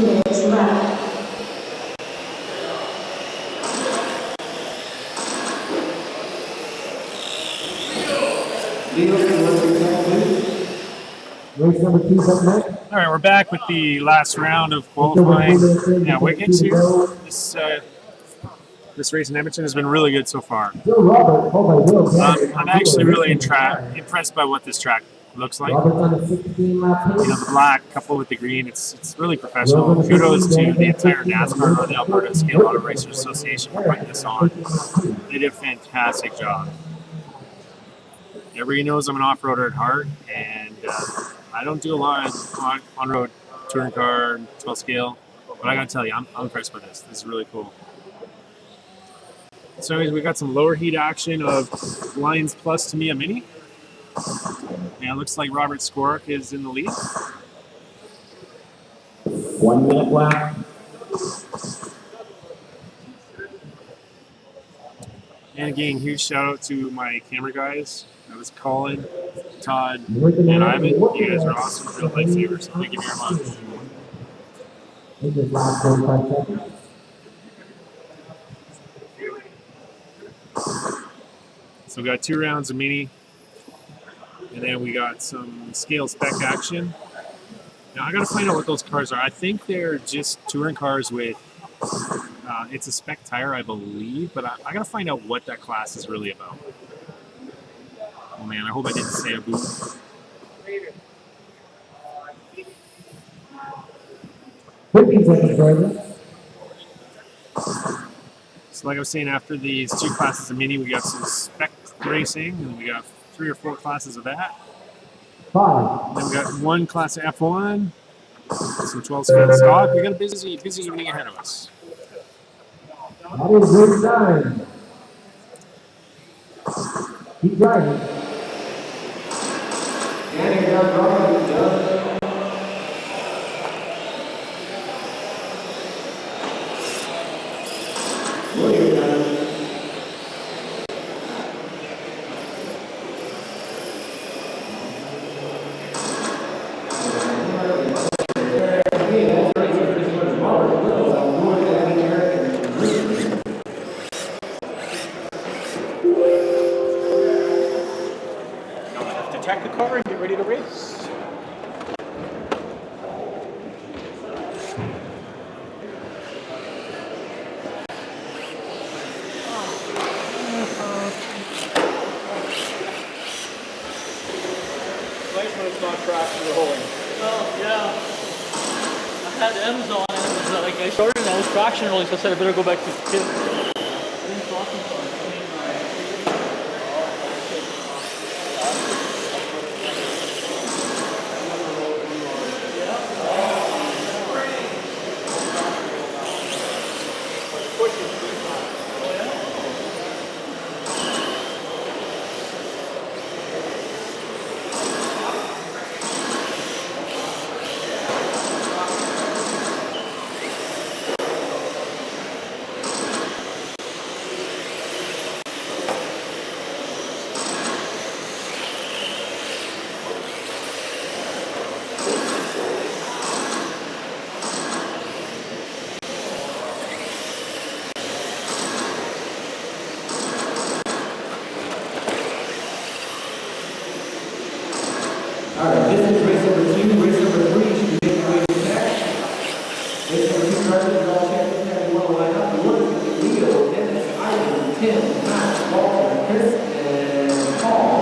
minutes left. Race number 2's up next. All right, we're back with the last round of qualifying wickets here. This race in Edmonton has been really good so far. I'm actually really impressed by what this track looks like. The black coupled with the green, it's really professional. Kudos to the entire NASCAR Northern Alberta Scale Auto Racers Association for putting this on. They did a fantastic job. Everybody knows I'm an off-roader at heart, and I don't do a lot of on-road touring car, 12 scale, but I gotta tell you, I'm impressed by this. This is really cool. So anyways, we got some lower heat action of Lions Plus Tamiya Mini. Yeah, it looks like Robert Skorak is in the lead. 1 minute left. And again, huge shout out to my camera guys. That was Colin, Todd, and Ivan. You guys are awesome, real lifesavers. Thank you very much. So we got 2 rounds of mini, and then we got some scale spec action. Now I gotta find out what those cars are. I think they're just touring cars with, it's a spec tire, I believe, but I gotta find out what that class is really about. Oh man, I hope I didn't say a boot. So like I was saying, after these 2 classes of mini, we got some spec racing, and we got 3 or 4 classes of that. 5. Then we got 1 class of F1, some 12 scale stock. We got a busy evening ahead of us. That is good time. Keep driving. Attack the car and get ready to race. Nice when it's not crashing or holding. Oh, yeah. I had M's on and it was like I started and I was traction rolling, so I said I better go back to the tip. I didn't talk to him. Alright, this is race number 2. Race number 3 should be making way to back. Race number 2 drivers are all checked in. If you want to line up, you look at Leo, Dennis, Ivan, Tim, Matt, Walter, Chris, and Paul.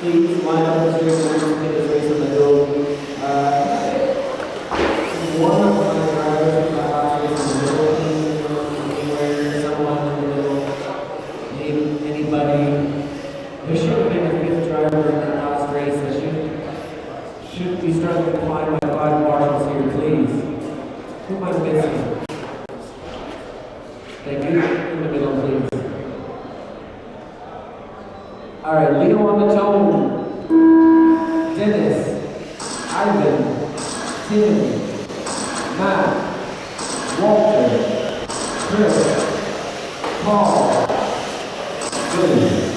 Please line up as race number 2 in this race in the middle. One of my drivers in the last race in the middle, anywhere, someone in the middle, anybody. There should have been a 5th driver in that last race. I should be struggling to find my 5 marshals here, please. Who am I missing? Thank you. In the middle, please. Alright, Leo on the tone. Dennis, Ivan, Tim, Matt, Walter, Chris, Paul. Good.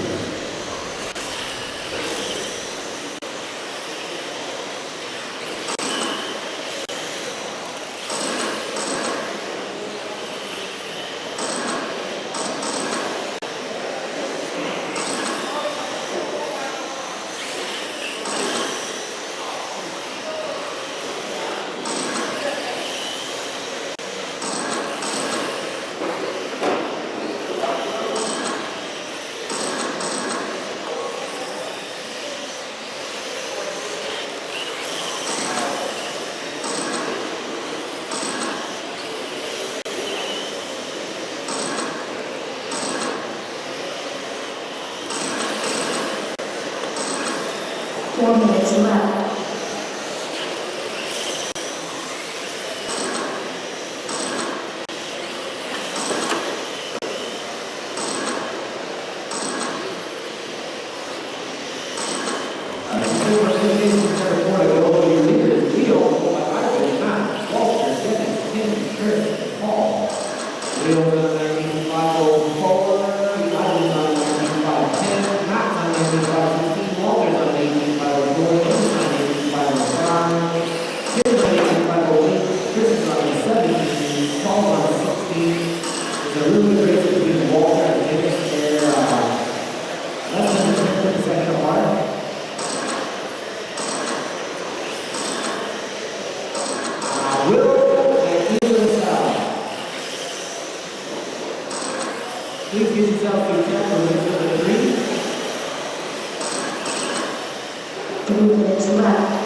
Please get yourself to the camera with number 3. 3 minutes left.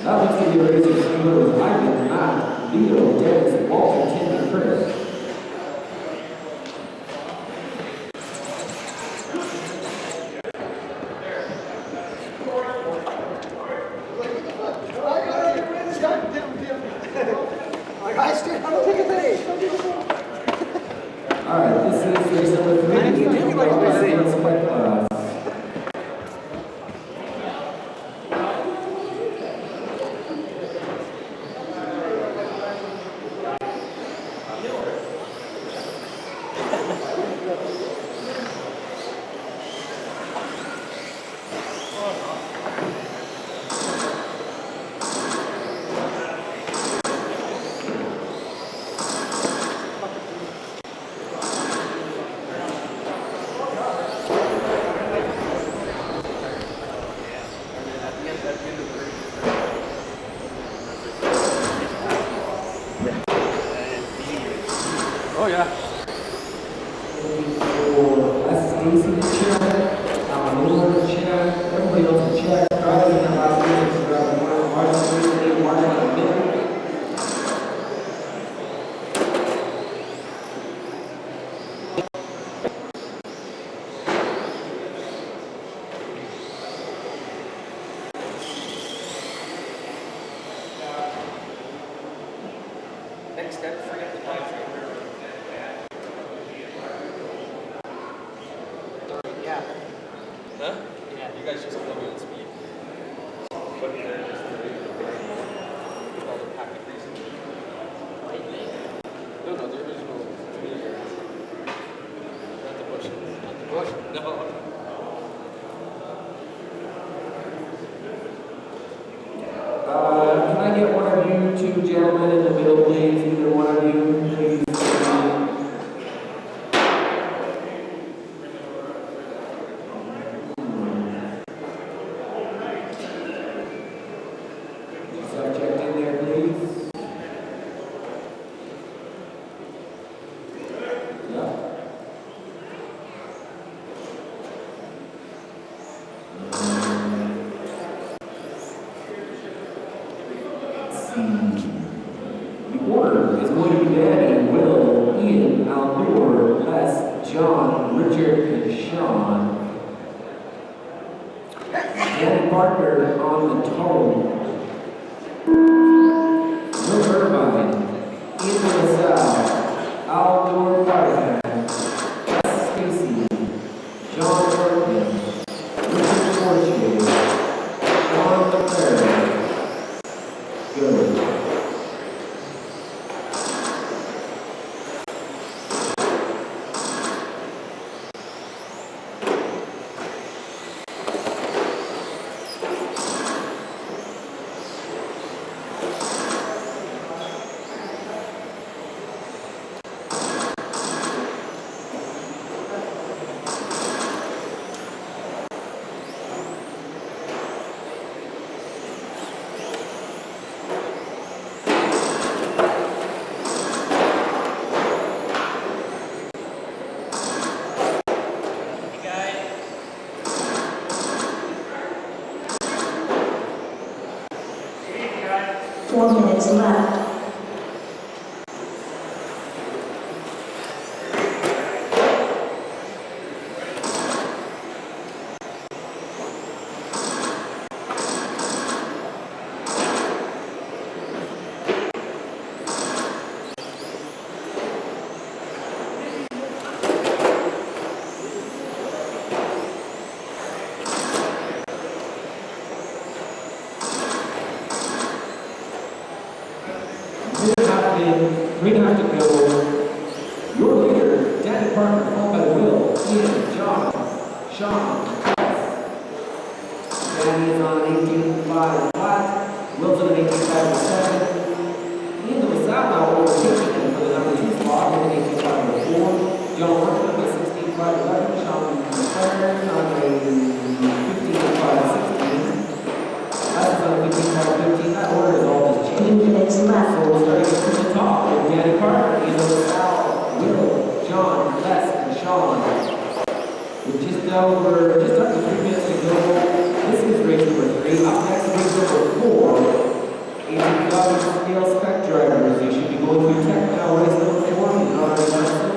That looks to be a race of Steeler with Ivan, Matt, Leo, Dennis, Walter, Tim, and Chris. Alright, this is race number 3. Spec class. Oh yeah. That's Stacy in the check, Laura in the check, everybody else in the check, driving in the last minute, driving Martin in the middle. Next step, forget the time frame. Yeah. Huh? Yeah. You guys just kill me on speed. But they're just with all the packet reasons. No, the original community. Not the bush. Not the bush. No. Can I get one of you two gentlemen in the middle, please? Either one of you, please. Subject in there, please. Yeah. The order is going to be Danny, Will, Ian, Aldor, Les, John, Richard, and Sean. Danny Parker on the tone. Will Irvine, Ian LaSalle, Aldor Parham, Les Stacy, John Bergman, Richard Fortier, Sean LeClaire. Good. Four minutes left. We have to go. Your leader, Danny Parker, followed by Will, Ian, John, Sean, Danny is on 18.5 flat. Will's on 18.5 7. Ian LaSalle overtaking him for the number 2 spot with an 18.5 4. John Workman with 16.5 11. Sean McLaren on a 15.5 16. That's on a 15.5 15. That order is all just changed. 3 minutes left. So we're starting from the top with Danny Parker, Ian LaSalle, Will, John, Les, and Sean. So we're just under 3 minutes to go. This is race number 3. Up next, race number 4. 18,000 scale spec drivers. They should be going through tech now. Race number 4. He's already done so.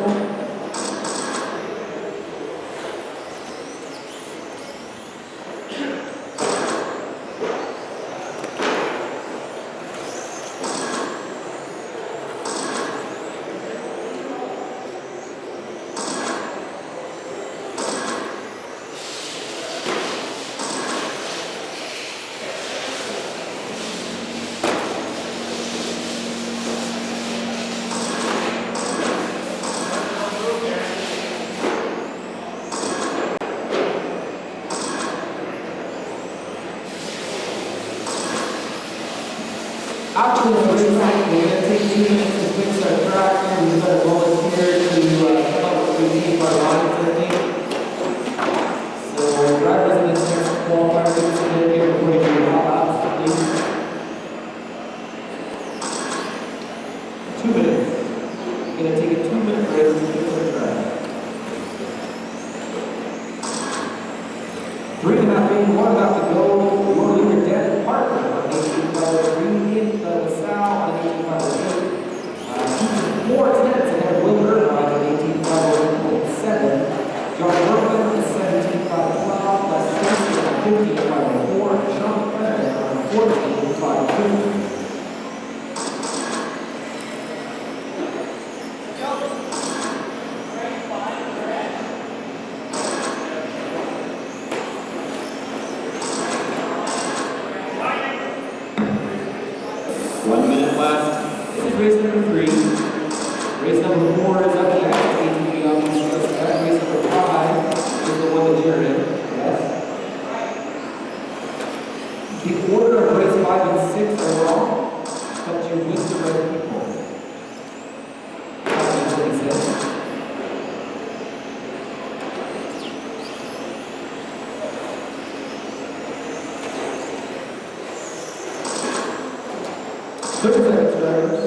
After this race, we're going to take 2 minutes to fix our track, and we've got a volunteer to come up with routine for our lines, I think. So, drivers in this next qualifier, we're going to get according to your laps, please. 2 minutes. We're going to take a 2-minute break to fix our track. 3.5 minutes, 1 about to go. Your leader, Dan Parker, on 18,000 in LaSalle on 18,008. 4 tenths ahead of Will Irvine on 18,007. John Workman is 17,512. Les Spencer on 15,504. And Sean Fenner on 14,550. Race number 3. Race number 4 is up next. ATV on the spec. Race number 5 is the one that you're in. Yes. The order of race 5 and 6 are wrong, but you missed the right people. That's what he said. Drivers.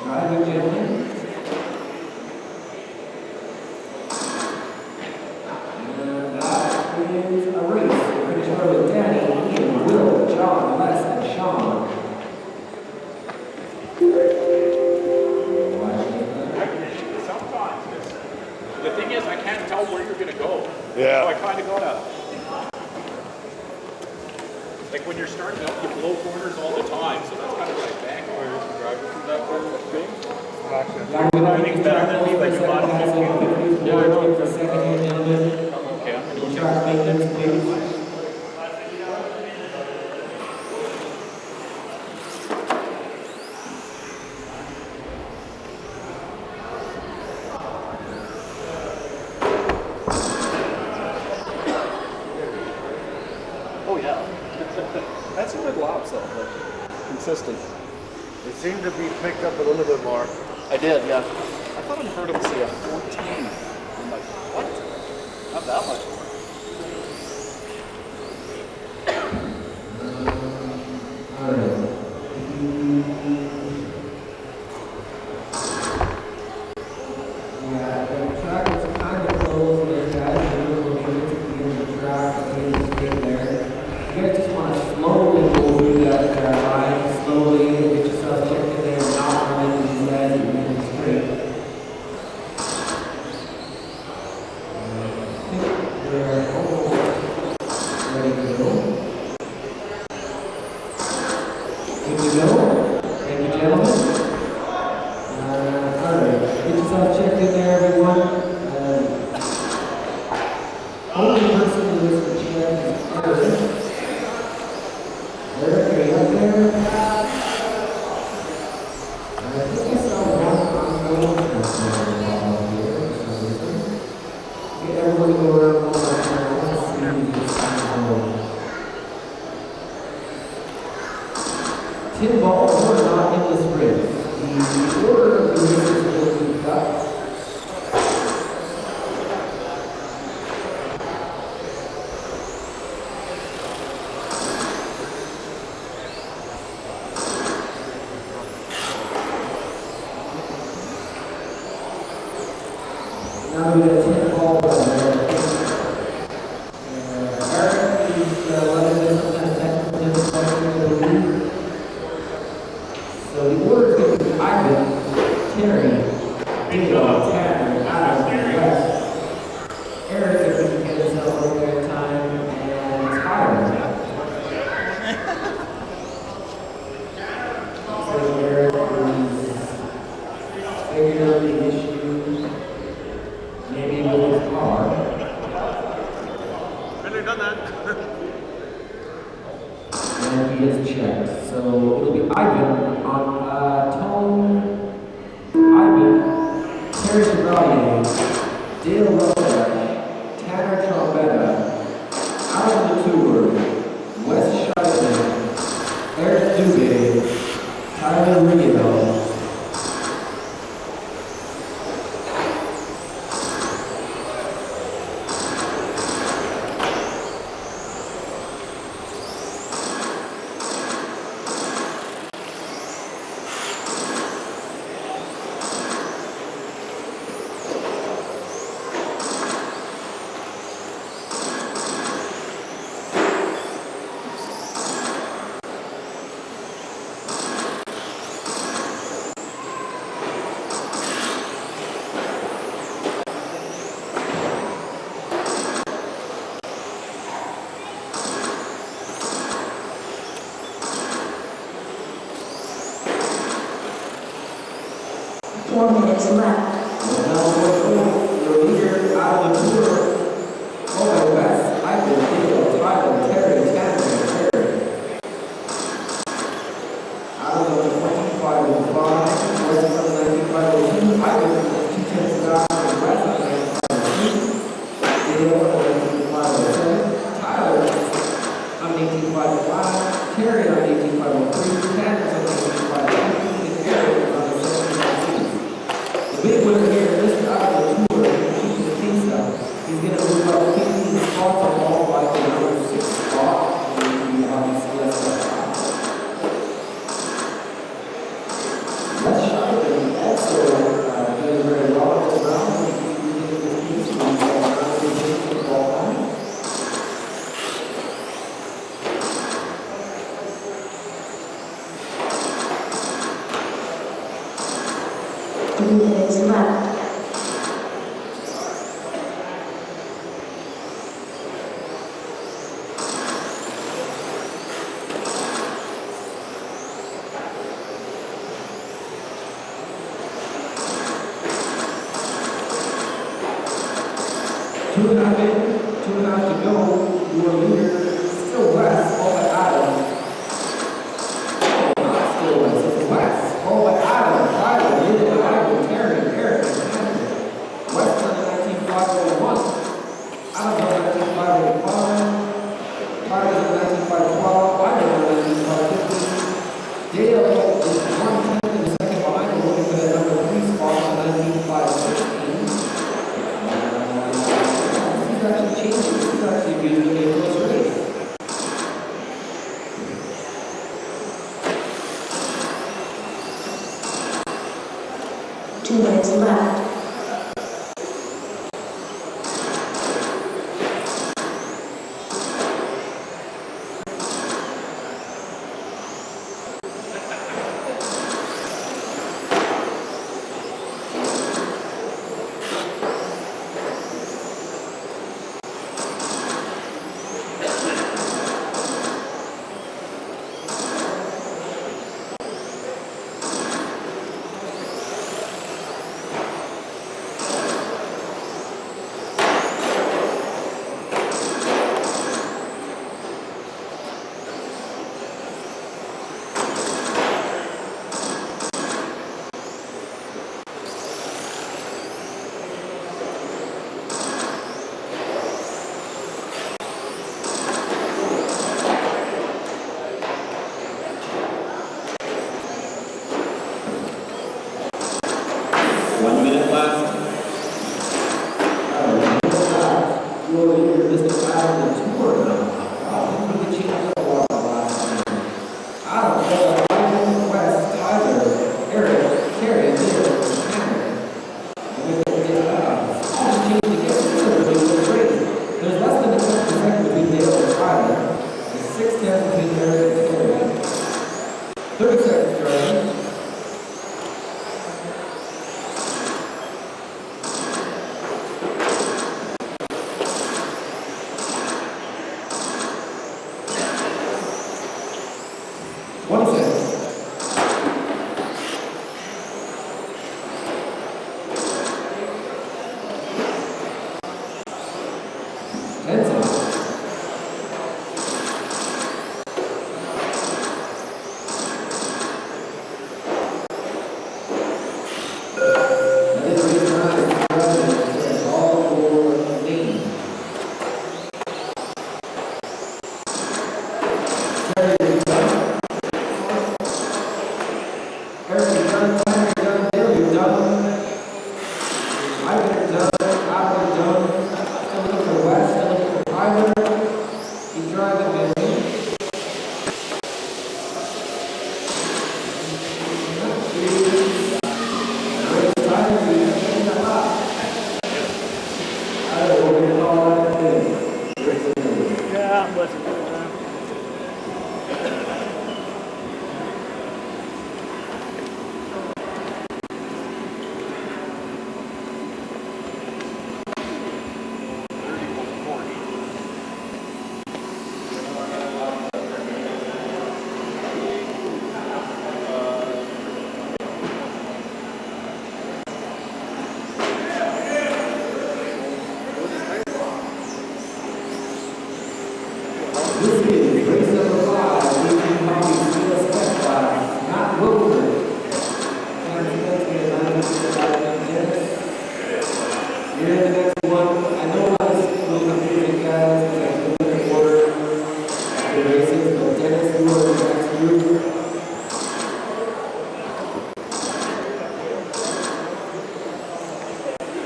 Driving gentlemen. And that is a race. We're going to start with Danny, Ian, Will, John, Les, and Sean. Sometimes. The thing is, I can't tell where you're going to go. Yeah. So I kind of got to. Like when you're starting out, you blow corners all the time. So that's kind of like bang. Or you can drive through that part of the thing. I think better than me, but you want to for a second here, gentlemen. Okay, I'm going to Track maintenance, please. Oh, yeah. That's a good laps, though. Like, consistent. It seemed to be picked up a little bit more. I did, yeah. I thought I heard him say a 14. I'm like, what? Not that much more. Yeah, the track is kind of closed there, guys. You're a little bit to the end of the track, and it's good there. You guys just want to slowly go through that line, slowly, get yourself checked in there, not running these guys, and moving straight. Tim balls were not in this race. The order of the races will be cut. Now we got 10 balls there. Eric is letting us some kind of technical difficulty in the lead. So the order is going to be Ivan, Terry, Dale, Tanner, Adam, and Wes. Eric, if we can get us up over there in time, and Tyler. So Eric is figuring out the issue, maybe with his car. Been done that. And he is checked. So it'll be Ivan on tone. Ivan, Terry Chevalier, Dale Roach, Tanner Trombetta, Alan Latour, Wes Scheidman, Eric Dubé, Tyler Rio. Four minutes left. Your leader out of the tour. Oh, Wes, Ivan, Dale, Tyler, Terry, Tanner, and Terry. Out of the 2505, Wes is on the 1952, Ivan is 210 and Wes on the 1952, Dale on the 18507, Tyler on the 18505, Terry on the 18503, Tanner on the 18502, and Eric on the 1702. The big winner here, Mr. Out of the tour, keeping the pace up. He's going to move up 15 spots and qualify for the number 6 spot. And we obviously that's Let's show them also doing very well at the round. He's getting the piece from the ball line. Three minutes left. Two and a half to go. Your leader, still Wes, all but Adam. Not still Wes, it's Wes, all but Adam, Tyler, Lyndon, Ivan, Terry, Eric, and Tanner. Wes on the 19501. Adam on the 19505. Tyler on the 19512. Ivan on the 19550. Dale is 110 in the second behind, looking for the number 3 spot on the 19516. Actually changing. This is actually going to be a close race. Two minutes left. go in your list of guys on the tour now. Wow, look at the change of water last time. Adam, Michael, West, Tyler, Eric, Terry, and Tanner. All just changed again. There's less than a 10% between Dale and Tyler. There's 6 tenths between Eric and Terry. 30 seconds, drivers.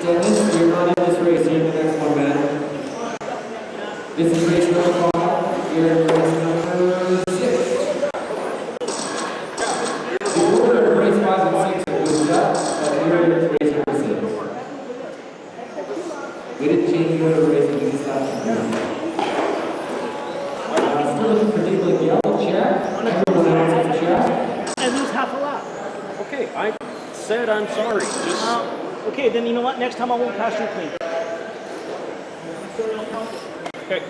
Dennis, you're not in this race, you're in the next one, man. This is race number 5, you're in race number 6. The order of race 5 and 6 are moved up, but you're in race number 6. We didn't change the order of race, we just stopped. Still looking for people like yellow, check. Everyone else has a check. And lose half a lap. Okay, I said I'm sorry. Just Okay, then you know what? Next time I won't pass you clean. okay.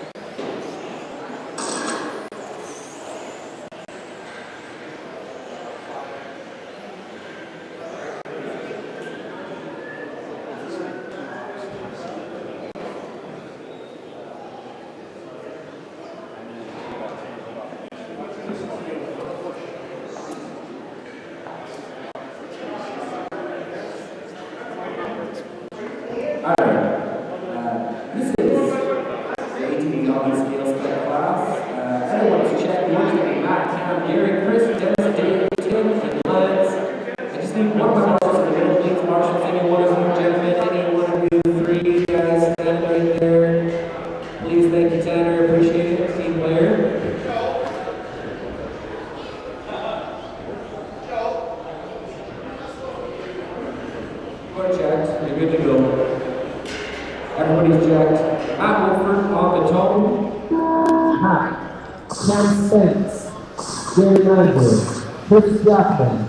Chris Jackman,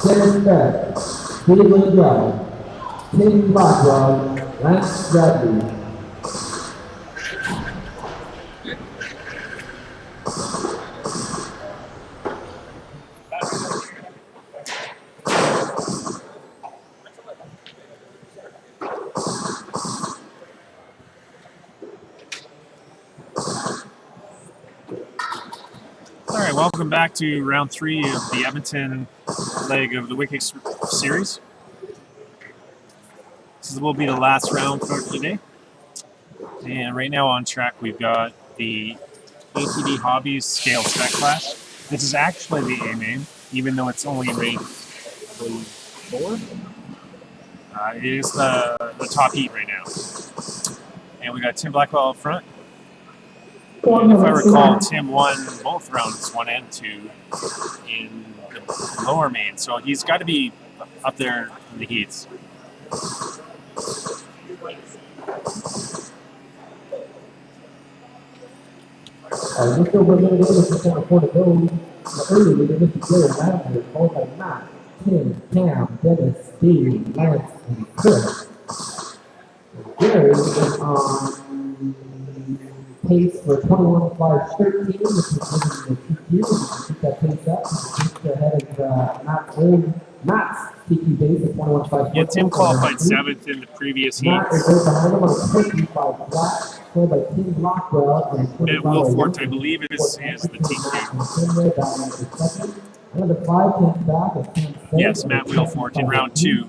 Dennis Beck, Steve Lindell, Tim Blackwell, Lance Bradley. Welcome back to round 3 of the Edmonton leg of the WCICS series. This will be the last round for today. And right now on track, we've got the ATV Hobbies Scale Spec class. This is actually the A main, even though it's only ranked 4. It is the top heat right now. And we got Tim Blackwell up front. 4 And if I minutes recall, left. Tim won both rounds 1 and 2 in the lower main. So he's got to be up there in the heats. Just over a minute in, just can't afford to go early with the Mr. Gary Lavender, followed by Matt, Tim, Cam, Dennis, Steve, Lance, and Chris. Gary is on pace for 21.513, which is giving the TQ. You can keep that pace up. Just ahead of Matt's TQ pace at 21.514. Yeah, Tim qualified 7th in the previous Matt is heats. right behind him on a 25 flat, followed by Tim Blackwell and 25. Matt Wilfort, I believe, is the TQ. Another 5 comes back as Tim Spence. Yes, Matt Wilfort in round 2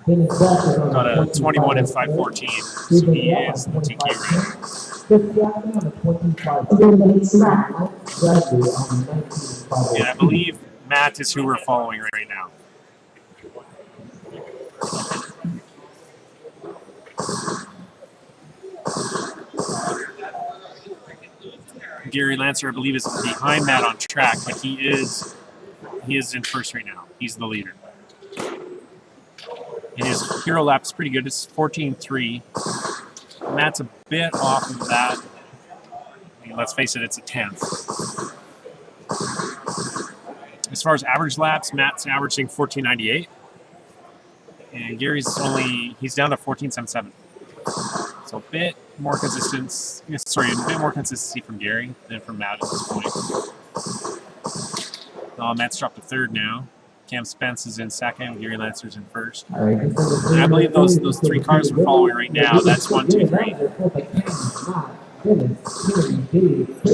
Dennis Beck is on got a 21 and 514. 514, so he is the TQ right. Chris Jackson on the 25. 3 minutes left. Bradley on the 19. And I believe Matt is who we're following right now. Gary Lancer, I believe, is behind Matt on track, but he is in first right now. He's the leader. And his hero lap's pretty good. It's 14.3. Matt's a bit off of that. I mean, let's face it, it's a 10th. As far as average laps, Matt's averaging 14.98. And Gary's he's down to 14.77. So a bit more consistency from Gary than from Matt at this point. Matt's dropped to 3rd now. Cam Spence is in 2nd, Gary Lancer's in 1st. And I believe those 3 cars we're following right now, that's 1, 2, 3. 3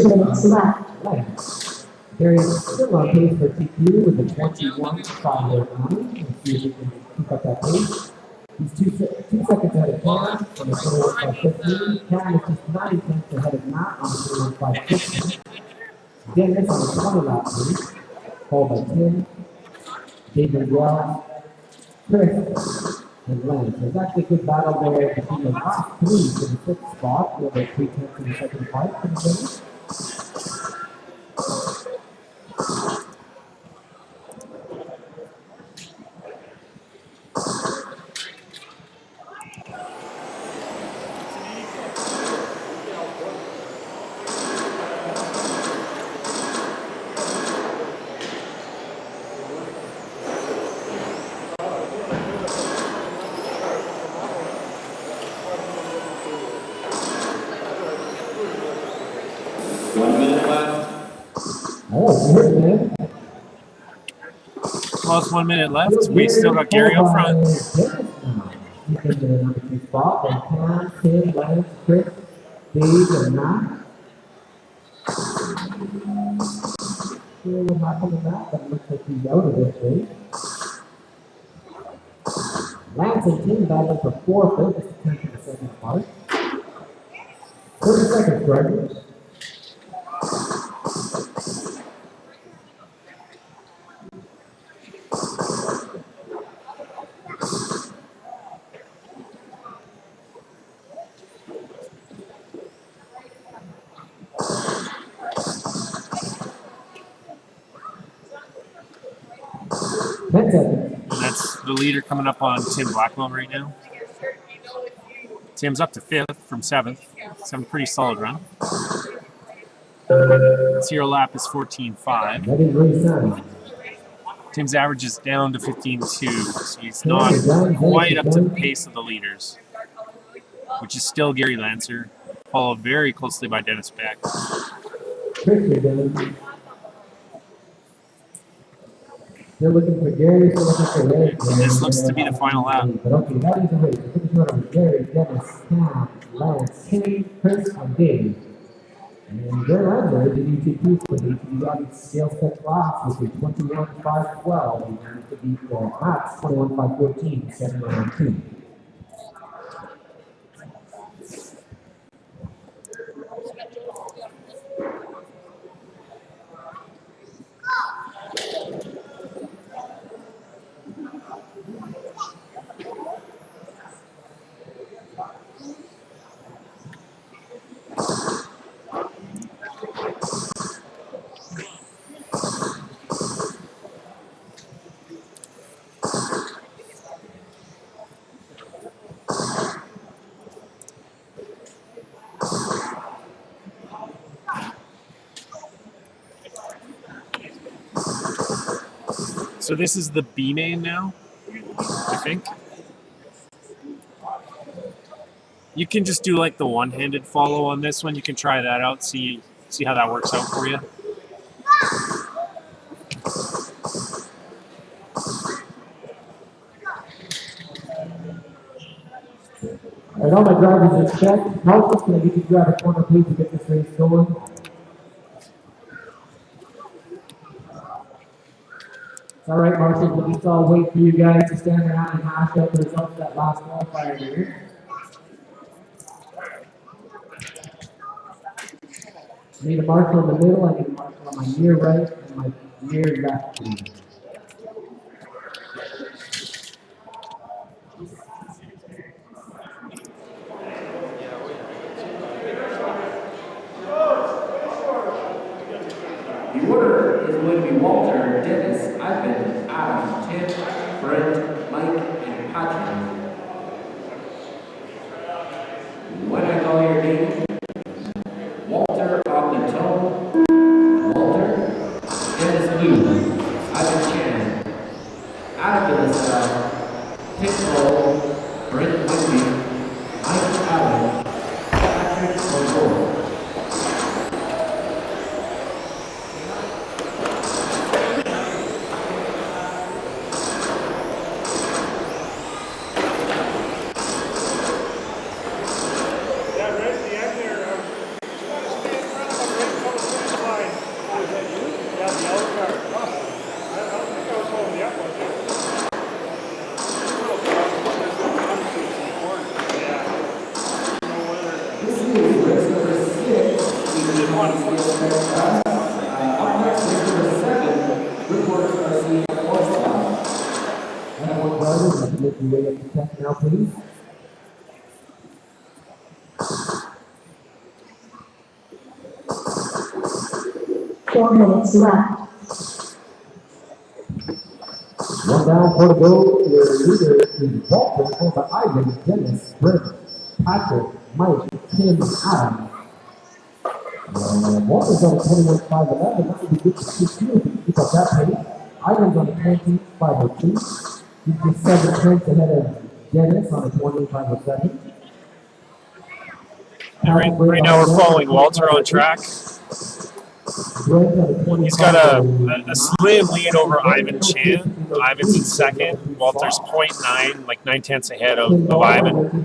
minutes left. Gary is still on pace for TQ with the 21.509. Let's see if he can keep up that pace. He's 2 seconds ahead of Cam on the 21.515. Cam is just 9 tenths ahead of Matt on the 21.515. Dennis on the 20 lap pace, followed by Tim, David Wells, Chris, and Lance. There's actually a good battle there between the last 3 for the 6th spot, with a 3 tenths in the second part for the finish. Well, it's 1 minute left. We still got Gary up front. He's in the number 2 spot. Then Cam, Tim, Lance, Chris, Dave, and Matt. Sure what happened to that, but it looks like he's out of this race. Lance and Tim battling for 4th, just a tenth in the second part. 30 seconds, drivers. And that's the leader coming up on Tim Blackwell right now. Tim's up to 5th from 7th. It's having a pretty solid run. His hero lap is 14.5. Tim's average is down to 15.2, so he's not quite up to the pace of the leaders, which is still Gary Lancer, followed very closely by Dennis Beck. They're looking for Gary, they're looking for Ray. This looks to be the final lap. But okay, that is the race. We're looking for Gary, Dennis, Cam, Lance, Tim, Chris, and Dave. And Gary Lancer did UTP for the ATV scale spec class, which is 21.512. He managed to beat Matt's 21.514, 7 round 2. So this is the B main now, I think. You can just do like the one-handed follow on this one. You can try that out, see how that works out for you. Alright, all my drivers are checked. Marcus, can I get you to grab a corner, please, to get this race going? It's alright, Marcus, we'll just all wait for you guys to stand around and hash out the results of that last qualifier here. I need a marker in the middle, I need a marker on my near right and my near left, please. The order is going to be Walter, Dennis, Ivan, Adam, Tim, Brent, Mike, and Patrick. When I call your name, Walter on the tone, Walter, Dennis Lou, Ivan Chan, Adam to the side, Tim Cole, Brent Whitby, Mike Allen, Patrick O'Gore. Make your way up to 10 now, please. Four minutes left. One down, four to go. Your leader is Walter, followed by Ivan, Dennis, Brent, Patrick, Mike, Tim, Adam. Walter's on a 21.511. That would be good to see you if you keep up that pace. Ivan's on a 20.502. He's just 7 points ahead of Dennis on a 20.507. Right now we're following Walter on track. He's got a slim lead over Ivan Chan. Ivan's in second. Walter's 0.9, like 9/10 ahead of Ivan.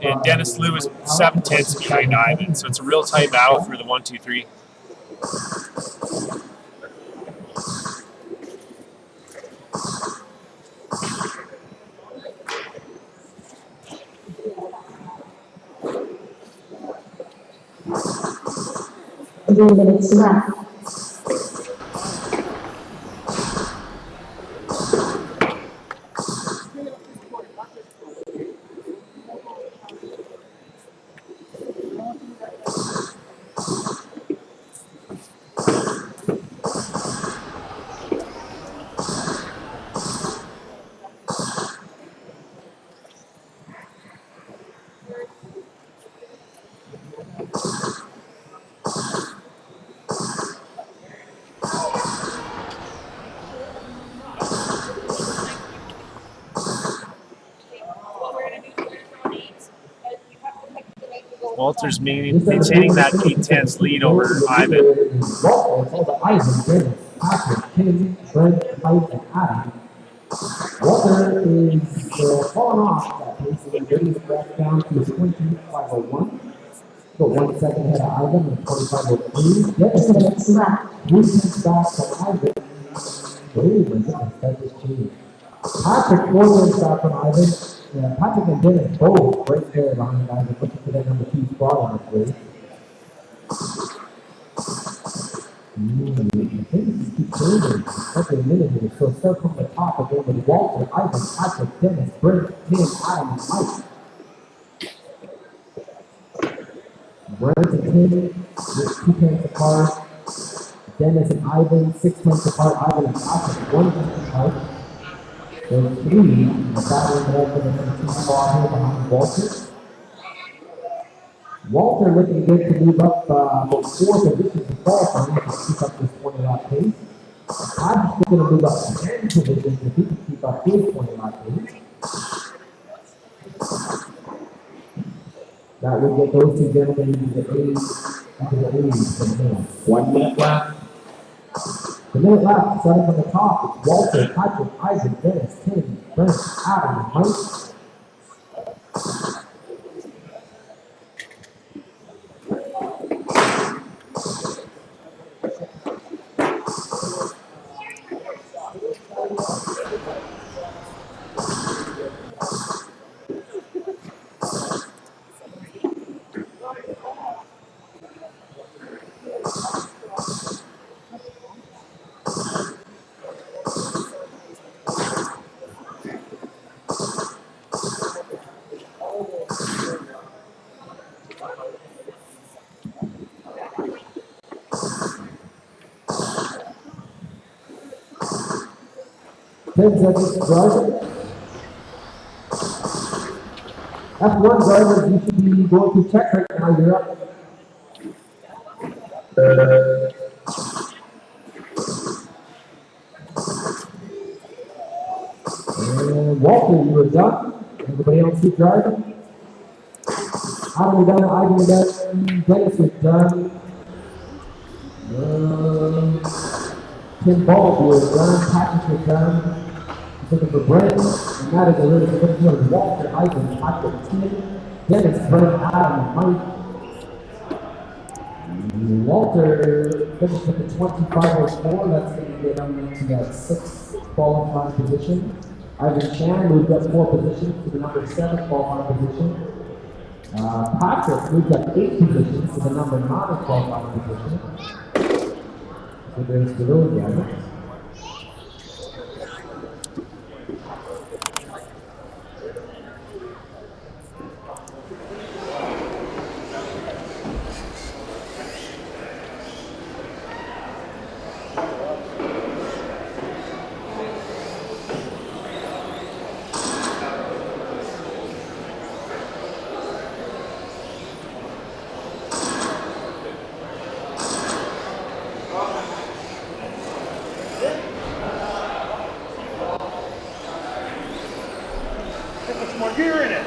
And Dennis Liu is 7/10 behind Ivan. So it's a real tight battle for the 1, 2, 3. Three minutes left. Walter's maintaining that 8/10 lead over Ivan. Walter, Ivan, Dennis, Patrick, Tim, Brent, Mike, and Adam. Walter is falling off that pace, and then brings it back down to 20.501. So 1 second ahead of Ivan and 25.03. Dennis 2 minutes left. 3 tenths back from Ivan. Oh my goodness, that just changed. Patrick 4 tenths back from Ivan. Yeah, Patrick and Dennis both right there behind Ivan, looking for that number 2 spot on this race. Things keep changing every minute here. So start from the top again with Walter, Ivan, Patrick, Dennis, Brent, Tim, Adam, and Mike. Brent and Tim, just 2 tenths apart. Dennis and Ivan, 6 tenths apart. Ivan and Patrick, 1 tenth apart. There's 3 battling for the number 2 spot here behind Walter. Walter looking good to move up about 4 positions to qualifying to keep up this 20 lap pace. I'm going to move up 10 positions if he can keep up his 20 lap pace. That would get those two gentlemen into the A's from there. 1 minute left. The minute left, starting from the top, it's Walter, Patrick, Isaac, Dennis, Tim, Brent, Adam, Mike. 10 seconds driver. F1 drivers, you should be going to check right now. You're up. And Walter, you were done. Everybody else keep driving. Adam, you're done. Ivan, you're done. Dennis, you're done. Tim Ball, you're done. Patrick, you're done. Looking for Brent, and that is a really good deal. Walter, Ivan, Patrick, Tim, Dennis, Brent, Adam, Mike. Walter finished with the 25.04. That's going to get him into that 6th qualifying position. Ivan Chan moved up 4 positions to the number 7 qualifying position. Patrick moved up 8 positions to the number 9 qualifying position. So there's the road guys. More gear in it.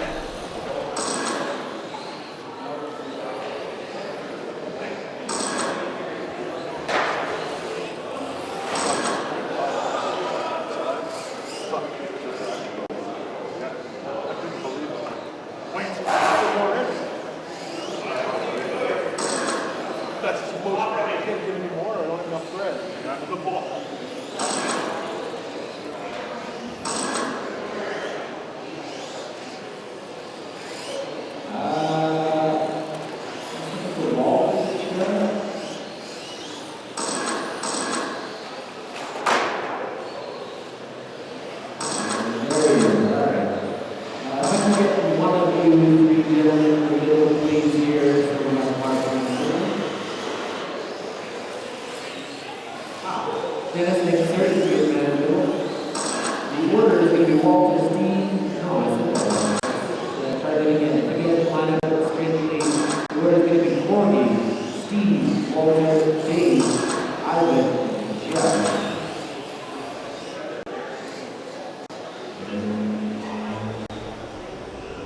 That's supposed to I can't get any more. I don't have enough thread. The ball. Dennis makes certain to be in the middle. The order is going to be Walter, Steve. No, try that again. Again, line up straight lead. The order is going to be Corey, Steve, Walter, Dave, Ivan, Jeff.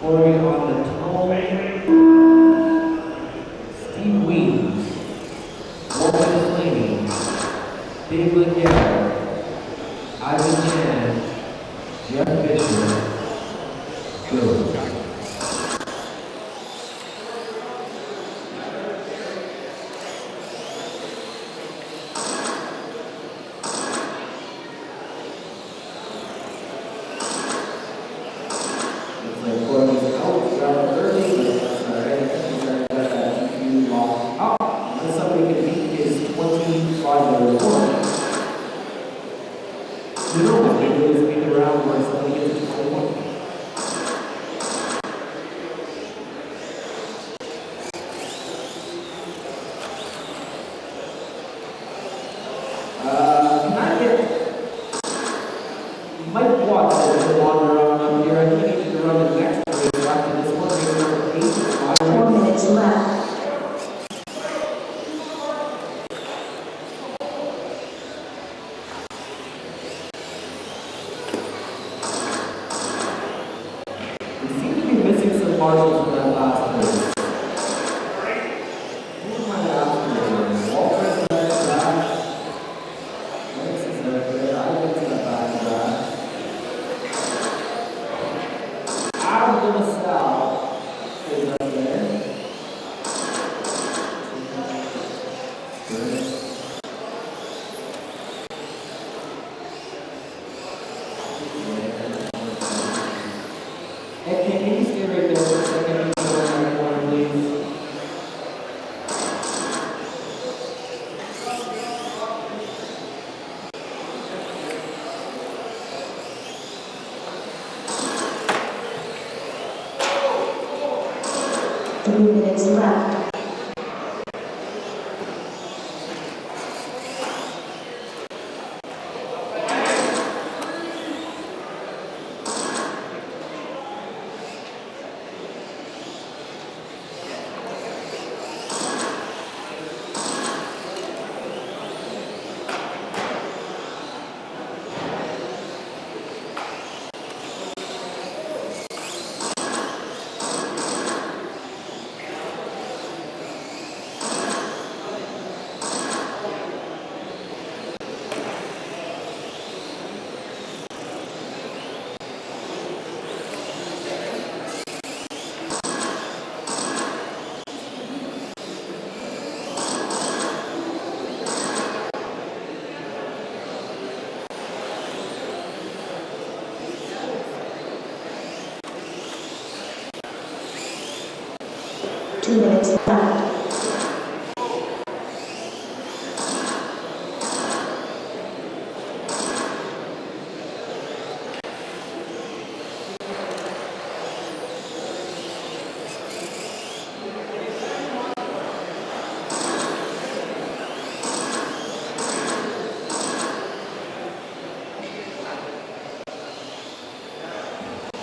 Corey on the tone. Steve Weems. Walter Delaney. Dave Lickell, Ivan Chan, Jeff Fisher, Joe. Looks like Corey's out, rather early, but that's all right. He's lost out. Unless somebody can beat his 25-4. marshals for that last race. Who's my last race? Walker's in that track. Lex is there. Ivan's in the back track. Out of the south is up there. And can you stay right there for a second? Please. 3 minutes left. Two minutes left.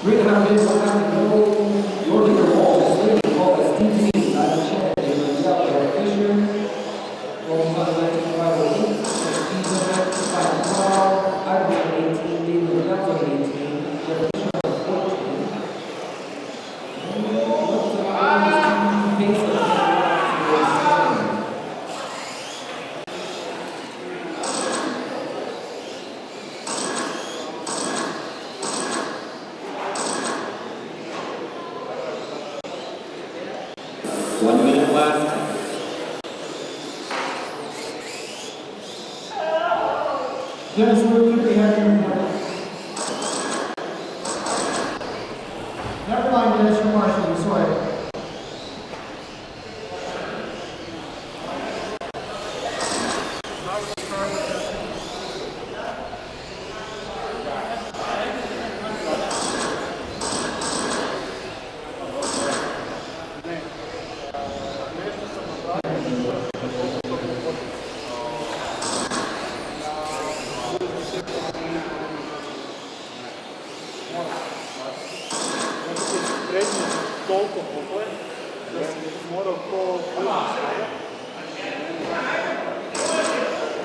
Green Mountain is going to go. Your leader Wall is leading. Wall is TC. Adam Chen. David South. Eric Fisher. Rolling on 1958. Steve Zimmer. 512. Ivan 18. David Nelson 18. Jeff Fisher 14. One minute left. Dennis, where do we have your marshal? Never mind, Dennis, your marshal, I'm sorry. Toliko pokoj, da si moral to gledati.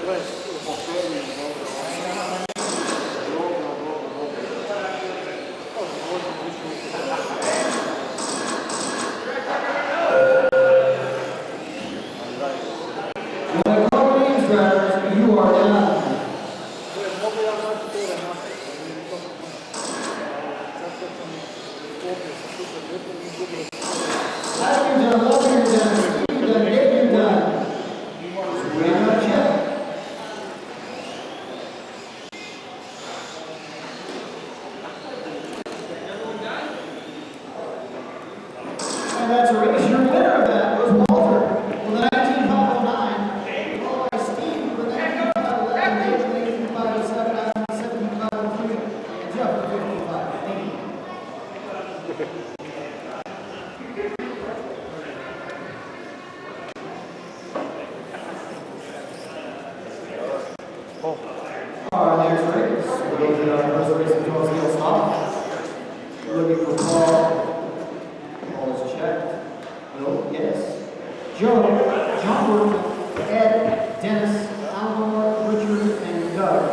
Gledaj, po prvi, dobro. When the company's drivers, you are done. Last year's done, last year's done, you're done, you're done. We're gonna check. And that's a race. Your winner of that was Walter with a 19.509. Followed by Steve with a 19.511, Dave with 18.507, Adam 17.503, and Jeff with 55.80. Our next race, we're going to our first race of Joe Scale Stop. We're looking for Paul. Paul is checked. No, yes. Joe, John Burke, Ed, Dennis, Alvaro, Richard, and Doug.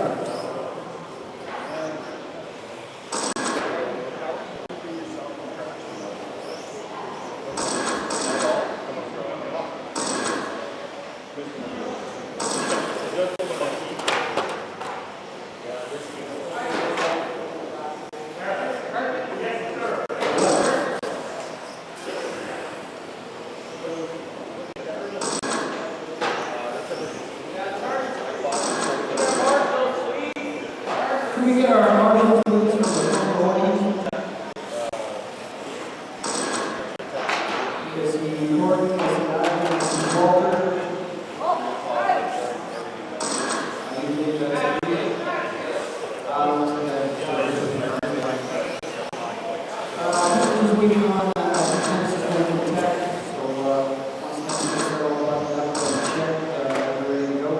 see Courtney, I see Ivan, I see Walter. Who's waiting on Genesis Medical Tech, so once they're all buttoned up, we'll check, we're ready to go.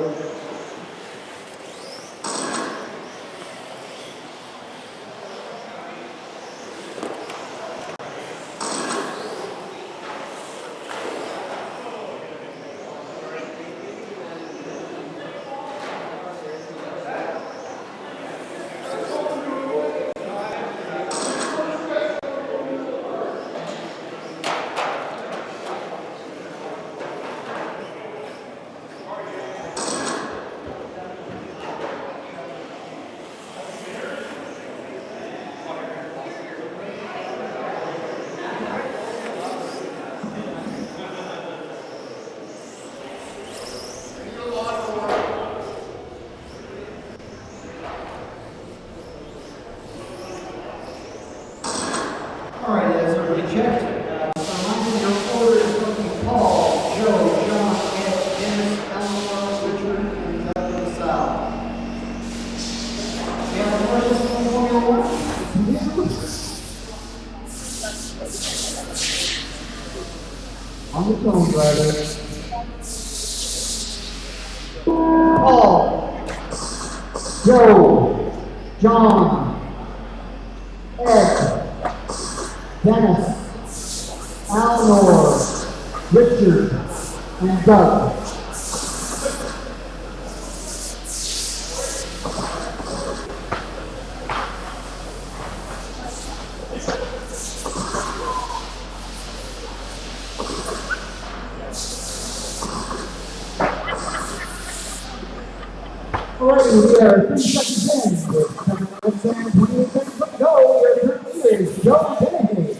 All right, as everybody checked, reminding your order is going to be Paul, Joe, John, Ed, Dennis, Eleanor, Richard, and Doug LaSalle. We have a question from Formula One. On the phone, driver. Paul, Joe, John, Ed, Dennis, Eleanor, Richard, and Doug. Alrighty, we are 30 seconds in with 28 seconds to go. Your third leader is Joe Dennehy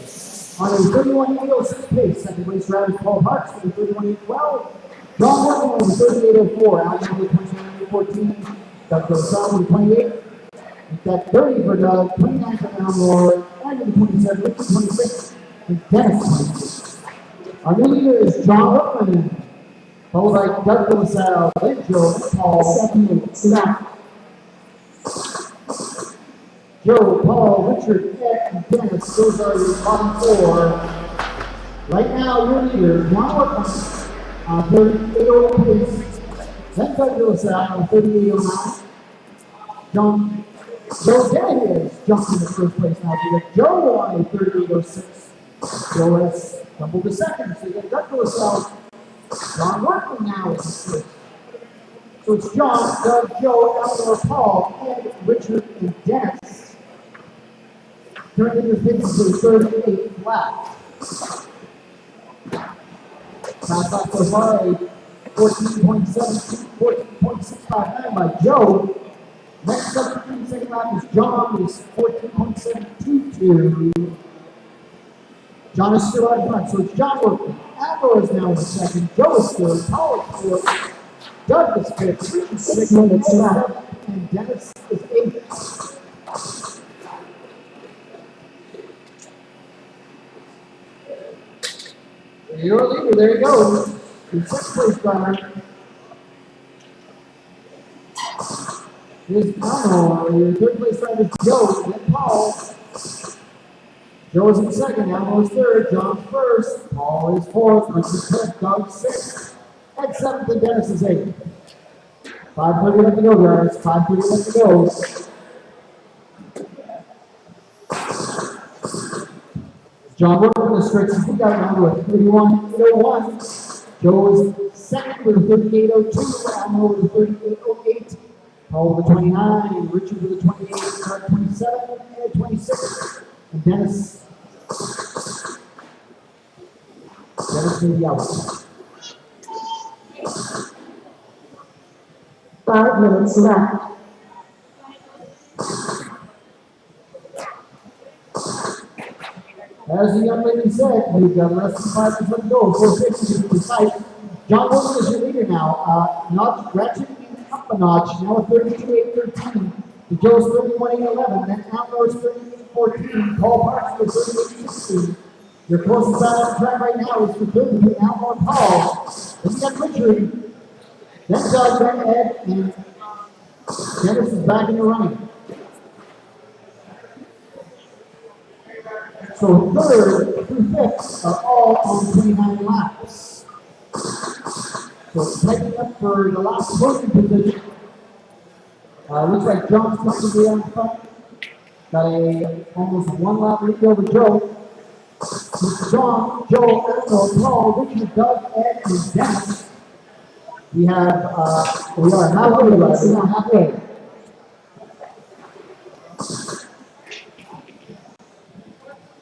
on a 31.806 pace. Second place driver is Paul Parks with a 31.812. John Morgan with a 38.04. Alan with 29.14. Doug LaSalle with 28. We've got 30 for Doug, 29 for Eleanor, and with 27, Richard 26, and Dennis 26. Our new leader is John Workman, followed by Doug LaSalle, then Joe, and Paul. 7 minutes left. Joe, Paul, Richard, Ed, and Dennis, those are your bottom four. Right now, your leader, John Workman, on 38.08 pace. Then Doug LaSalle on 38.09. Joe Dennehy is jumping to first place now. You got Joe on a 38.06. Joe has doubled the second, so you got Doug LaSalle. John Workman now is first. So it's John, Doug, Joe, Eleanor, Paul, Ed, Richard, and Dennis. Currently the fifth to 38 left. Pass off so far a 14.659 by Joe. Next up in the second lap is John, who's 14.722. John is still out front, so it's John Workman. Eleanor is now in second. Joe is third. Paul is fourth. Doug is fifth. Richard is 6 minutes left. And Dennis is eighth. Your leader, there you go. Your second place driver is Eleanor. Your third place driver is Joe, and then Paul. Joe is in second, Eleanor is third, John's first, Paul is fourth, Richard's fifth, Doug's sixth, Ed seventh, and Dennis is eighth. 5:30 left to go, guys. 5:30 left to go. John Workman is straight to the out now with 31.01. Joe is second with a 38.02. Eleanor with a 38.08. Paul with a 29. Richard with a 28. Doug 27. And 26. And Dennis may be out. 5 minutes left. As the young lady said, we've got less than 5 minutes left to go. 4:50 to be precise. John Wilson is your leader now. Notch ratcheting up a notch. Now at 32.813. The Joe's 31.811. Then Eleanor's 38.14. Paul Parks with 38.16. Your closest battle on the track right now is for third between Almore and Paul. Then you got Richard. Then Doug, then Ed, and Dennis is back in the running. So third through fifth are all on 29 laps. So tightening up for the last podium position. Looks like John's going to be on front. Got a almost 1 lap lead over Joe. It's John, Joe, Ethel, Paul, Richard, Doug, Ed, and Dennis. We are halfway, guys. We are halfway.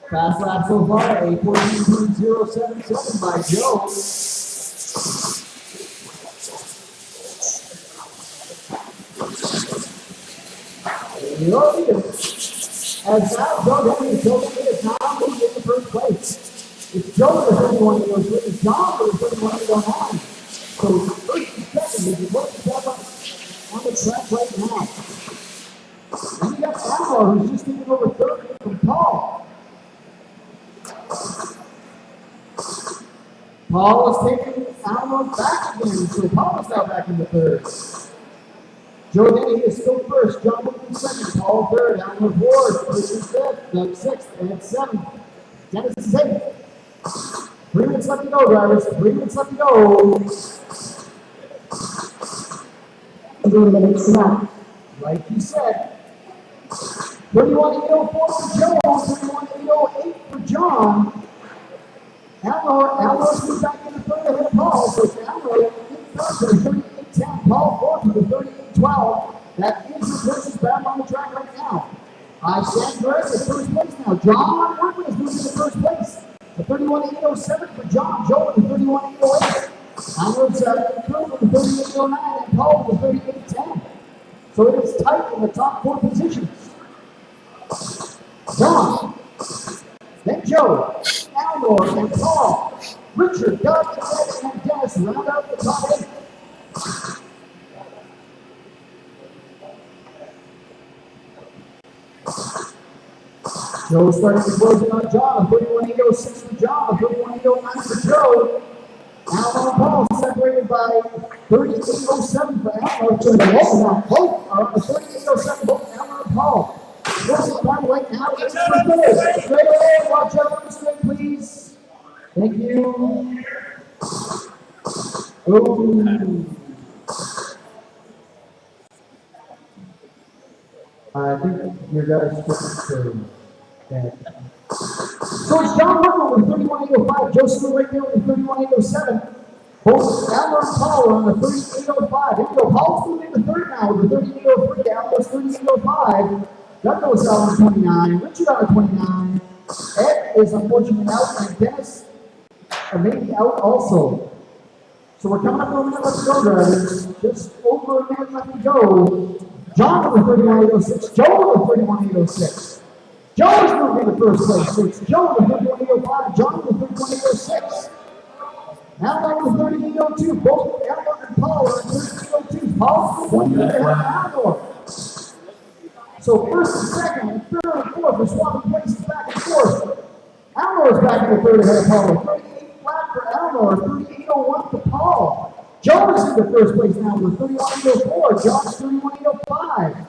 Fast lap so far, a 14.077 by Joe. As now Joe Denny is now moving in the first place. It's Joe with 31 years, it's John with 31 years on. So first and second is what step up on the track right now. And you got Almore who's just taking over third from Paul. Paul is taking Almore back again, so Paul is now back in the third. Joe Denny is still first, John Wood in second, Paul third, Almore fourth, Richard fifth, Doug sixth, and seventh. Dennis is eighth. 3 minutes left to go, drivers. 3 minutes left to go. 3 minutes left. Like you said, 31.804 for Joe, 31.808 for John. Almore's moved back in the third ahead of Paul, so it's Almore in third for the 38.10, Paul fourth for the 38.12. That is the closest battle on the track right now. I stand correct at first place now. John Workman is moving to first place. The 31.807 for John, Joe with the 31.808. Almore's third with the 38.09, and Paul with the 38.10. So it is tight in the top 4 positions. John, then Joe, Almore, and Paul, Richard, Doug, Ed, and Dennis round out the top 8. Joe starting to close in on John, a 31.806 for John, a 31.809 for Joe. Almore and Paul separated by 38.07 for Almore. To the left, both are on the 38.07, both Almore and Paul. Closing time right now is the straight away. Watch out for the straight, please. Thank you. Ooh. I think you guys should that. So it's John Workman with 31.805, Joe Stewart right there with 31.807. Both Almore and Paul are on the 38.05. There you go. Paul's moving to third now with the 38.03. Almore's 38.05. Doug goes out on 29. Richard out on 29. Ed is unfortunately out, and Dennis maybe out also. So we're coming up to a minute left to go, drivers. Just over a minute left to go. John with the 31.806. Joe with the 31.806. Joe's moving to first place. So it's Joe with the 31.805. John with the 31.806. Almore with 38.02. Both Almore and Paul are at 38.02. Paul's 1 minute ahead of Almore. So first and second, and third and fourth are swapping places back and forth. Almore is back in the third ahead of Paul. 38 flat for Almore, 38.01 for Paul. Joe is in the first place now with 31.804. John's 31.805.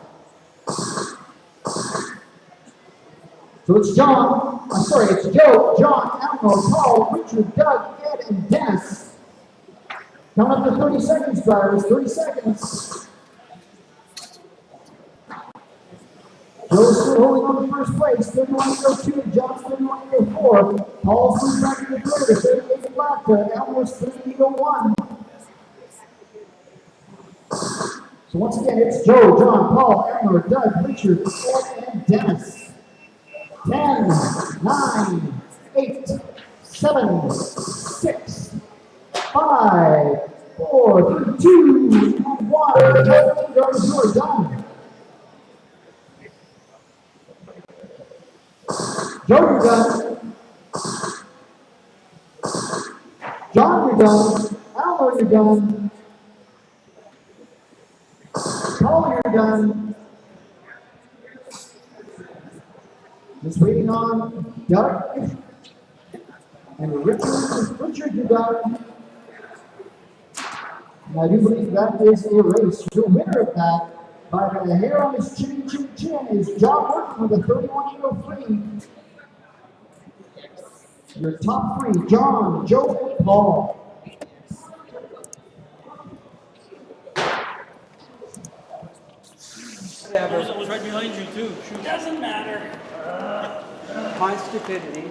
So it's it's Joe, John, Almore, Paul, Richard, Doug, Ed, and Dennis. Coming up to 30 seconds, drivers, 30 seconds. Joe's still holding on to first place, 31.802, John's 31.804. Paul's moved back to the third, 38 flat to Almore's 38.01. So once again, it's Joe, John, Paul, Almore, Doug, Richard, Ed, and Dennis. 10, 9, 8, 7, 6, 5, 4, 3, 2, and 1. Drivers, you are done. Joe, you're done. John, you're done. Almore, you're done. Paul, you're done. Just waiting on Doug And Richard, you got. And I do believe that is a race. The winner of that, by the hair on his chin, is John Workman with a 31.03. Your top three: John, Joe, and Paul. I was right behind you too. Shoot. Doesn't matter. My stupidity.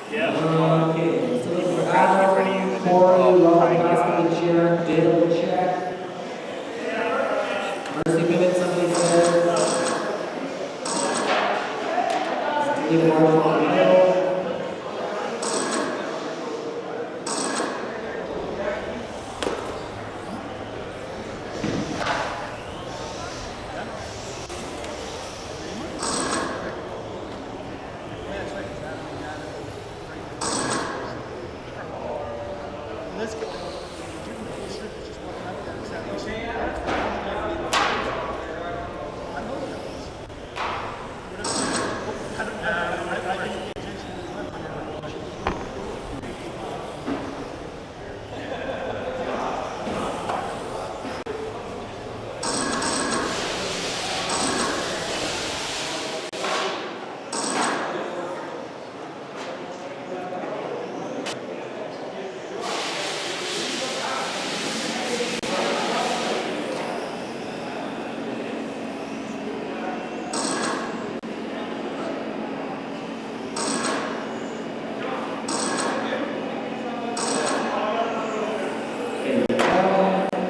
Okay, so we're out. Corey, Robert Hoskins, Sharon, Dale, check. Mercy minutes, somebody said. Steve Marshall on the middle.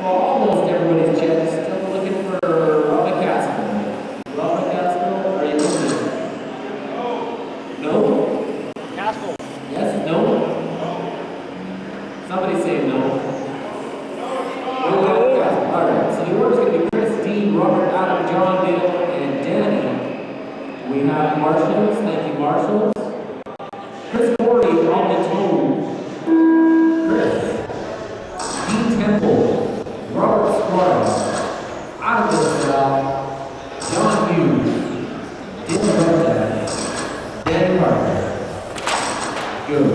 Almost everybody's checked. Still looking for Robert Castle. Robert Castle, are you listening? No? Castle. Yes? No? Somebody say no. No Robert Castle. Alright, so the order's going to be Chris, Dean, Robert, Adam, John, Dale, and Danny. We have marshals. Thank you, marshals. Chris Corey on the tone. Chris. Dean Temple, Robert Squires, Adam Bell, John Hughes, Dan Webster, Dan Parker. Good.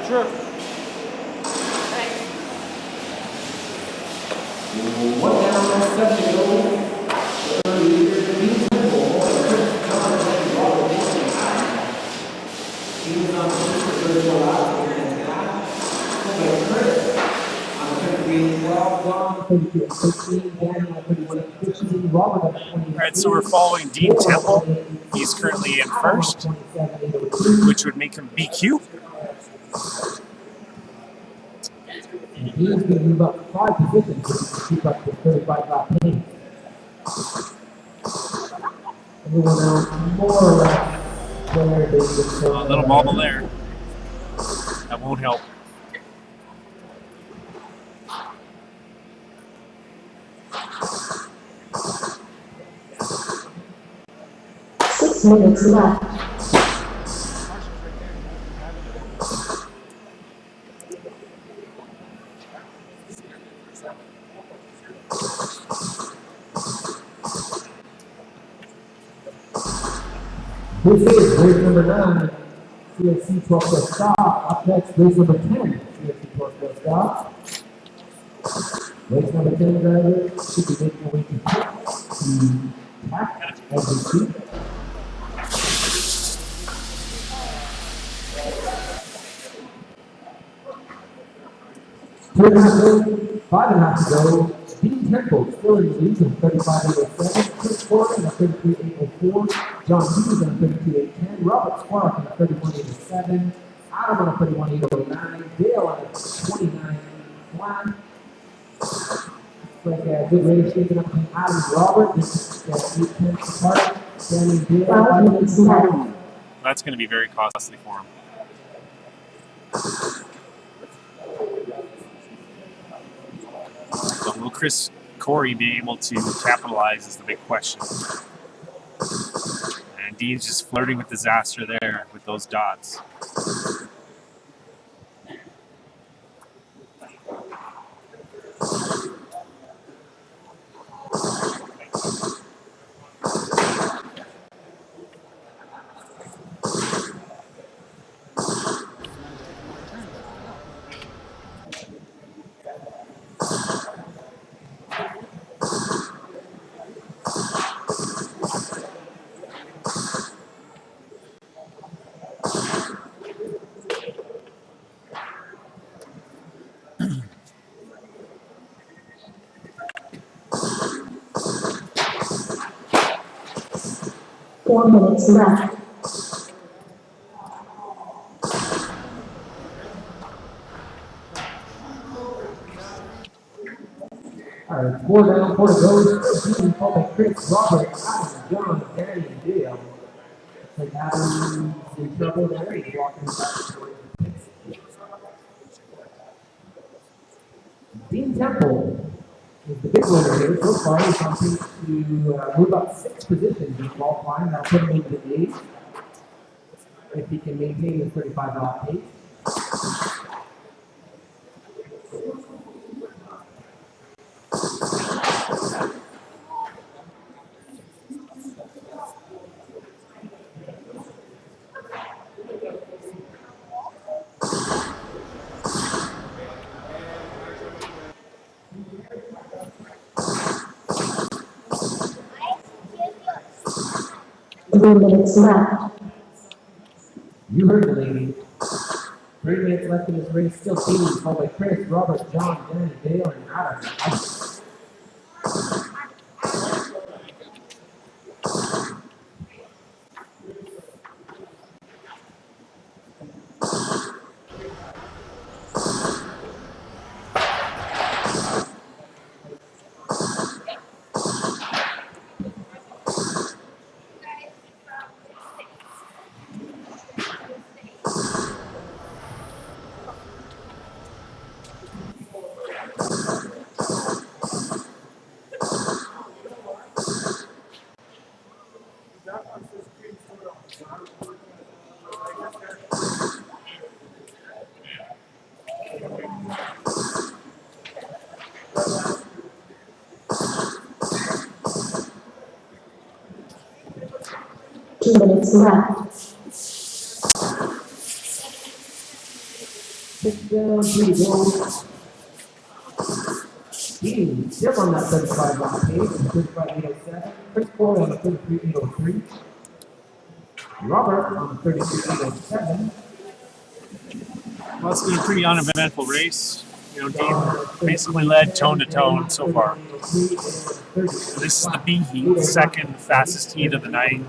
Sure. One down, 7 to go. Third leader, Dean Temple, Chris, John, and Robert Dixon. He was on pace for 34 laps here in half. But Chris, on 33, 12, John. 32 16, Dan on 31 15, Robert on 20. All right, so we're following Dean Temple. He's currently in first, which would make him BQ. And he's going to move up 5 positions to keep up the 35 lap pace. Everyone else more or less where they A little bobble there. That won't help. Minutes left. This is race number 9, CFC 12 plus stop. Up next, race number 10, CFC 12 plus stop. Race number 10 driver should be making their way to the track as we speak. 2.5 to go, 5.5 to go. Dean Temple still in the lead with 35.807. Chris Corbin at 33.804. John Hughes on 32.810. Robert Spark on 31.87. Adam on 31.809. Dale on 29 flat. Like a good race shaping up between Adam and Robert. This is 8 tenths apart. Danny and Dale. 5 minutes left. That's going to be very costly for him. But will Chris Corey be able to capitalize is the big question. And Dean's just flirting with disaster there with those dots. Four minutes left. All right, 4 down, 4 to go. Still being called by Chris, Robert, Adam, John, Danny, and Dale. Like Adam's in trouble there. He's walking back towards the pits. Dean Temple is the big winner here so far. He's on pace to move up 6 positions in qualifying. That'll put him into the 8th if he can maintain his 35 lap pace. Minutes left. You heard the lady. 3 minutes left in this race. Still being called by Chris, Robert, John, Danny, Dale, and Adam. Minutes left. 6 down, 3 to go. Dean still on that 35 lap pace, 35.807. Chris Corey on the 33.803. Robert on the 33.807. Well, it's been a pretty uneventful race. You know, Dean basically led tone to tone so far. So this is the B heat, second fastest heat of the night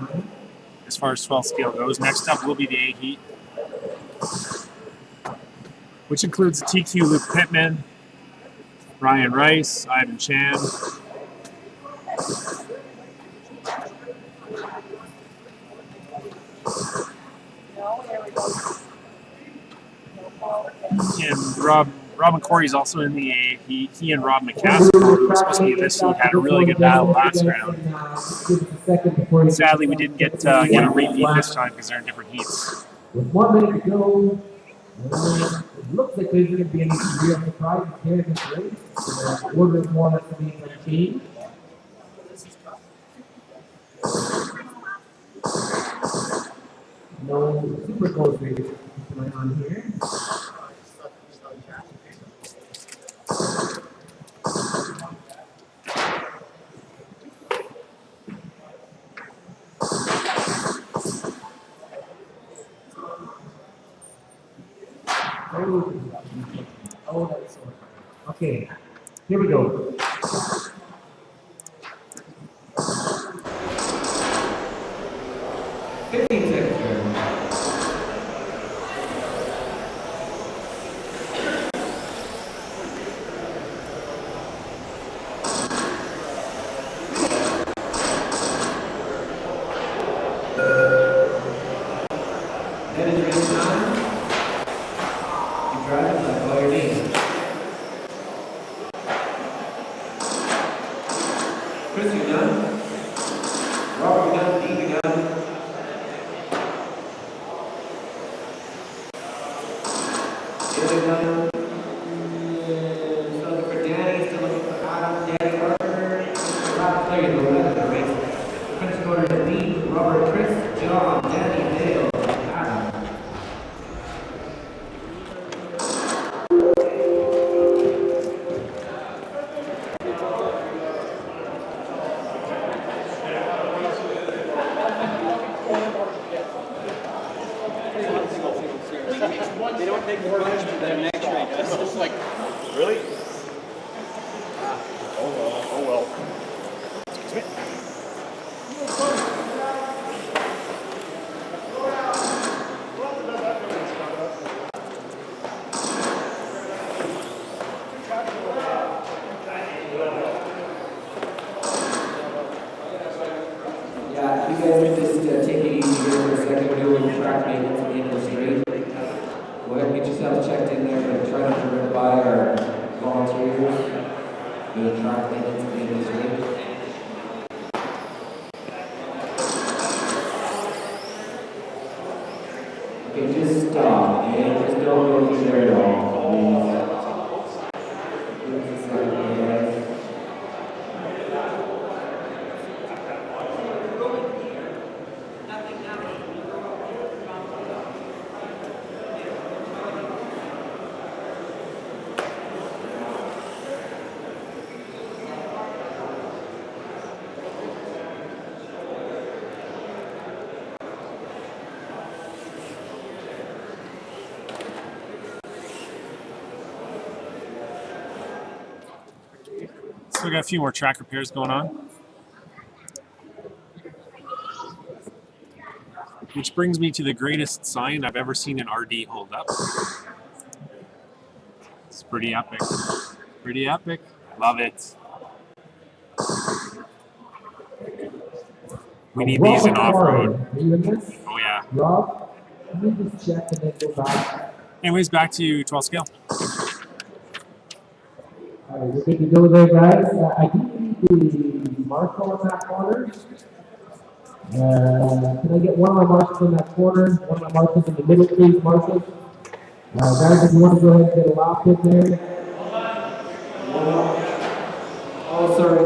as far as 12 scale goes. Next up will be the A heat, which includes TQ Luke Pittman, Ryan Rice, Ivan Chan. And Robin Corey's also in the A heat. He and Rob McCaskill, who was supposed to be in this heat, had a really good battle last round. Sadly, we didn't get a repeat this time because they're in different heats. With 1 minute to go, it looks like there's going to be any real surprises here in this race. The order is more or less being unchanged. super close race going on here. Oh, that's so. Okay, here we go. That is race time. You drive it, I call your name. Chris, you done? Robert, you done? Steve, you done? Taylor, done? Still looking for Danny, still looking for Adam, Danny, Parker. Rob, there you go, that's the race. French quarter is Steve, Robert, Chris, John, Danny, Dale, Adam. They don't take the punishment that next race. This is like, Really? Oh well. Excuse me. Yeah, you guys can just take it easy here for a second. We're doing track maintenance at the end of the straight. Go ahead and get yourselves checked in there, but try not to run by our volunteers. Doing track maintenance at the end of the straight. Okay, just stop and just don't go through there at all, please. Give us a second, guys. So we got a few more track repairs going on. Which brings me to the greatest sign I've ever seen an RD hold up. It's pretty epic. Pretty epic. Love it. We need these in off-road. Are you in this? Oh yeah. Rob, let me just check and then go back. Anyways, back to 12 scale. All right, we're good to go there, guys. I do need the marshal on that corner. Can I get one of my marshals in that corner? One of my marshals in the middle, please, marshals. Guys, if you want to go ahead and get a lap in there. Oh, sorry. I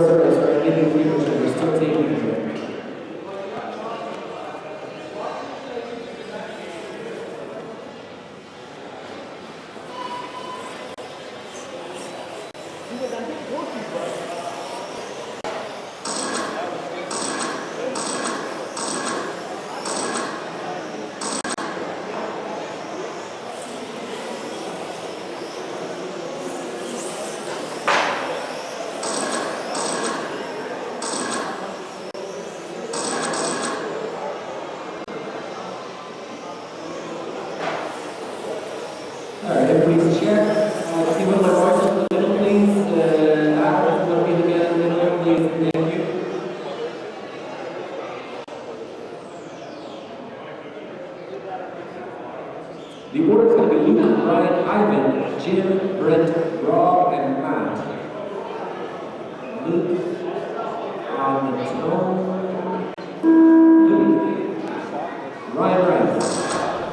didn't agree with you. We're still taking it. Alright, everybody's check. See one of my marshals in the middle, please. Adam, want me to get in the middle, please? Thank you. The order is going to be Luke, Ryan, Ivan, Jim, Brent, Rob, and Matt. Luke on the tone. Luke. Ryan Rice.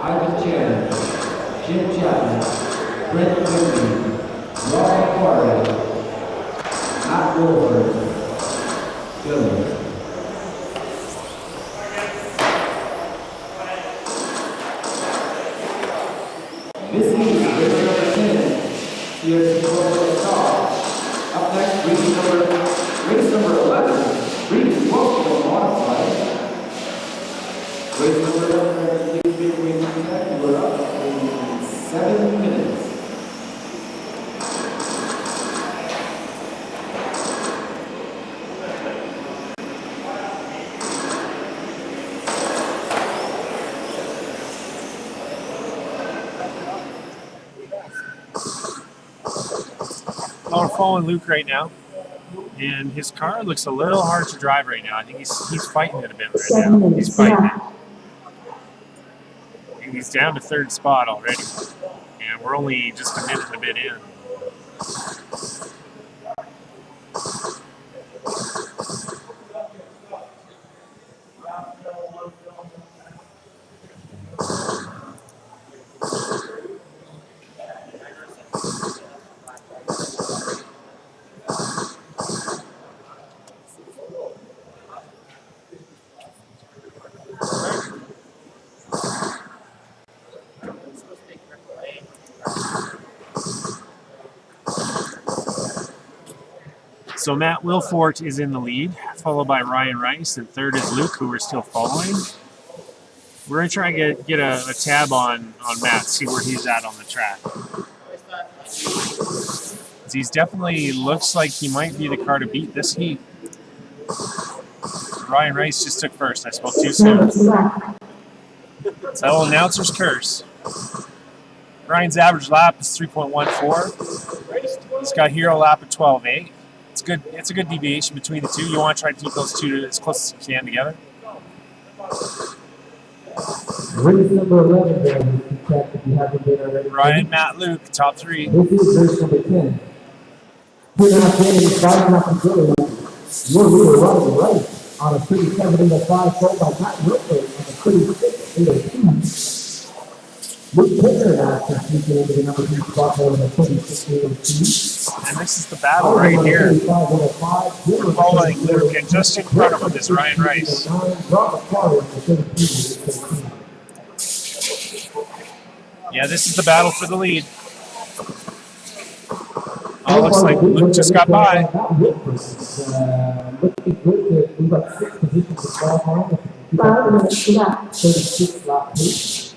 Ivan Chan. Jim Chapman. Brent Whitney. Rob Quarry. Matt Wolford. Billy. This is race number 10. Here's the start. Up next, race number 11. Reed Wilson modified. Race number 11, please make way to that. We're up in 7 minutes. Well, we're following Luke right now, and his car looks a little hard to drive right now. I think he's fighting it a bit right 7 now. minutes He's fighting left. it. And he's down to third spot already, and we're only just a minute and a bit in. So Matt Wilfort is in the lead, followed by Ryan Rice, and third is Luke, who we're still following. We're going to try and get a tab on Matt, see where he's at on the track. He's definitely looks like he might be the car to beat this heat. Ryan Rice just took first. I spoke too 6 soon. minutes left. So announcer's curse. Ryan's average lap is 3.14. He's got hero lap at 12.8. It's good. It's a good deviation between the two. You want to try to keep those two as close as you can together. Race number 11 there, you can check if you haven't been already. Ryan, Matt, Luke, top three. This is race number 10. 2.5 minutes, 5.5 to go. Your leader running right on a 37.05, followed by Matt Wilford on a 36.82. Luke Picker after sneaking into the number 3 spot there with a 36.82. And this is the battle right here. We're following Luke, and just in front of him is Ryan Rice. Yeah, this is the battle for the lead. Oh, looks like Luke just got by. Looking good. We've got 6 positions to qualify. 5 minutes left. 36 lap pace.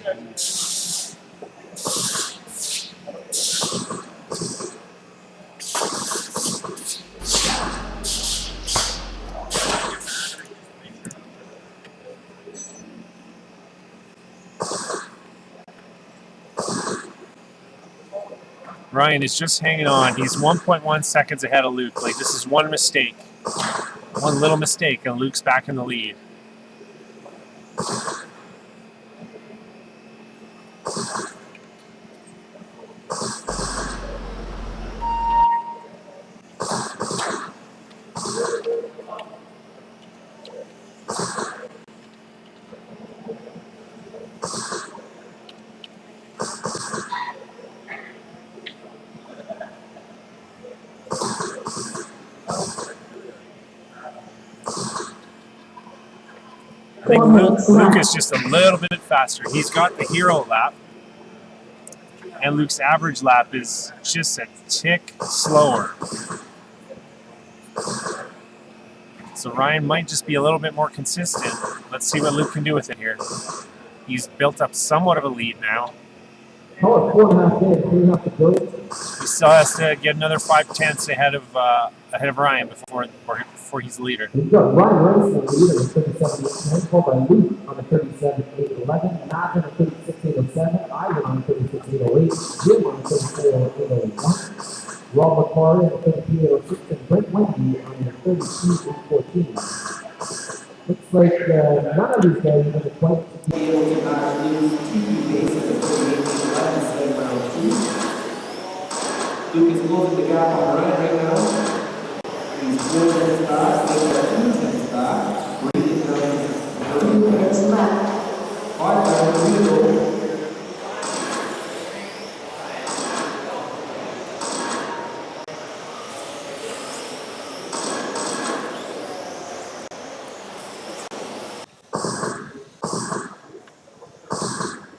Ryan is just hanging on. He's 1.1 seconds ahead of Luke. Like, this is one mistake. One little mistake, and Luke's back in the lead. I think Luke is just a little bit faster. He's got the hero lap, and Luke's average lap is just a tick slower. So Ryan might just be a little bit more consistent. Let's see what Luke can do with it here. He's built up somewhat of a lead now. Oh, 4.5 minutes, 3.5 to go. He still has to get another 5/10 ahead of Ryan before he's the leader. We've got Ryan Rice on the leader with 37.8, followed by Luke on the 37.811, Matt on the 36.807, Ivan on the 36.808, Jim on the 34.801, Rob McCarty on the 33.806, and Brent Wendy on the 32.814. Looks like none of these guys are going to quite Be able to match Luke's TV pace at the 38.11 instead of round 2. Luke is closing the gap on Ryan right now. He's 4 minutes back, they've got 2 minutes back. Reed is now 2 minutes left. 5 minutes to go.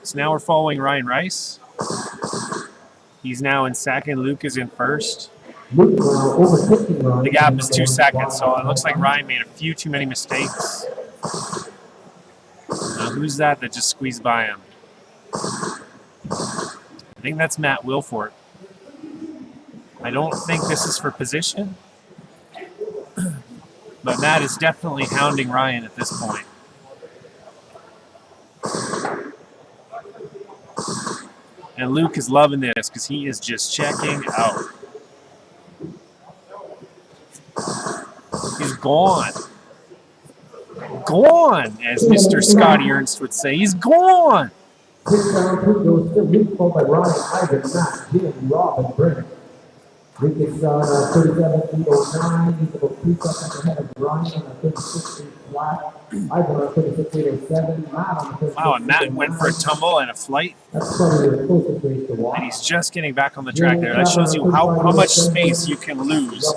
So now we're following Ryan Rice. He's now in second. Luke is in first. Luke now overtaking Ryan. The gap is 2 seconds, so it looks like Ryan made a few too many mistakes. Now, who's that just squeezed by him? I think that's Matt Wilfort. I don't think this is for position, but Matt is definitely hounding Ryan at this point. And Luke is loving this because he is just checking out. He's gone. Gone, as Mr. Scotty Ernst would say. He's gone. Six down, two goes still Luke, followed by Ryan, Ivan, Matt, Jim, Rob, and Brent. Luke is on 37.809. He's about 3 seconds ahead of Ryan on a 36.8 flat. Ivan on 36.807. Matt on 36.809. Wow, and Matt went for a tumble and a flight. That's probably the closest race to watch. And he's just getting back on the track there. That shows you how much space you can lose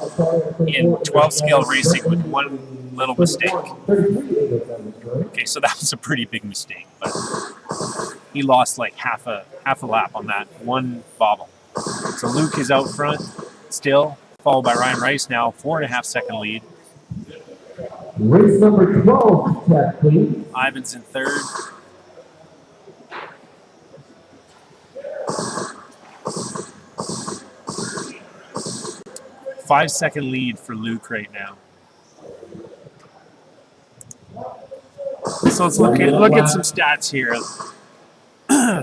in 12 scale racing with one little mistake. Okay, so that was a pretty big mistake, but he lost like half a lap on that one bobble. So Luke is out front still, followed by Ryan Rice now, 4.5 second lead. Race number 12, Ted, please. Ivan's in third. Five-second lead for Luke right now. So let's look at some stats here.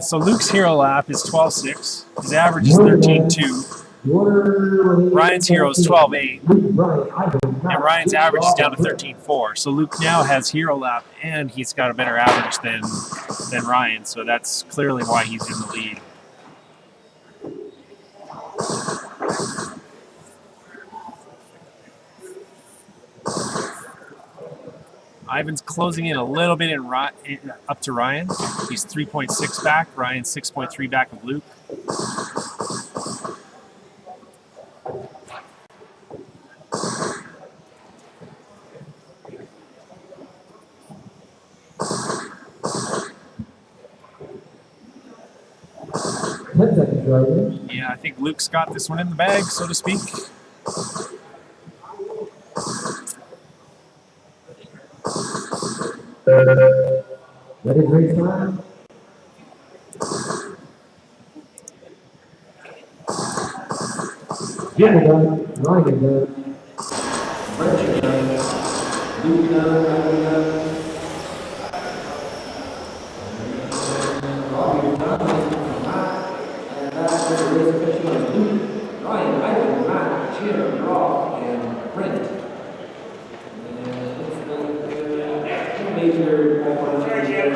So Luke's hero lap is 12.6. His average is 13.2. Ryan's hero is 12.8. And Ryan's average is down to 13.4. So Luke now has hero lap and he's got a better average than Ryan. So that's clearly why he's in the lead. Ivan's closing in a little bit up to Ryan. He's 3.6 back. Ryan's 6.3 back of Luke. Yeah, I think Luke's got this one in the bag, so to speak. Ready to race time? Jim done, Ryan done. Richard done. Luke done, Ryan done. Robbie done. Matt. And that's where the race official is Luke, Ryan, Ivan, Matt, Jim, Rob, and Brent. And it's the two major ones. Jim,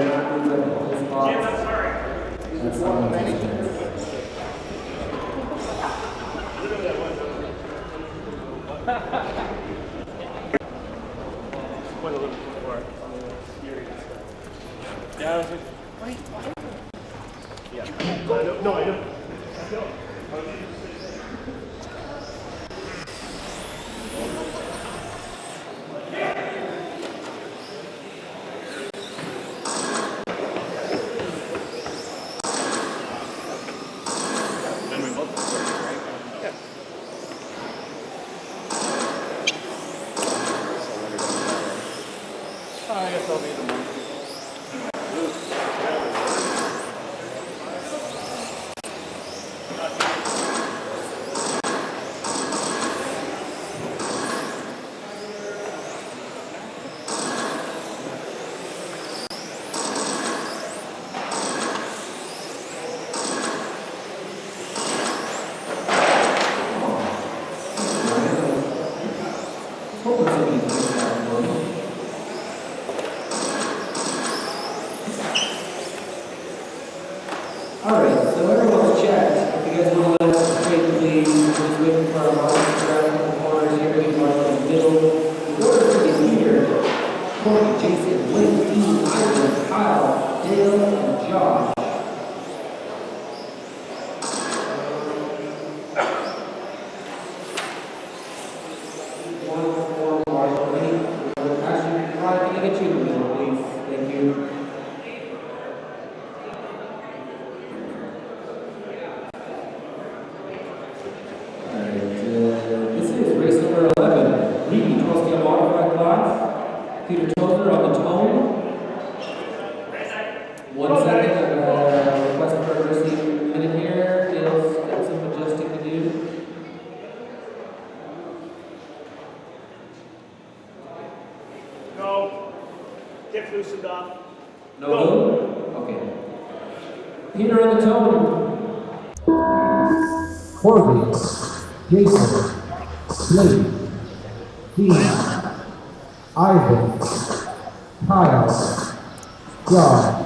I'm sorry. That's all I'm saying. Went a little bit before. Yeah, I was like, wait, what? Yeah. No, I don't. I guess I'll be the one. Alright, so everyone's checked. If you guys want to let us take the lead, just waiting for our models to grab a couple corners here, we want in the middle. The order is here. Corey, Jason, Blake, Dean, Ivan, Kyle, Dale, and Josh. Actually, Ryan, can I get you in the middle, please? Thank you. Peter Tozer on the tone. 1 second of request for a receipt minute here. Dale's got some adjusting to do. Go. Get loosened up. No go? Okay. Peter on the tone. Corby, Jason, Blake, Steve, Ivan, Kyle, John.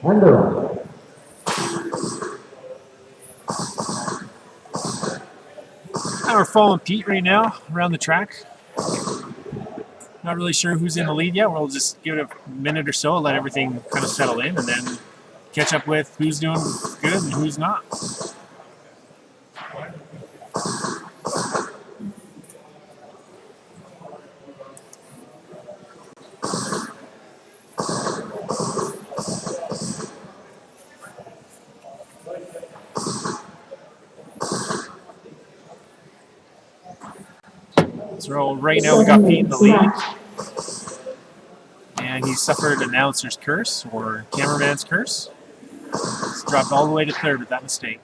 Ender. Now we're following Pete right now around the track. Not really sure who's in the lead yet. We'll just give it a minute or so, let everything kind of settle in, and then catch up with who's doing good and who's not. So right now we got Pete in the lead. And he suffered announcer's curse or cameraman's curse. He's dropped all the way to third with that mistake.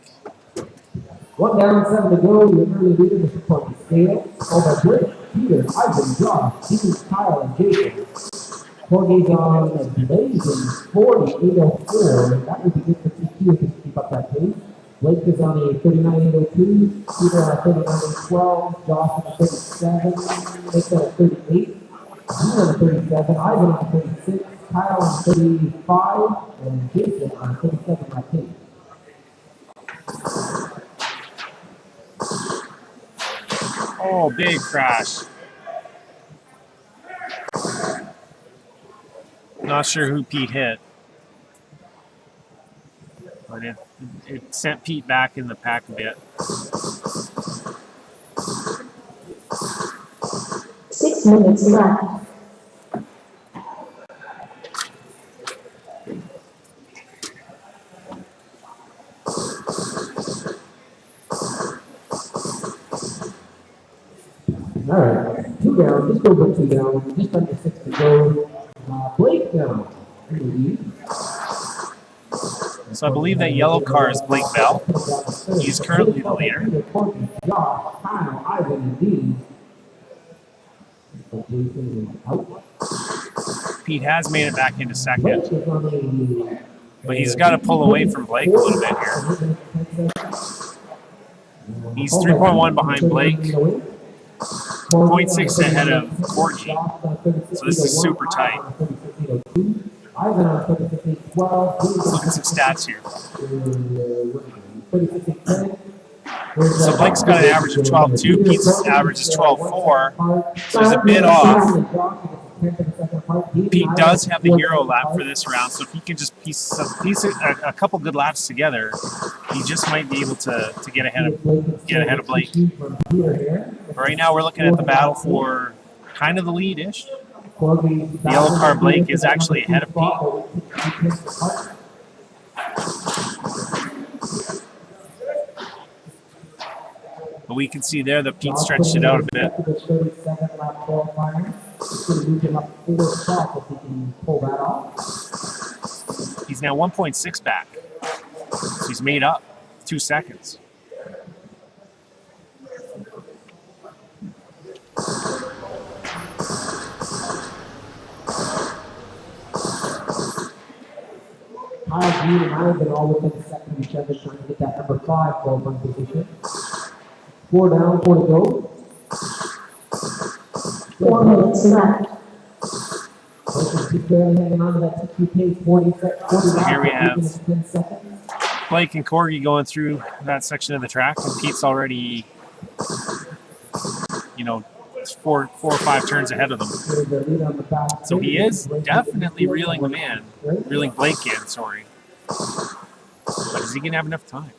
1 down, 7 to go. Your early leader, Mr. Corby Scale. Over Blake, Peter, Ivan, Josh, Steve, Kyle, and Jason. Corby's on a blazing 48.04. That would be good for TQ if he can keep up that pace. Blake is on a 39.802. Peter on a 39.812. Josh on a 37. Nick on a 38. You on a 37, Ivan on a 36, Kyle on 35, and Jason on 37 by Kate. Oh, big crash. Not sure who Pete hit. But it sent Pete back in the pack a bit. 6 minutes left. All right, 2 down, just over 2 down, just under 6 to go. Blake down. So I believe that yellow car is Blake Bell. He's currently the leader. Josh, Kyle, Ivan, and Dean. Jason is out. Pete has made it back into second. But he's got to pull away from Blake a little bit here. He's 3.1 behind Blake. 0.6 ahead of Corky. So this is super tight. Let's look at some stats here. So Blake's got an average of 12.2. Pete's average is 12.4. So he's a bit off. Pete does have the hero lap for this round, so if he can just piece a couple good laps together, he just might be able to get ahead of Blake. But right now, we're looking at the battle for kind of the lead-ish. The yellow car Blake is actually ahead of Pete. But we can see there that Pete stretched it out a bit. He's now 1.6 back. So he's made up 2 seconds. Kyle Green and I have been all within a second of each other trying to get that number 5 qualifying position. 4 down, 4 to go. 4 minutes left. Keep barely hanging on to that TQ pace, 40 Here we have 10 seconds. Blake and Corgi going through that section of the track, and Pete's already, 4 or 5 turns ahead of them. So he is definitely reeling Blake in, sorry. But is he going to have enough time?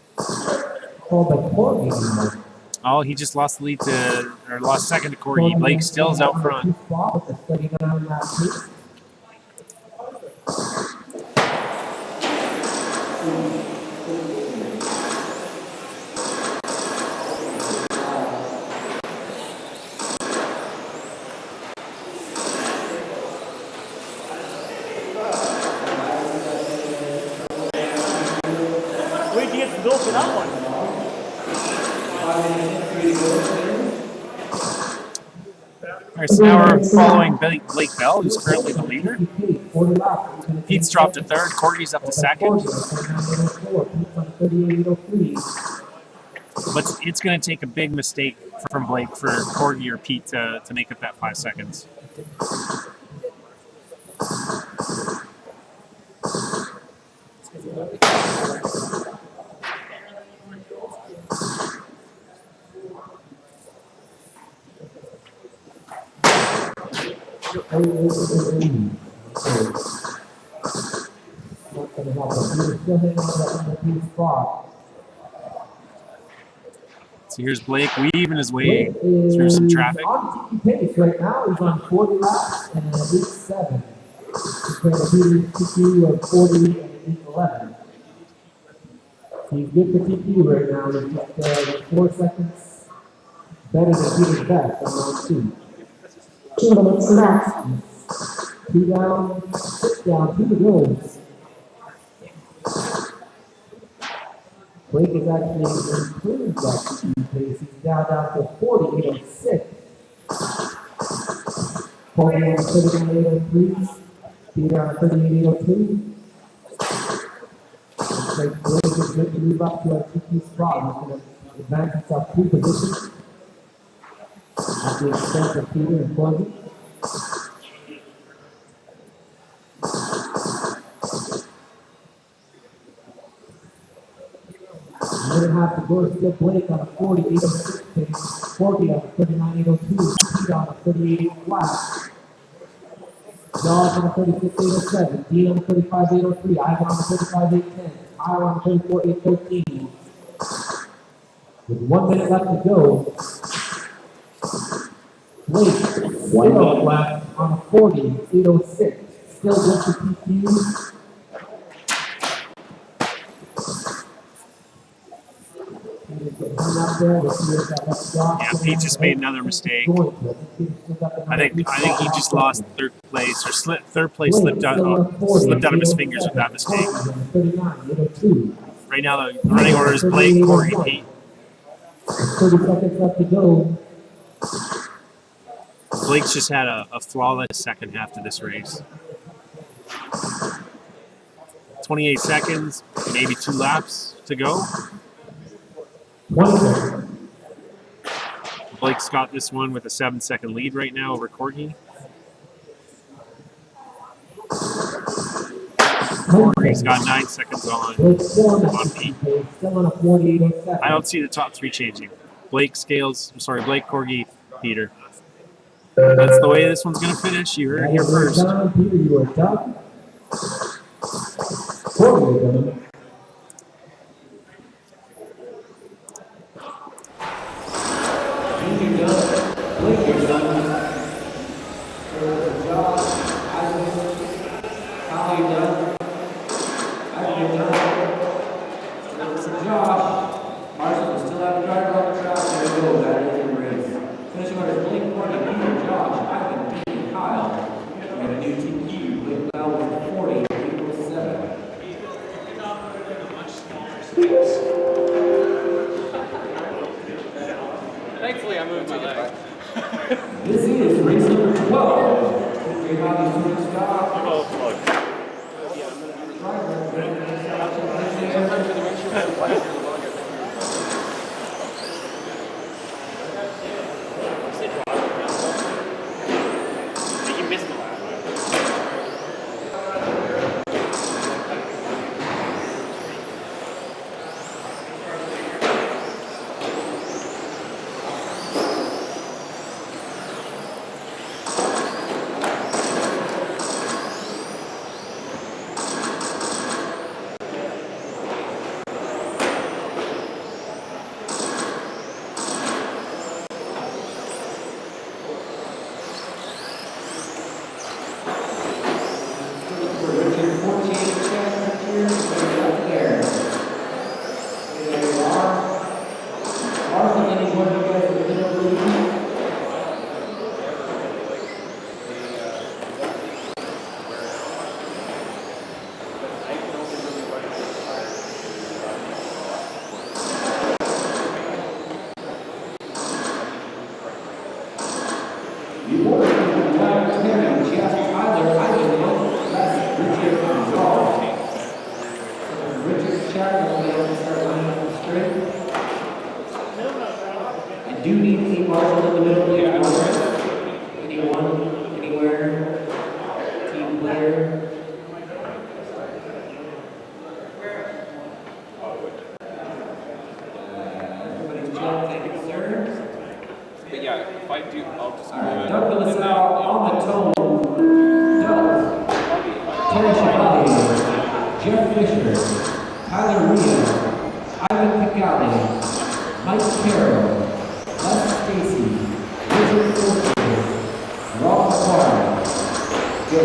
Oh, he just lost the lead lost second to Corgi. Blake still is out front. Where'd you get the bill for that one? All right, so now we're following Blake Bell, who's currently the leader. Pete's dropped to third, Corky's up to second. But it's going to take a big mistake from Blake for Corky or Pete to make up that 5 seconds. So here's Blake weaving his way through some traffic. On pace right now, he's on 40 laps and an 8.7. Compared to Peter's TQ of 40 and 8.11. He's good for TQ right now. He's just 4 seconds better than Peter's best on round 2. 2 minutes left. 2 down, 6 down, 2 to go. Blake is actually improved that speed pace. He's down to 48.06. Corky on 39.03. Peter on 38.02. Looks like Blake is good to move up to a TQ spot. He's going to advance himself 2 positions at the expense of Peter and Corky. We're going to have to go to still Blake on a 48.06 pace, Corky on a 39.02, Pete on a 38.5, Josh on a 36.807, Dean on a 35.803, Ivan on a 35.810, Kyle on a 34.813. With 1 minute left to go, Blake still left on a 40.806, still good for TQ. Yeah, Pete just made another mistake. I think he just lost third place, or third place slipped out of his fingers with that mistake. Right now, the running order is Blake, Corky, Pete. 30 seconds left to go. Blake's just had a flawless second half to this race. 28 seconds, maybe 2 laps to go. Blake's got this one with a 7-second lead right now over Corky. Corky's got 9 seconds on Pete. I don't see the top 3 changing. Blake, Corky, Peter. That's the way this one's going to finish. You heard it here first. Peter, you are done. Corky, you're done. Thankfully, I moved my leg. This is race number 12. We have the superstar. You missed the last one. quick chat before we have to start lining up the string. I do need a marshal in the middle, please. Anyone, anywhere, team player. Everybody's chill, thank you, sir. But yeah, if I do, I'll just. Doug Millisau on the tone. Doug. Terry Chevalier. Jeff Fisher. Tyler Rhea. Ivan Picali. Mike Carroll. Les Stacy. Richard Forster. Rob McCarr. Go.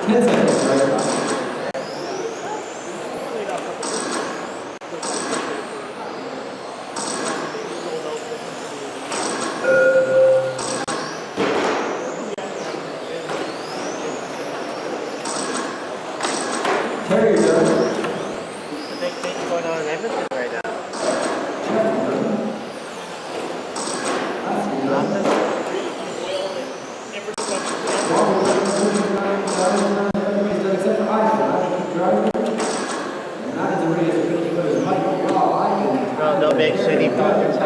10 seconds, right? Terry, you're done. The big thing going on in Edmonton right now. Except for I keep driving. And that is a race of 50 foot is Mike. Wow, I can. No, they'll make shitty pockets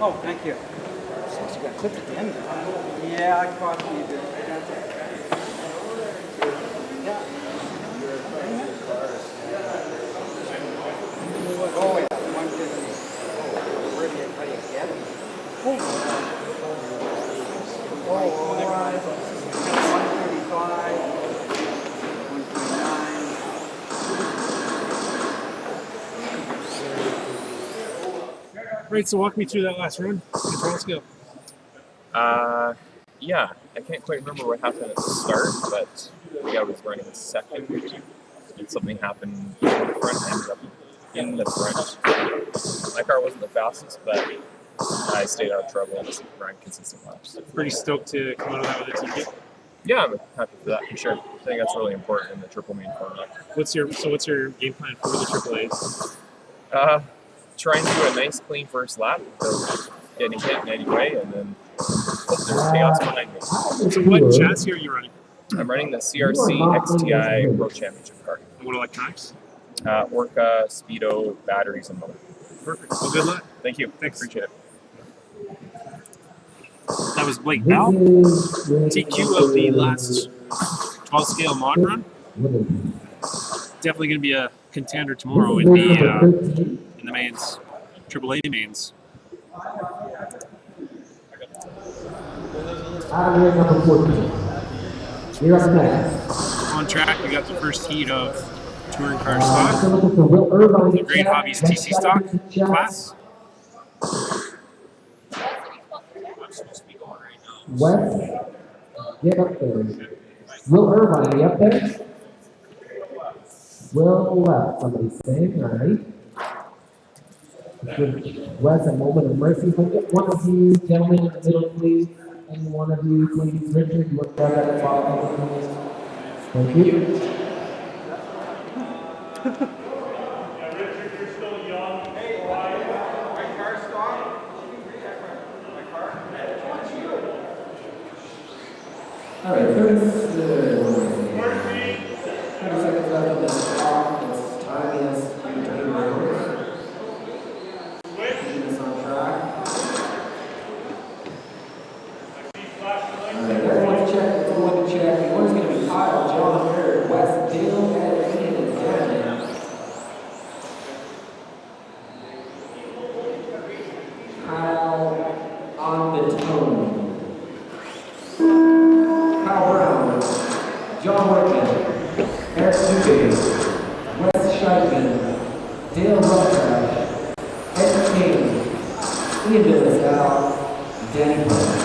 Oh, thank you. So you got clipped at the end. Yeah, I caught you. Oh, yeah. 150. Where do you get it? Oh, never mind. 135. 129. Right, so walk me through that last run. Control skill. Yeah, I can't quite remember what happened at the start, but the guy was running second, and something happened in the front, and ended up in the front. My car wasn't the fastest, but I stayed out of trouble and just ran consistent laps. Pretty stoked to come out of that with a TQ. Yeah, I'm happy for that for sure. I think that's really important in the triple main format. What's your game plan for the Triple A's? Try and do a nice clean first lap without getting hit in any way, and then hope there's chaos behind me. So what chassis are you running? I'm running the CRC XTI Pro Championship car. And what electronics? Orca, Speedo, batteries, and motor. Perfect. Well, good luck. Thank you. Thanks. Appreciate it. That was Blake Bell, TQ of the last 12 scale mod run. Definitely going to be a contender tomorrow in the mains, Triple A mains. Number 14. You're up next. On track, we got the first heat of touring car stock. The The Great Hobbies TC stock class. West, get up there. Will Irvine, you up there? Will left, somebody's saying, all right. Give Wes a moment of mercy. One of you gentlemen in the middle, please. And one of you, please. Richard, you want to grab that bottom? Thank you. All right, 30 seconds left on this clock. It's timing us between rows. Keeping us on track. All right, everyone check. Everyone check. The order's going to be Kyle, John, Eric, Wes, Dale, Ed, Ian, and Dan. Kyle on the tone. Kyle Brown, John Workman, Eric Duque, Wes Scheidman, Dale Rutrash, Ed King, Ian Dillasdow, Danny Brown.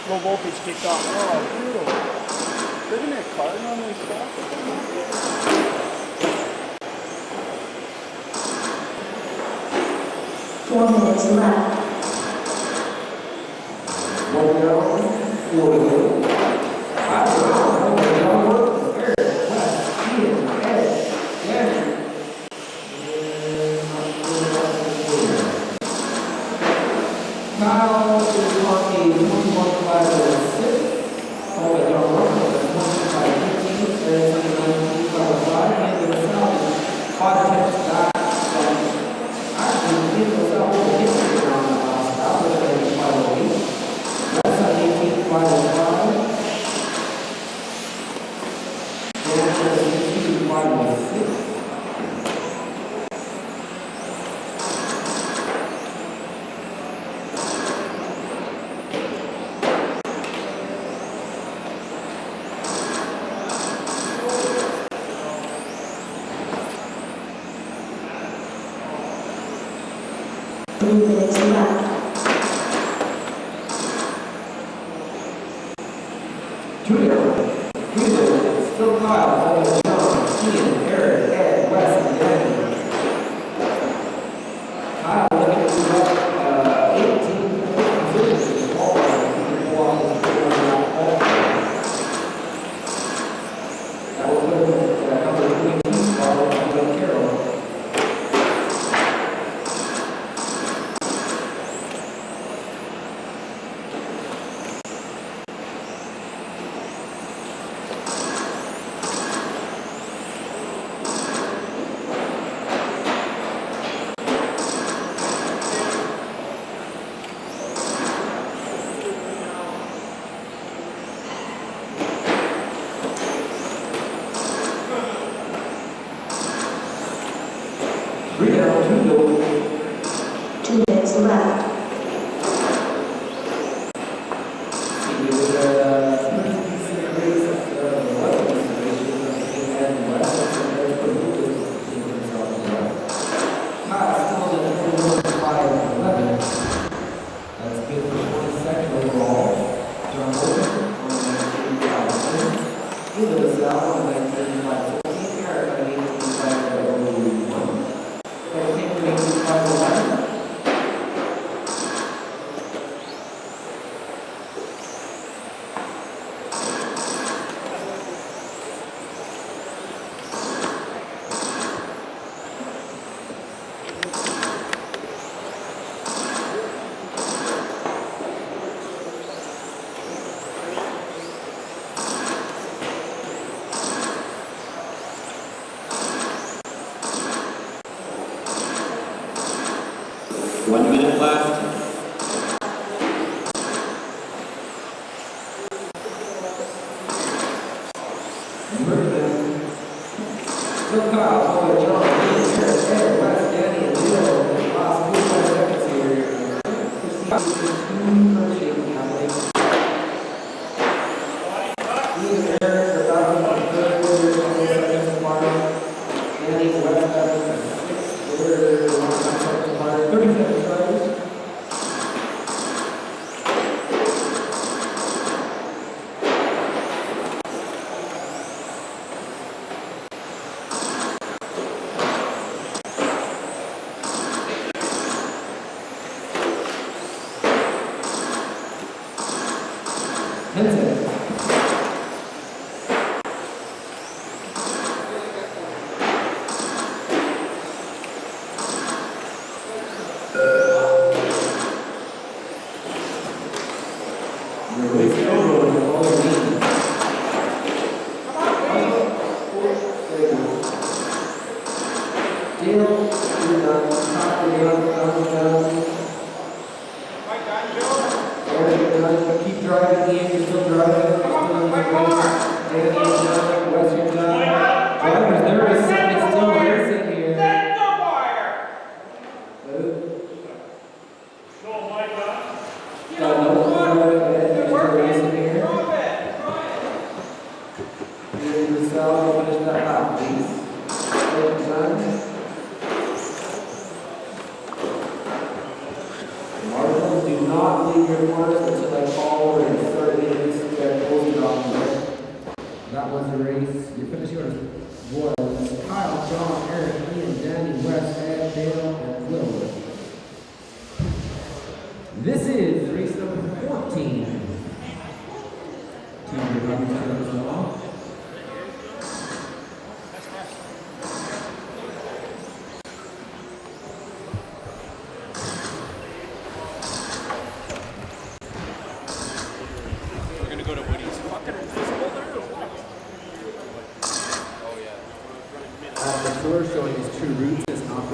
Low voltage kicked off. Oh, beautiful. Doesn't that car normally stop? 4 minutes left. 1 hour, 4 minutes. Kyle is on a 21.506. Followed by John Russell at 25.15. There's a 19.5. And the South is 5 attempts back from actually in the South will get it around the last round, which I think is 508. That's on 18.505. And there's 16.506. Still Kyle, followed John, Ian, Eric, Ed, Wes, and Danny. Kyle looking to move up 18 positions in the ball. That will put him at number 22 spot with Carroll.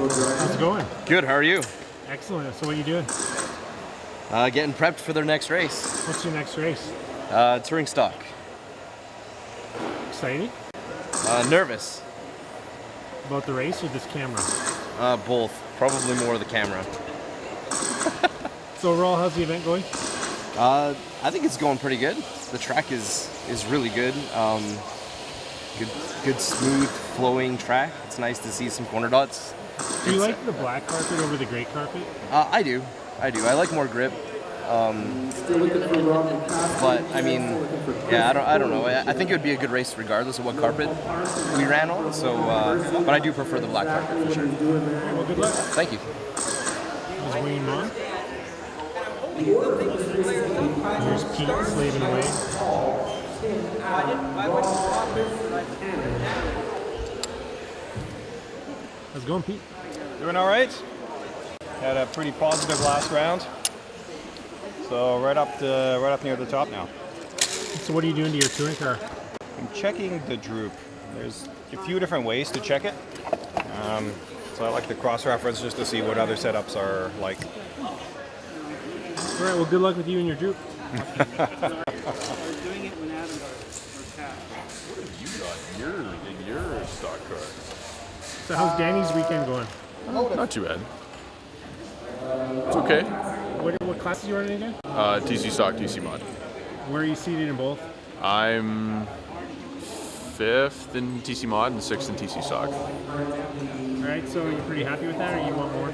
How's it going? Good, how are you? Excellent. So what are you doing? Getting prepped for their next race. What's your next race? Touring stock. Excited? Nervous. About the race or this camera? Both. Probably more the camera. So overall, how's the event going? I think it's going pretty good. The track is really good. Good smooth flowing track. It's nice to see some corner dots. Do you like the black carpet over the gray carpet? I do. I like more grip. But I mean, yeah, I don't know. I think it would be a good race regardless of what carpet we ran on. So, but I do prefer the black carpet for sure. Well, good luck. Thank you. There's Wayne Mon. Here's Pete slaving away. How's it going, Pete? Doing all right. Had a pretty positive last round. So right up near the top now. So what are you doing to your touring car? I'm checking the droop. There's a few different ways to check it. So I like the cross-reference just to see what other setups are like. All right, well, good luck with you and your droop. Doing it when Adam got cash. What have you got in your stock car? So how's Danny's weekend going? Not too bad. It's okay. What classes are you running again? TC stock, TC mod. Where are you seated in both? I'm 5th in TC mod and 6th in TC stock. All right, so you're pretty happy with that, or you want more?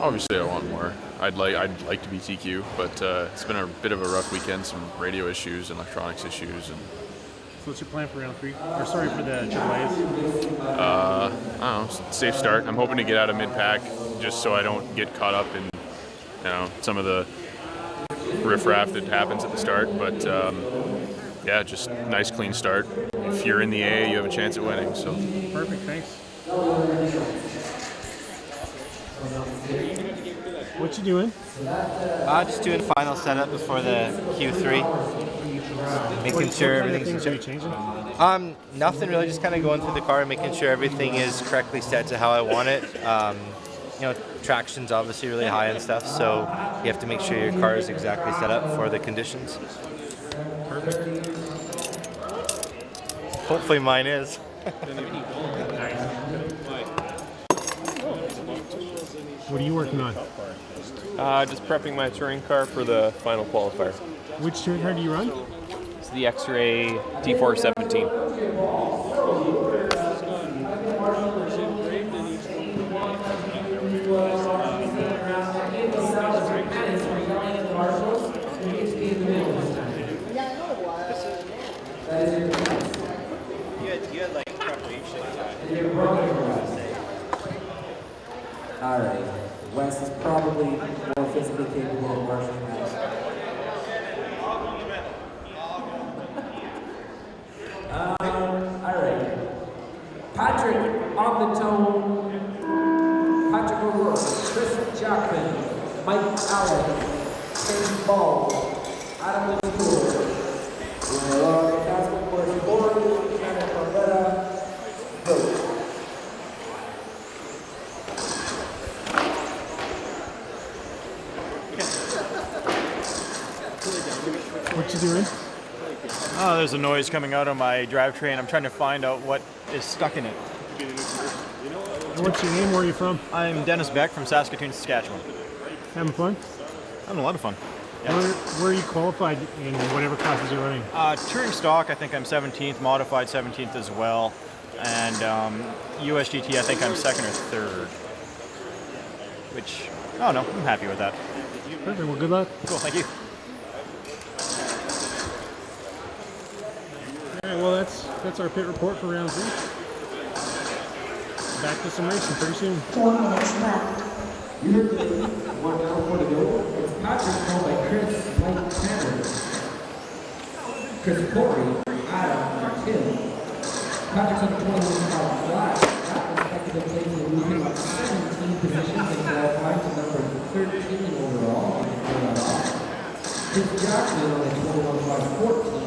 Obviously, I want more. I'd like to be TQ, but it's been a bit of a rough weekend. Some radio issues, and electronics issues, and. So what's your plan for round 3? Or sorry, for the AAAs? I don't know. Safe start. I'm hoping to get out of mid-pack just so I don't get caught up in, some of the riffraff that happens at the start. But yeah, just nice clean start. If you're in the A, you have a chance at winning. So. Perfect. Thanks. What you doing? Just doing final setup before the Q3. Making sure everything's changing. Nothing really. Just kind of going through the car and making sure everything is correctly set to how I want it. Traction's obviously really high and stuff, so you have to make sure your car is exactly set up for the conditions. Perfect. Hopefully mine is. What are you working on? Just prepping my touring car for the final qualifier. Which touring car do you run? It's the X-Ray T417. You had like preparation time. Alright, Wes is probably more physically capable of marshalling that. Alright. Patrick on the tone. Patrick O'Rourke, Chris Jackman, Mike Allen, Shane Ball, Adam Lindor, Casper Morris, Shannon Carvetta, vote. What you doing? Oh, there's a noise coming out of my drivetrain. I'm trying to find out what is stuck in it. What's your name? Where are you from? I'm Dennis Beck from Saskatoon, Saskatchewan. Having fun? Having a lot of fun. Yeah. Where are you qualified in whatever classes you're running? Touring stock, I think I'm 17th, modified 17th as well. And USGT, I think I'm 2nd or 3rd. Which, I don't know, I'm happy with that. Perfect, well, good luck. Cool, thank you. All right, well, that's our pit report for round 3. Back to some racing pretty soon. 4 minutes left. You're good. 1 hour more to go. It's Patrick called by Chris, Mike Tanner, Chris Corey, Adam, and Tim. Patrick's on 21 miles flat. That was effective place in losing 17 positions and qualifying to number 13 overall. Chris Jackson on the 21 14.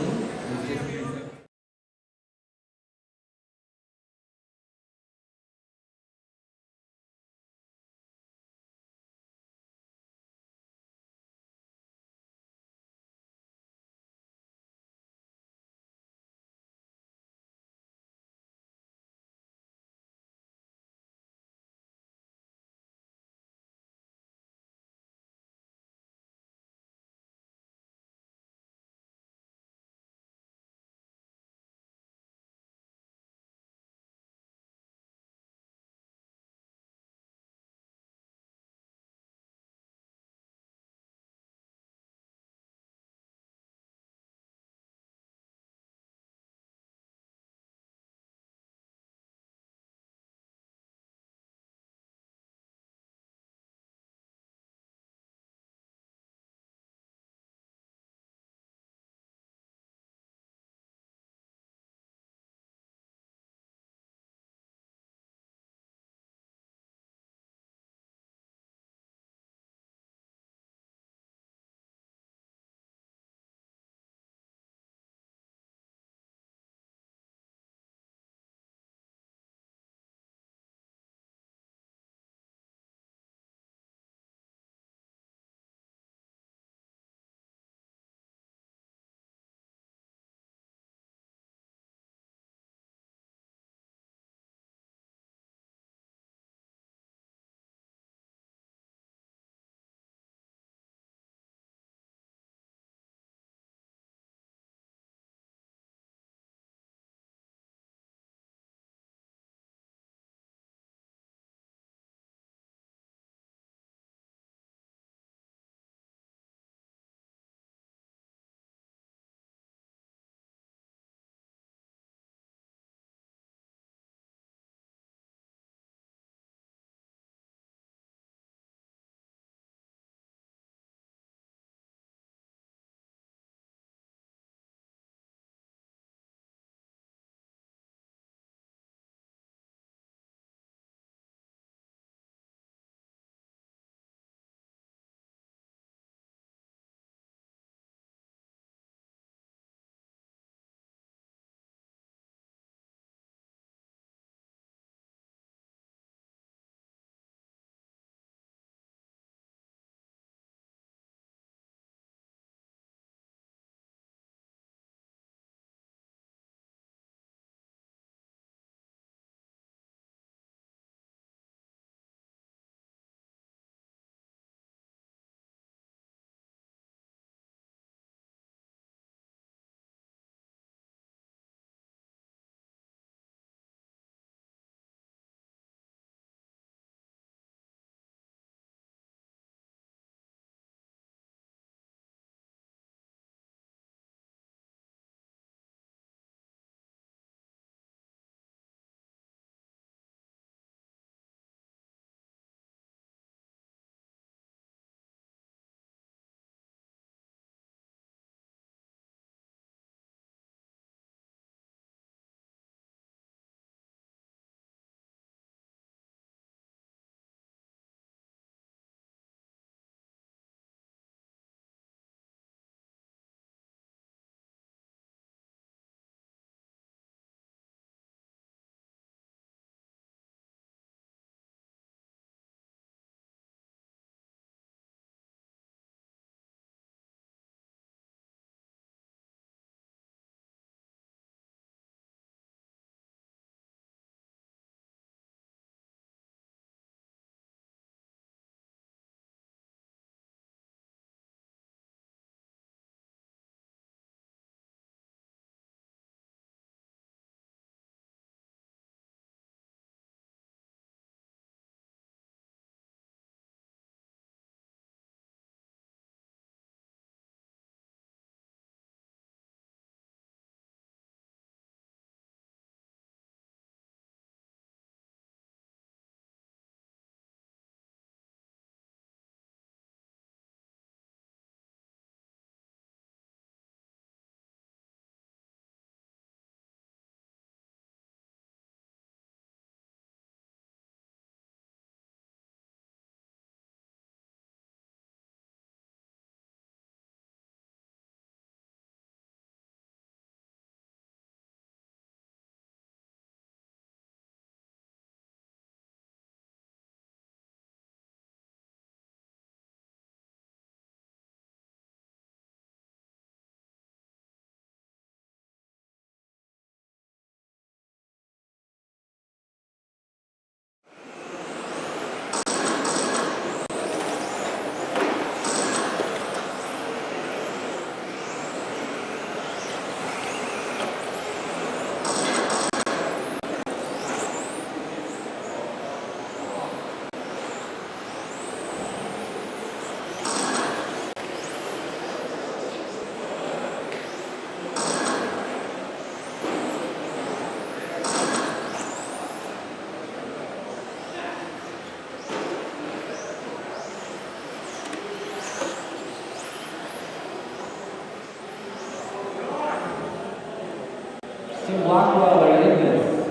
Jim Blackwell, are you in this?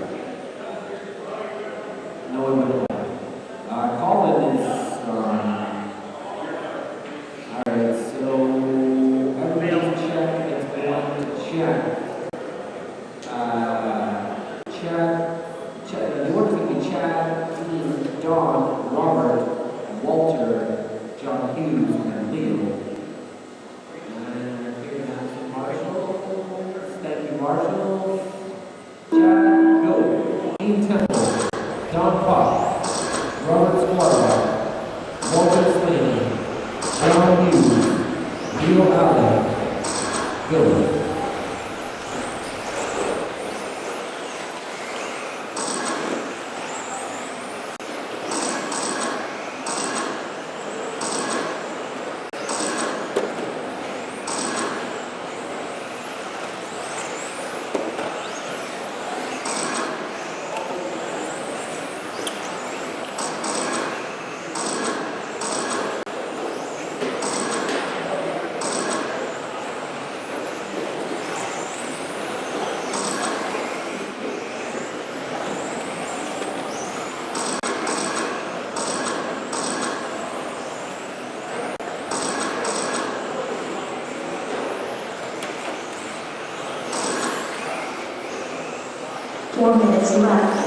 No one went home. Colin is, alright, so everybody's checked, it's going to check. The order's going to be Chad, Ian, Don, Robert, Walter, John Hughes, and Leo. And figuring out some marshals. Thank you, marshals. Chad, go. Ian Temple, Don Puck, Robert Squarrow, Walter Slaney, John Hughes, Leo Allen, go. 4 minutes left.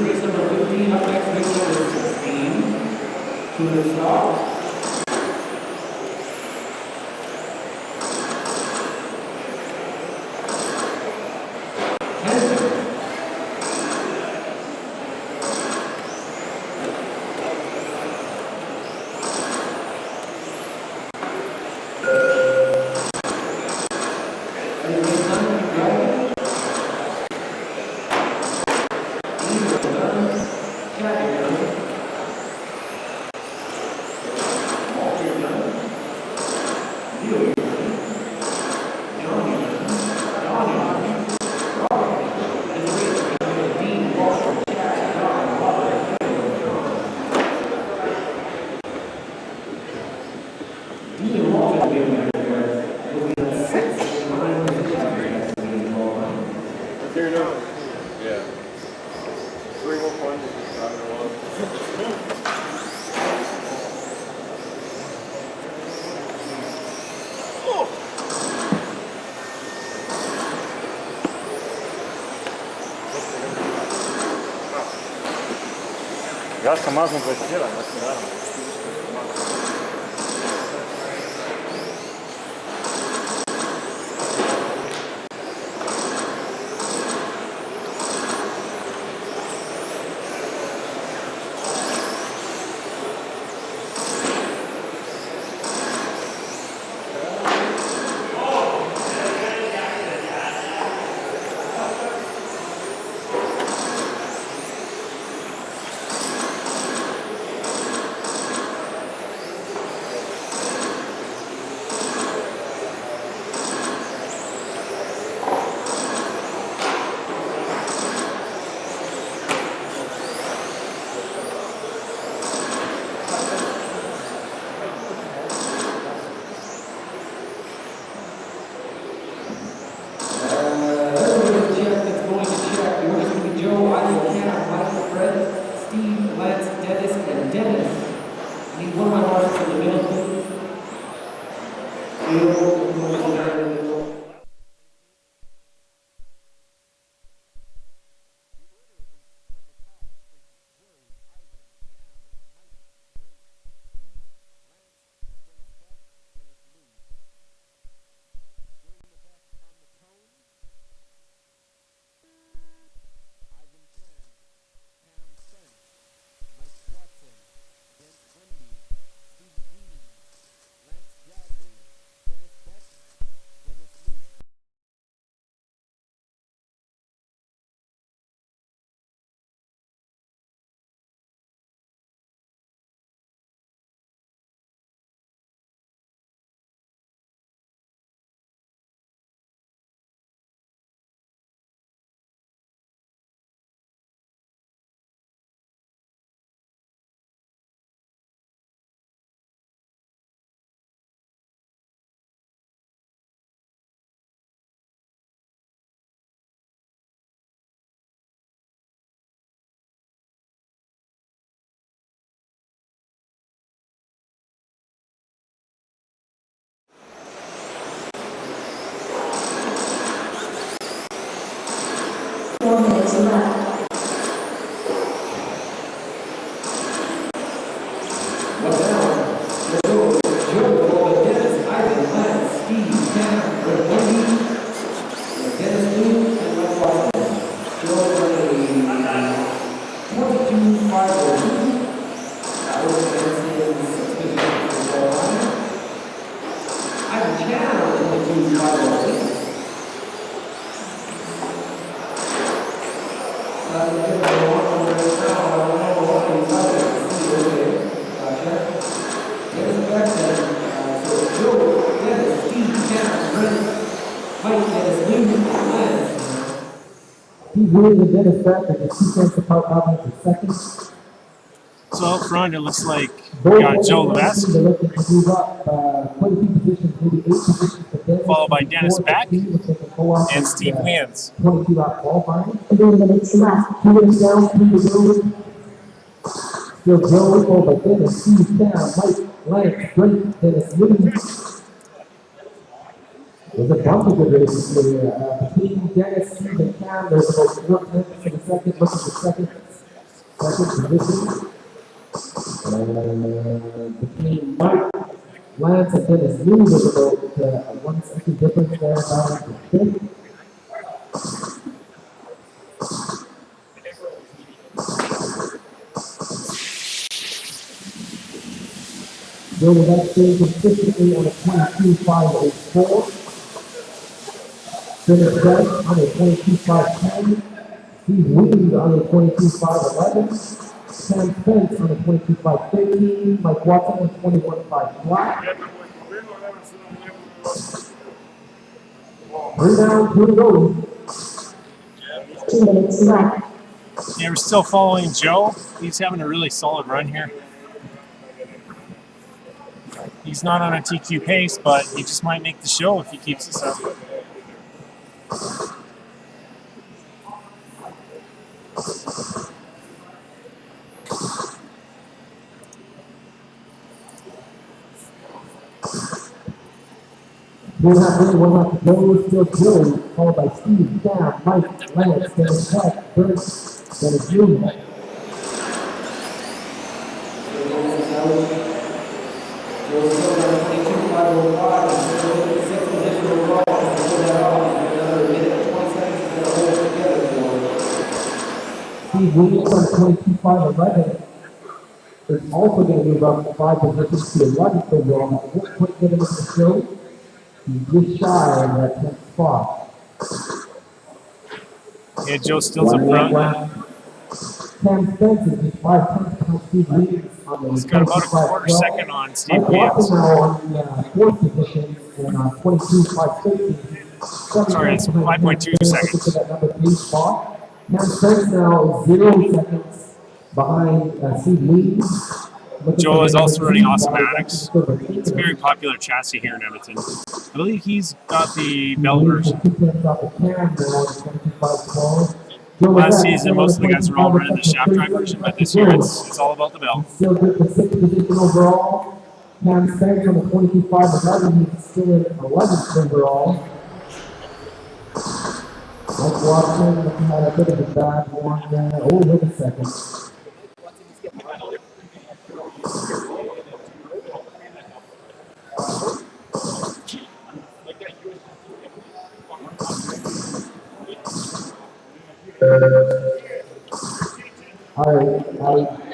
race number 15, up next, race number 16. 200 stop. Yeah. 3 more points. Gasta más no puede ser, más que nada. Williams and Dennis back at the 2 cents apart offense in second. So up front, it looks like we got Joe Levesque, followed by Dennis Beck and Steve Hands. 22 lap qualifying. 2 minutes left. 2 minutes down, 3 to go. Still Joe, followed by Dennis, Steve down, Mike, Lance, Drake, Dennis Williams. There's a bunch of good races here. Between Dennis, Steve, and Cam, there's about 4 tenths of a second, looking for second. second position. Between Mike, Lance, and Dennis Lee, there's about 1 second difference there down to fifth. Joe Levesque staying consistently on a 22.504. Dennis Best on a 22.510. Steve Williams on a 22.511. Sam Spence on a 22.513. Mike Watson on a 21.5 flat. 3 down, 2 to go. 2 minutes left. Yeah, we're still following Joe. He's having a really solid run here. He's not on a TQ pace, but he just might make the show if he keeps this up. One half to go, still Joe, followed by Steve, Sam, Mike, Lance, Dennis Beck, Bert, Dennis Jr. Steve Williams on 22.511 is also going to move up 5 positions to 11th overall. That won't quite get him in the show. He's just shy of that 10th spot. Yeah, Joe still's up front. Sam Spence is just 5 tenths behind Steve Williams on the He's got about a quarter second on Steve Mike Williams. Watson now on the 4th position and 22.513. Sorry, it's 5.2 seconds. To that number 3 spot. Sam Spence now 0 seconds behind Steve Williams. Joe is also running Automatics. It's a very popular chassis here in Edmonton. I believe he's got the bell version. Last season, most of the guys were all running the shaft drive version, but this year it's all about the bell. Still good for 6th position overall. Sam Spence on the 22.511. He's still in 11th overall. Mike Watson had a bit of a bad one there. Oh, wait a second. I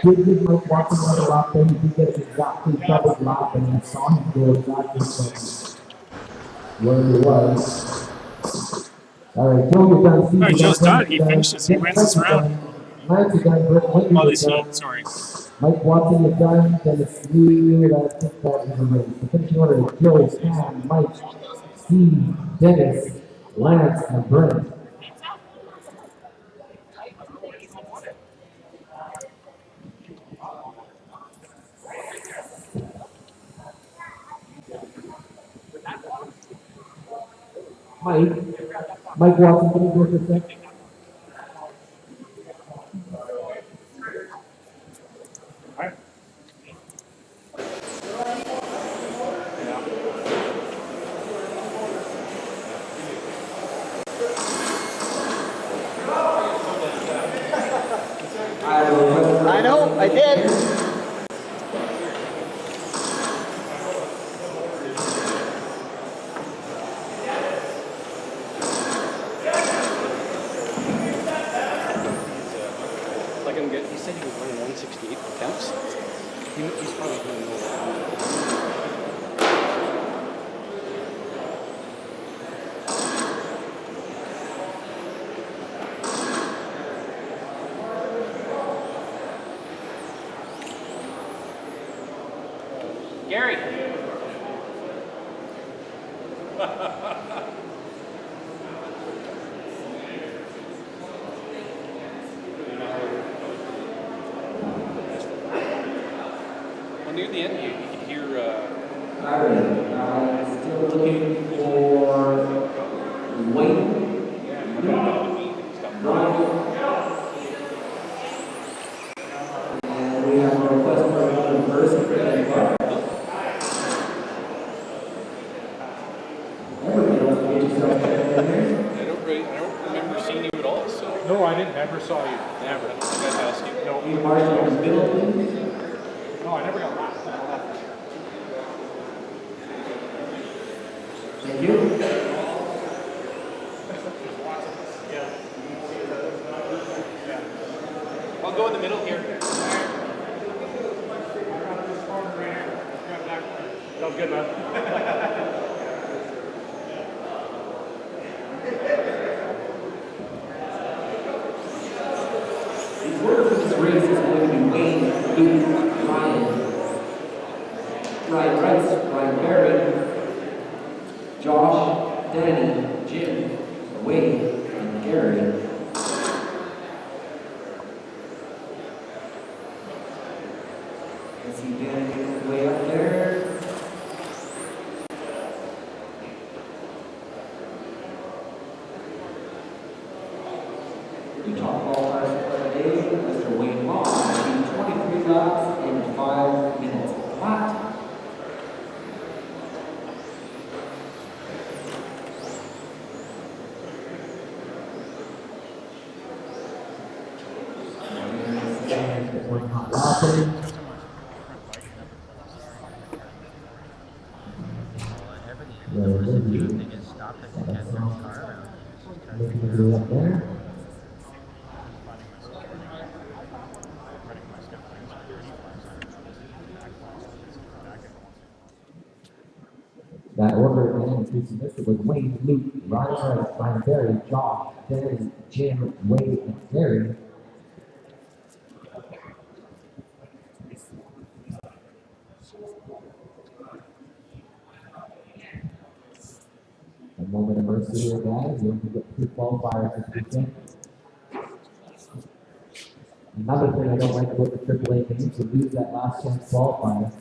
did give Mike Watson another lap there. He did get exactly double lap, and I saw him go exactly from where he was. Alright, Joe, you're done. Alright, Joe's done. He finishes. He wins this round. Lance, you're done. Brett Whitney, Oh, you're this done. heat, sorry. Mike Watson, you're done. Dennis Lee, I think that is a race. The finishing order is Joe, Sam, Mike, Steve, Dennis, Lance, and Brent. Mike Watson, can you go for a sec? I know, I did. Like I'm good. He said he was running 168 for temps. He's probably doing more. Gary. Well, near the end, you could hear. Still looking for Wayne. And we have a request for another person for that car. Everybody else get yourself in here. I don't remember seeing you at all. So. No, I didn't. Never saw you. Never. I think I asked you. No, Okay, Marshall, in the middle, please. No, I never got last. Thank you. I'll go in the middle here. Sounds good, man. The order for this race is going to be Wayne, Luke, Ryan Rice, Ryan Barry, Josh, Danny, Jim, Wade, and Gary. I see Danny way up there. The top qualifiers for the day, Mr. Wayne Long, 23 laps in 5 minutes flat. That order again increasing this was Wayne, Luke, Ryan Rice, Ryan Barry, Josh, Danny, Jim, Wade, and Gary. A moment of mercy here, guys. You only get 2 qualifiers this weekend. Another thing I don't like about the AAA games, you lose that last chance qualifier.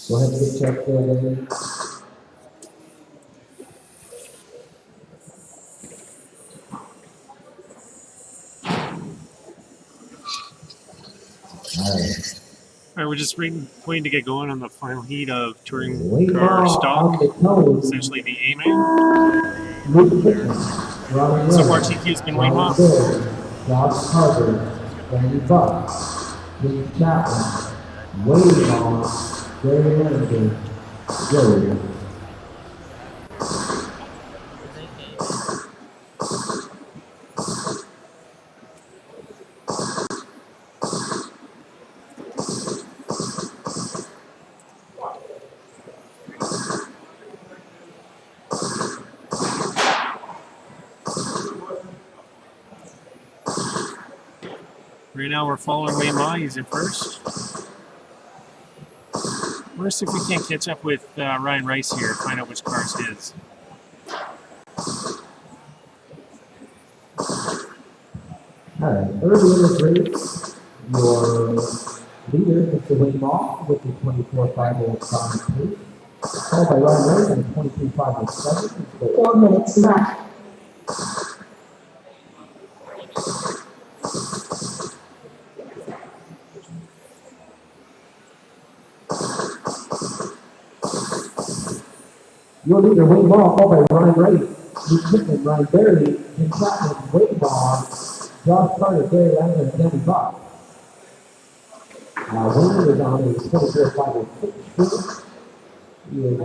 Go ahead and get checked there, Dave. All right, we're just waiting to get going on the final heat of touring car stock, essentially the A-main. So far, TQ's been Wayne Long. Josh Carter, Danny Buck, Jim Chapman, Wayne Long, Gary Lineker, Joe. Right now we're following Wayne Law, he's in first. We're see if we can't catch up with Ryan Rice here, find out which car's his. Alright, early in this race, your leader, Mr. Wayne Law, with the 24.505 pace, followed by Ryan Rice and 23.507. 4 minutes left. Your leader, Wayne Law, followed by Ryan Rice, Luke Pittman, Ryan Barry, Jim Chapman, Wayne Law, Josh Carter, Gary Lander, and Danny Buck. Wayne is on a 24.506 pace. He is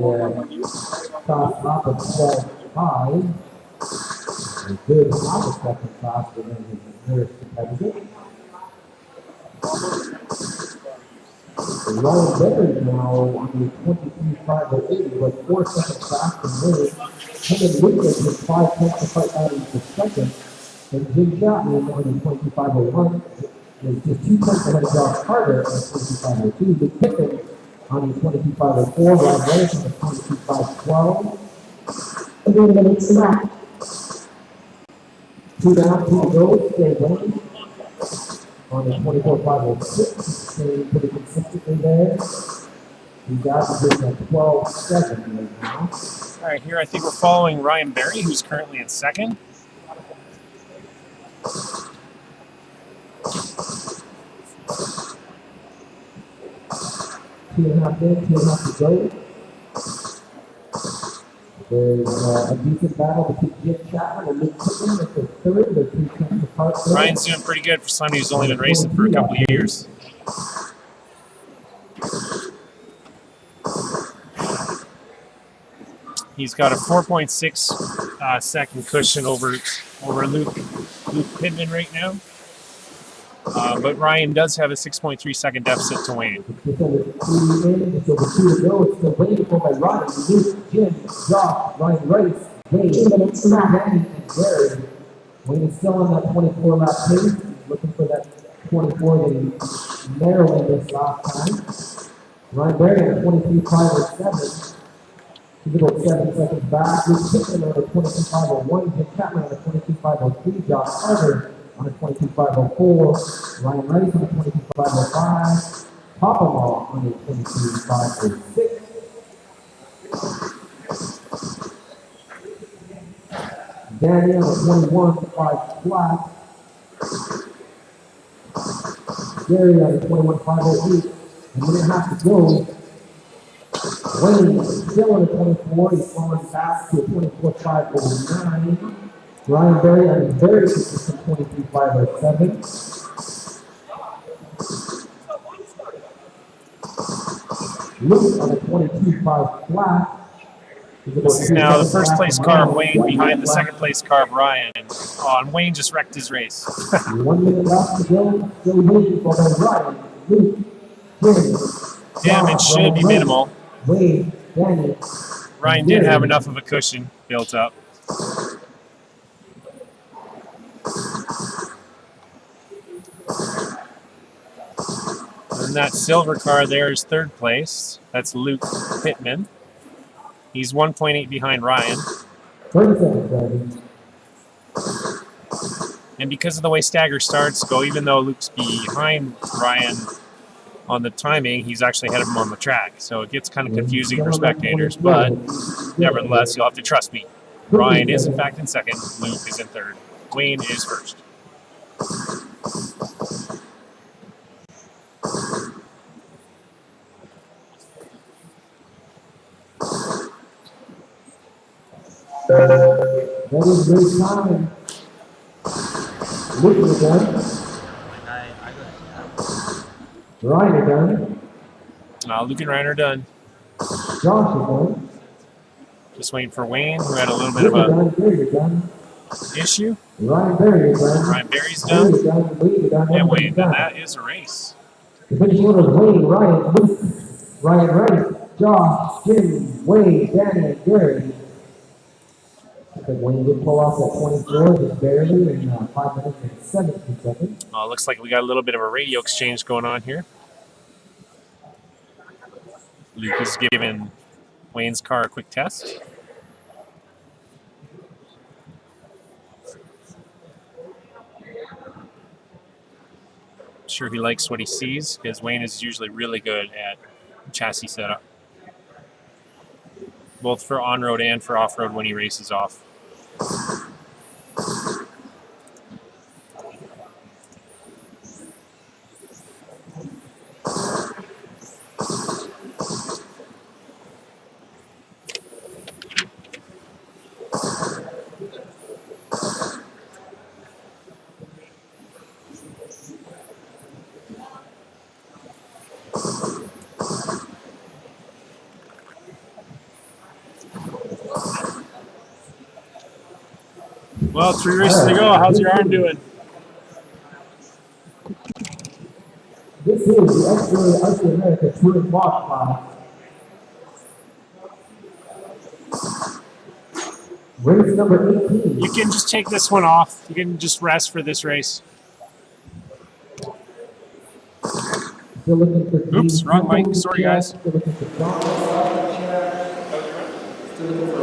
fast off of 12.5. A good half a second faster than his nearest competitor. Ryan Barry now on the 23.508 was 4 seconds faster than Wayne. Kevin Lucas with 5 tenths to fight out into second. And Jim Chapman on the 25.01 is just 2 tenths ahead of Josh Carter on the 25.02. Luke Pittman on the 22.504. Ryan Rice on the 22.512. 3 minutes left. 2 down, 2 to go. Stay Wayne on the 24.506. Staying pretty consistently there. He's averaging at 12.7 right now. All right, here I think we're following Ryan Barry, who's currently in second. 2.5 in, 2.5 to go. There's a decent battle between Jim Chapman and Luke Pittman at the third. They're 2 tenths apart. Ryan's doing pretty good for somebody who's only been racing for a couple of years. He's got a 4.6 second cushion over Luke Pittman right now. But Ryan does have a 6.3 second deficit to Wayne. It's over 3 in, it's over 2 to go. It's still waiting for by Ryan, Luke, Jim, Josh, Ryan Rice, Wayne, 2 minutes left. Danny, and Gary. Wayne is still on that 24 lap pace. He's looking for that 24 that he narrowly missed last time. Ryan Berry on a 23.507. He's about 7 seconds back. Luke Pittman on a 22.501. Jim Chapman on a 22.503. Josh Carter on a 22.504. Ryan Rice on a 22.505. Poppenall on a 22.506. Danny on a 21.5 flat. Gary on a 21.508. A minute and a half to go. Wayne is still on a 24. He's falling back to a 24.509. Ryan Berry on a very consistent 23.507. Luke on a 22.5 flat. This is now the first place car of Wayne behind the second place car of Ryan. And Wayne just wrecked his race. 1 minute left to go. Still waiting for Ryan, Luke, Jim. Damage should be minimal. Wayne, Danny. Ryan did have enough of a cushion built up. And that silver car there is third place. That's Luke Pittman. He's 1.8 behind Ryan. 30 seconds, And because of the way stagger starts go, even though Luke's behind Ryan on the timing, he's actually ahead of him on the track. So it gets kind of confusing for spectators, but nevertheless, you'll have to trust me. Ryan is in fact in second, Luke is in third, Wayne is first. That is great time. Luke is done. Ryan is done. Luke and Ryan are done. Josh is done. Just waiting for Wayne, who had a little bit of a issue. Ryan Berry is done. Ryan Berry's done. And Wayne, and that is a race. The finishing order is Wayne, Ryan, Luke, Ryan Rice, Josh, Jim, Wayne, Danny, and Gary. I think Wayne did pull off that 24 just barely in 5 minutes and 17 seconds. Looks like we got a little bit of a radio exchange going on here. Luke is giving Wayne's car a quick test. I'm sure he likes what he sees because Wayne is usually really good at chassis setup, both for on-road and for off-road when he races off. Well, 3 races to go. How's your arm doing? This is the XA America Touring Walk class. Race number 18. You can just take this one off. You can just rest for this race. Still looking for Oops, wrong mic. Sorry, guys. Still looking for John. Still looking for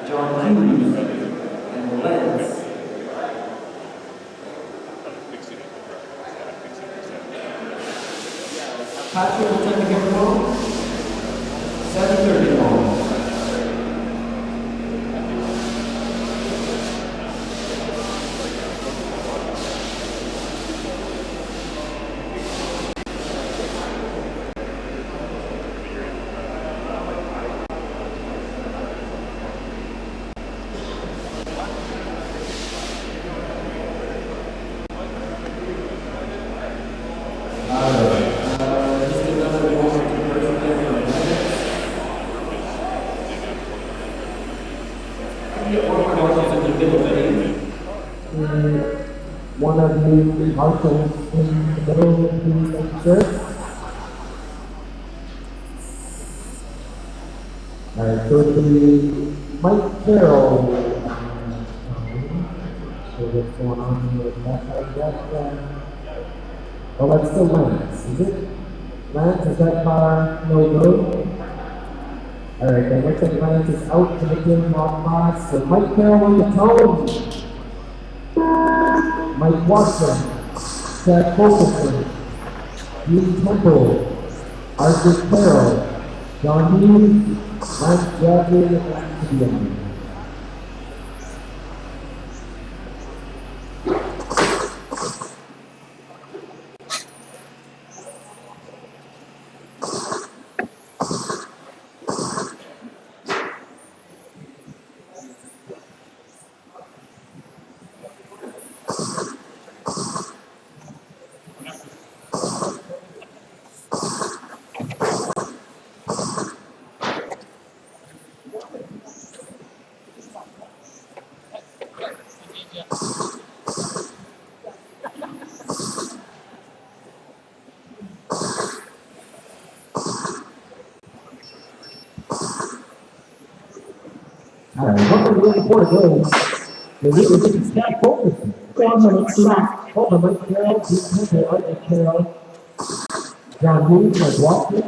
John Hughes, and Lens. Patrick, what time to get home? 7:30 home. One of you marshals in the middle, please make sure. Alright, so it'll be Mike Carroll. So what's going on here with that? Oh, that's still Lance, is it? Lance, is that car no go? Alright, then looks like Lance is out to the game on box. So Mike Carroll on the tone. Mike Watson, Chad Fulkerson, Dean Temple, Arthur Carroll, John Hughes, Mike Jagger, and Ian. Before it goes, the leader is Chad Fulkerson. 4 minutes left. Hold on, Mike Carroll, Dean Temple, Arthur Carroll, John Hughes, Mike Watson.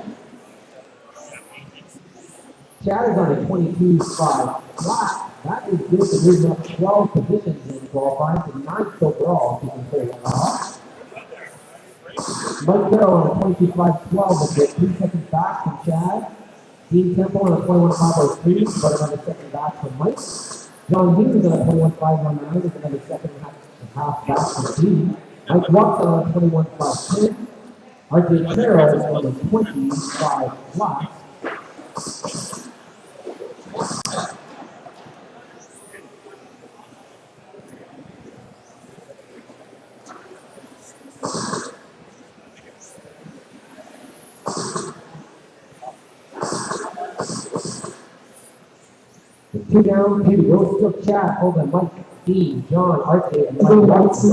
Chad is on a 22-5 flat. That is good to move up 12 positions in qualifying to 9th overall, if you can pull that off. Mike Carroll on a 22-5-12 with just 3 seconds back from Chad. Dean Temple on a 21-5-03, but another second back from Mike. John Hughes on a 21-5-19 with another second and a half back from Dean. Mike Watson on a 21-5-10. RJ Carroll on a 25 flat. Two down, two to go. Still Chad, hold on, Mike, Dean, John, Arte, and Mike Watson.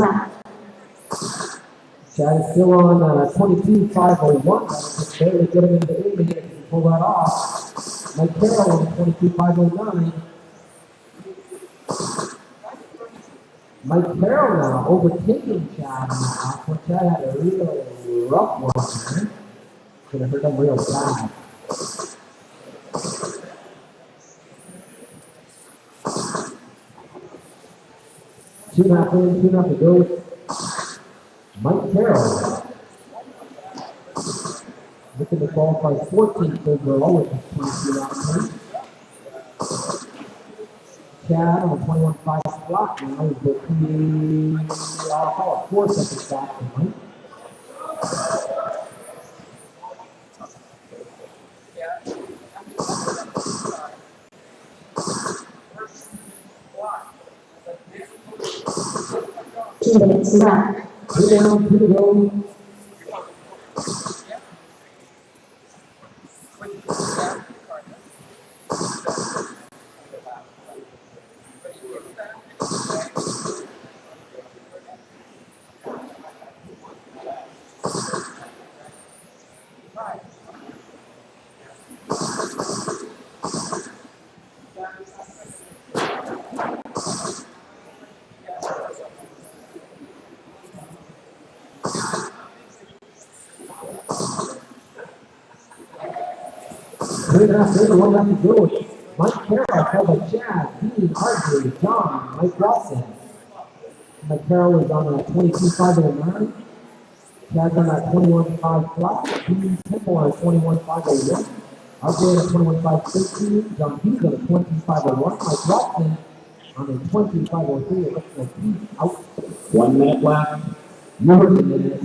Chad is still on 22-5-01. Just barely get him into the 8 minutes to pull that off. Mike Carroll on 22-5-09. Mike Carroll now overtaking Chad now. Well, Chad had a real rough one there. Could have hurt him real bad. Two and a half in, 2.5 to go. Mike Carroll. Looking to qualify 14th overall with his 22.5 points. Chad on a 21-5 slot now is the I'll call it 4 seconds back from Mike. Two minutes left. 2 down, 2 to go. Three and a half, 1 left to go. Mike Carroll, followed by Chad, Dean, Archery, John, Mike Watson. Mike Carroll is on a 22.509. Chad's on that 21.5 plus. Dean Timor is 21.501. Archery on a 21.513. John Hughes on a 20.501. Mike Watson on a 20.503. It looks like he's out. 1 minute left. More than a minute.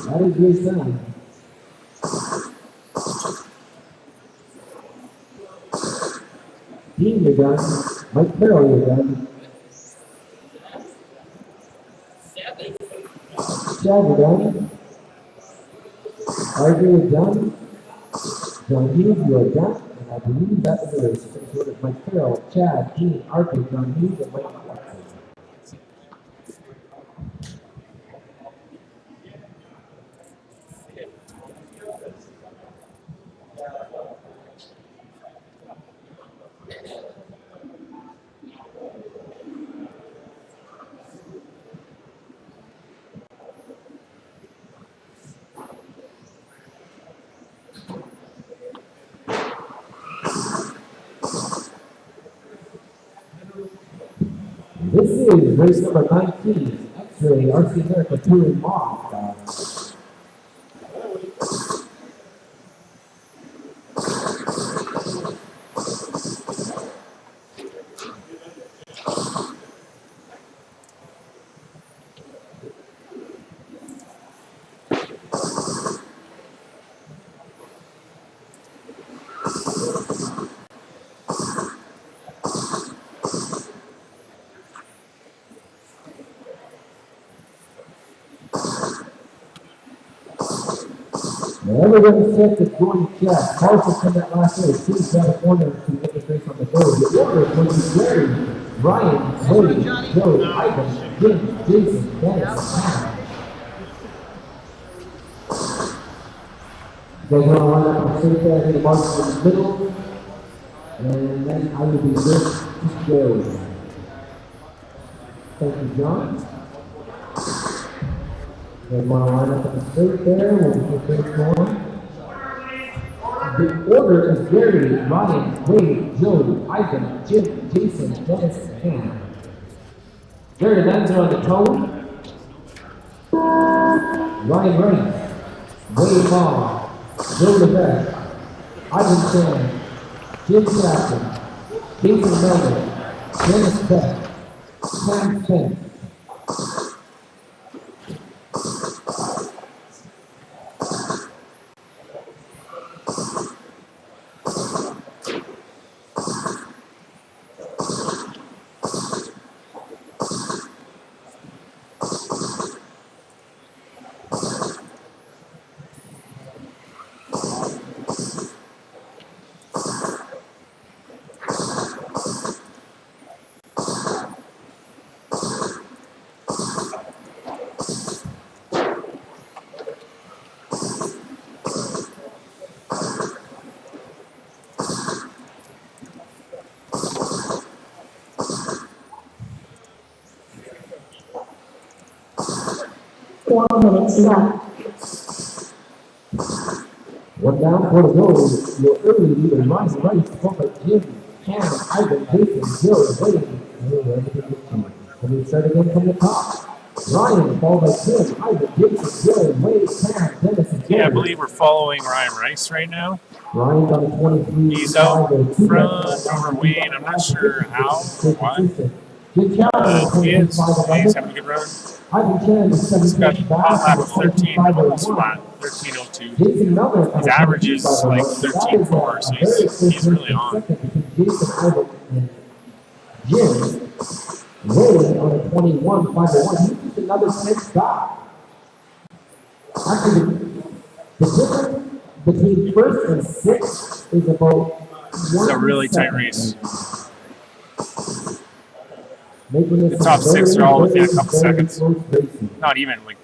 That is great time. Dean, you're done. Mike Carroll, you're done. Chad, you're done. Arthur, you're done. John Hughes, you are done. And I believe that is the race. It's sort of Mike Carroll, Chad, Dean, Arthur, John Hughes, and Mike Watson. This is race number 19, X-Ray RC America Touring Moth. Everyone set to join Chad. Carson from that last race. He's got a corner to get the race on the board. The order is going to be Gary, Ryan, Wade, Joe, Ivan, Jim, Jason, Dennis, Hannah. They're going to line up and sit there in the mark in the middle. And then I will be this to Gary. Thank you, John. They want to line up in the straight there. We'll get things going. The order is Gary, Ryan, Wade, Joe, Ivan, Jim, Jason, Dennis, and Hannah. Gary Lenz are on the tone. Ryan Reigns, Wade Long, Joe Levesque, Ivan Sam, Jim Jackson, Jason Melvin, Dennis Beck, Sam Spence. Left. One down, 4 to go. Your early leader, Ryan Rice, followed by Jim, Cam, Ivan, Jason, Joe, Wade. Everything with you. Let me start again from the top. Ryan, followed by Jim, Ivan, Jason, Joe, Wade, Cam, Dennis, and Joe. Yeah, I believe we're following Ryan Rice right now. Ryan's on the 23. He's out front over Wayne. I'm not sure how or why. He is. He's having a good run. He's got a hot lap of 13, almost flat, 13:02. His average is like 13:4, so he's really on. Jim, Wayne on the 21, 501. He's just another 6 guy. Actually, the difference between first and sixth is about This is a really tight race. The top 6 are all within a couple seconds. Not even, like.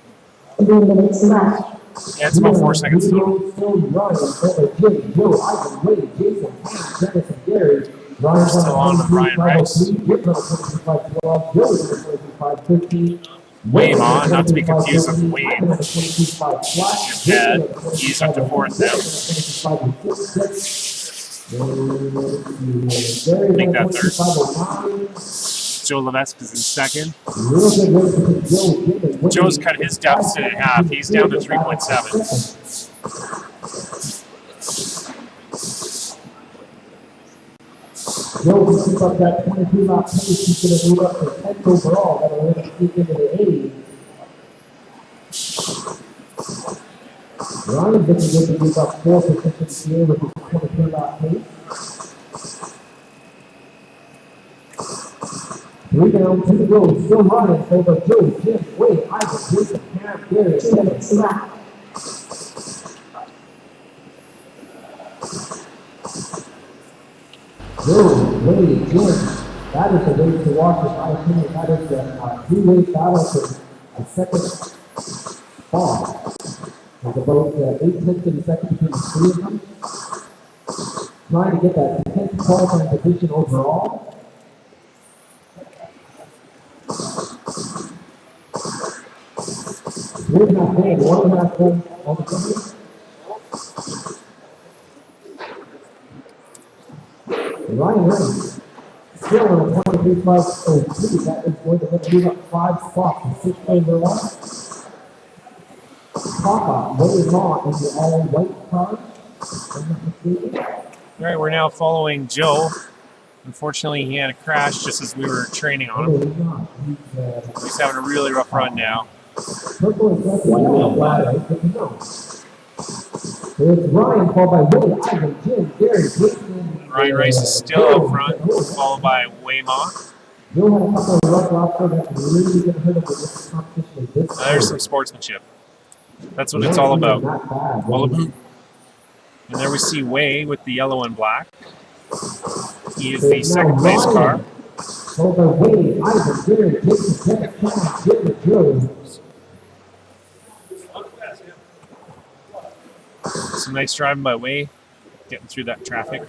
3 minutes left. Yeah, it's about 4 seconds total. Still on Ryan Rice. Wayne on, not to be confused with Wayne. His dad, he's up to 4th now. I think that 3rd. Joe Levesque is in 2nd. Joe's cut his deficit in half. He's down to 3.7. Joe can keep up that 22 lap pace. He's going to move up to 10th overall. That'll let him sneak into the 80s. Ryan's looking good to move up 4 positions here with his 22 lap pace. 3 down, 2 to go. Still running over Joe, Jim, Wade, Ivan, Jason, Cam, Gary. 2 minutes left. Joe, Wade, Jim. That is the race to watch, in my opinion. That is the three-way battle for the second spot. There's about 8 tenths in the second between the 3 of them. Trying to get that 10th qualifying position overall. We're not there, 1.5 points on the company. Ryan Reynolds still on a 23.502. That is going to let him move up 5 spots from 6th overall. Papa, Willie Law in the all-white car. All right, we're now following Joe. Unfortunately, he had a crash just as we were training on him. He's having a really rough run now. Purple is left yellow. So it's Ryan, followed by Willie, Ivan, Jim, Gary, Jason. Ryan Rice is still out front, followed by Waymont. Joe had a couple of rough laps there that really didn't hurt him with this competition. There's some sportsmanship. That's what it's all about. Wallaboot. And there we see Way with the yellow and black. He is the 2nd place car. Followed by Willie, Ivan, Gary, Jason, Cam, Jim, Joe. Some nice driving by Way, getting through that traffic.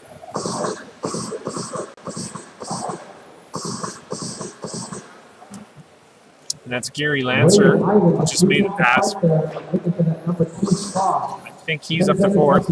And that's Gary Lancer, just made it past. I think he's up to 4th.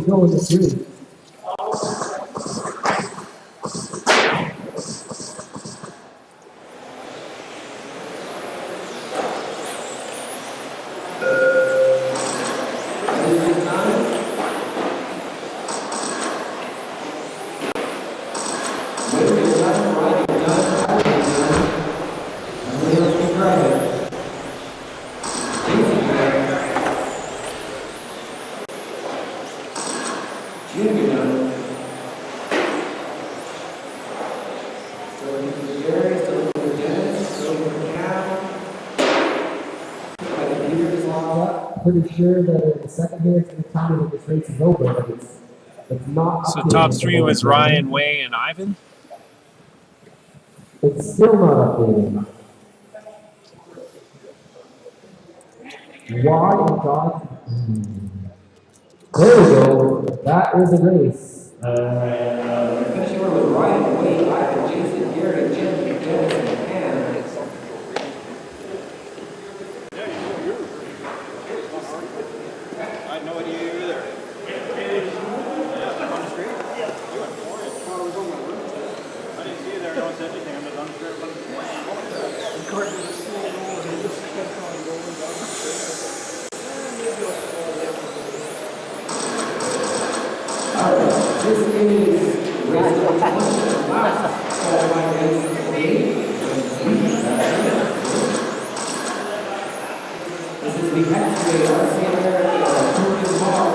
Pretty sure that in the second year it's going to tell me that this race is over, but it's not. So top 3 was Ryan, Way, and Ivan. It's still not updated. Why in God? There we go. That is a race. Finishing order with Ryan, Wade, Ivan, Jason, Gary, Jim, Dennis, and Cam. I had no idea you were there. On the street? Yeah. You went for it. I didn't see you there. No one said anything. I'm just on the street. All right. This is race number 1, the last qualifying race of the day. This is the X-ray RCR Touring Bar.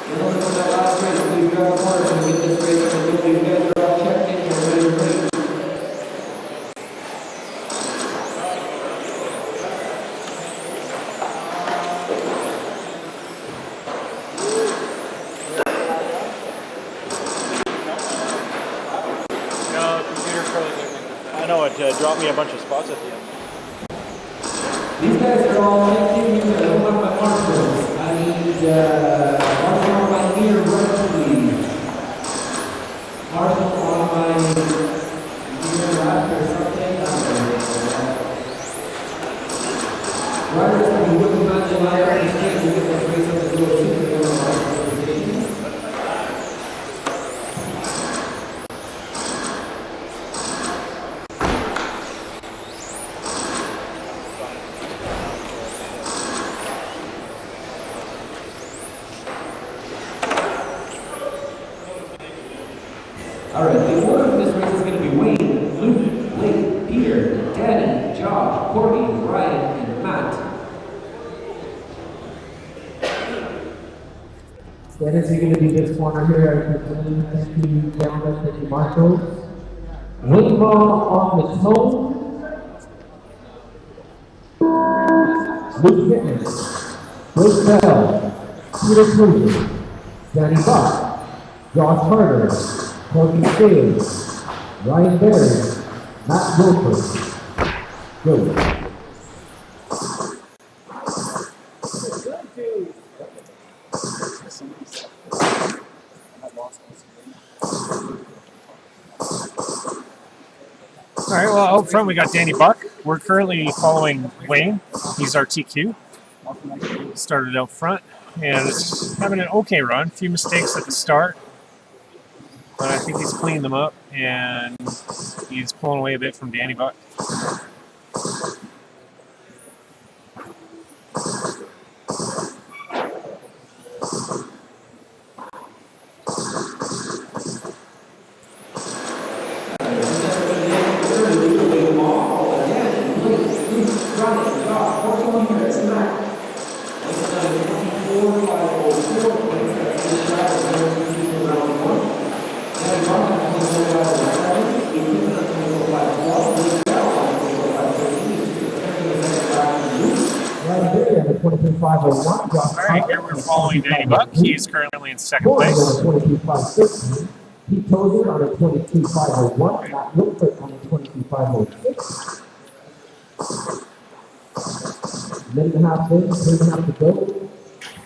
In order for that last race, please grab a card and get this race until you guys are all checked in and ready to race. I know it dropped me a bunch of spots at the end. These guys are all checked in. I don't want my marshals. I need marshal on my ear right, please. Marshal on my ear left or something. Riders will be looking at the line on the street to get this race up to do a super marshal. All right, the order of this race is going to be Wayne, Luke, Blake, Peter, Danny, Josh, Courtney, Ryan, and Matt. Dennis, you're going to be this corner here. Thank you, gentlemen. Thank you, marshals. Wayne ball on the tone. Luke Fitness, Blake Bell, Peter Cruiser, Danny Buck, Josh Carter, Courtney Sales, Ryan Berry, Matt Wilford, Joey. All right, well, out front we got Danny Buck. We're currently following Wayne. He's our TQ. Started out front and is having an okay run. A few mistakes at the start, but I think he's cleaned them up and he's pulling away a bit from Danny Buck. All right, here we're following Danny Buck. He's currently in second place. Pete Tozer on a 22.501. Matt Wilford on a 22.506. Minute and a half in, 3.5 to go.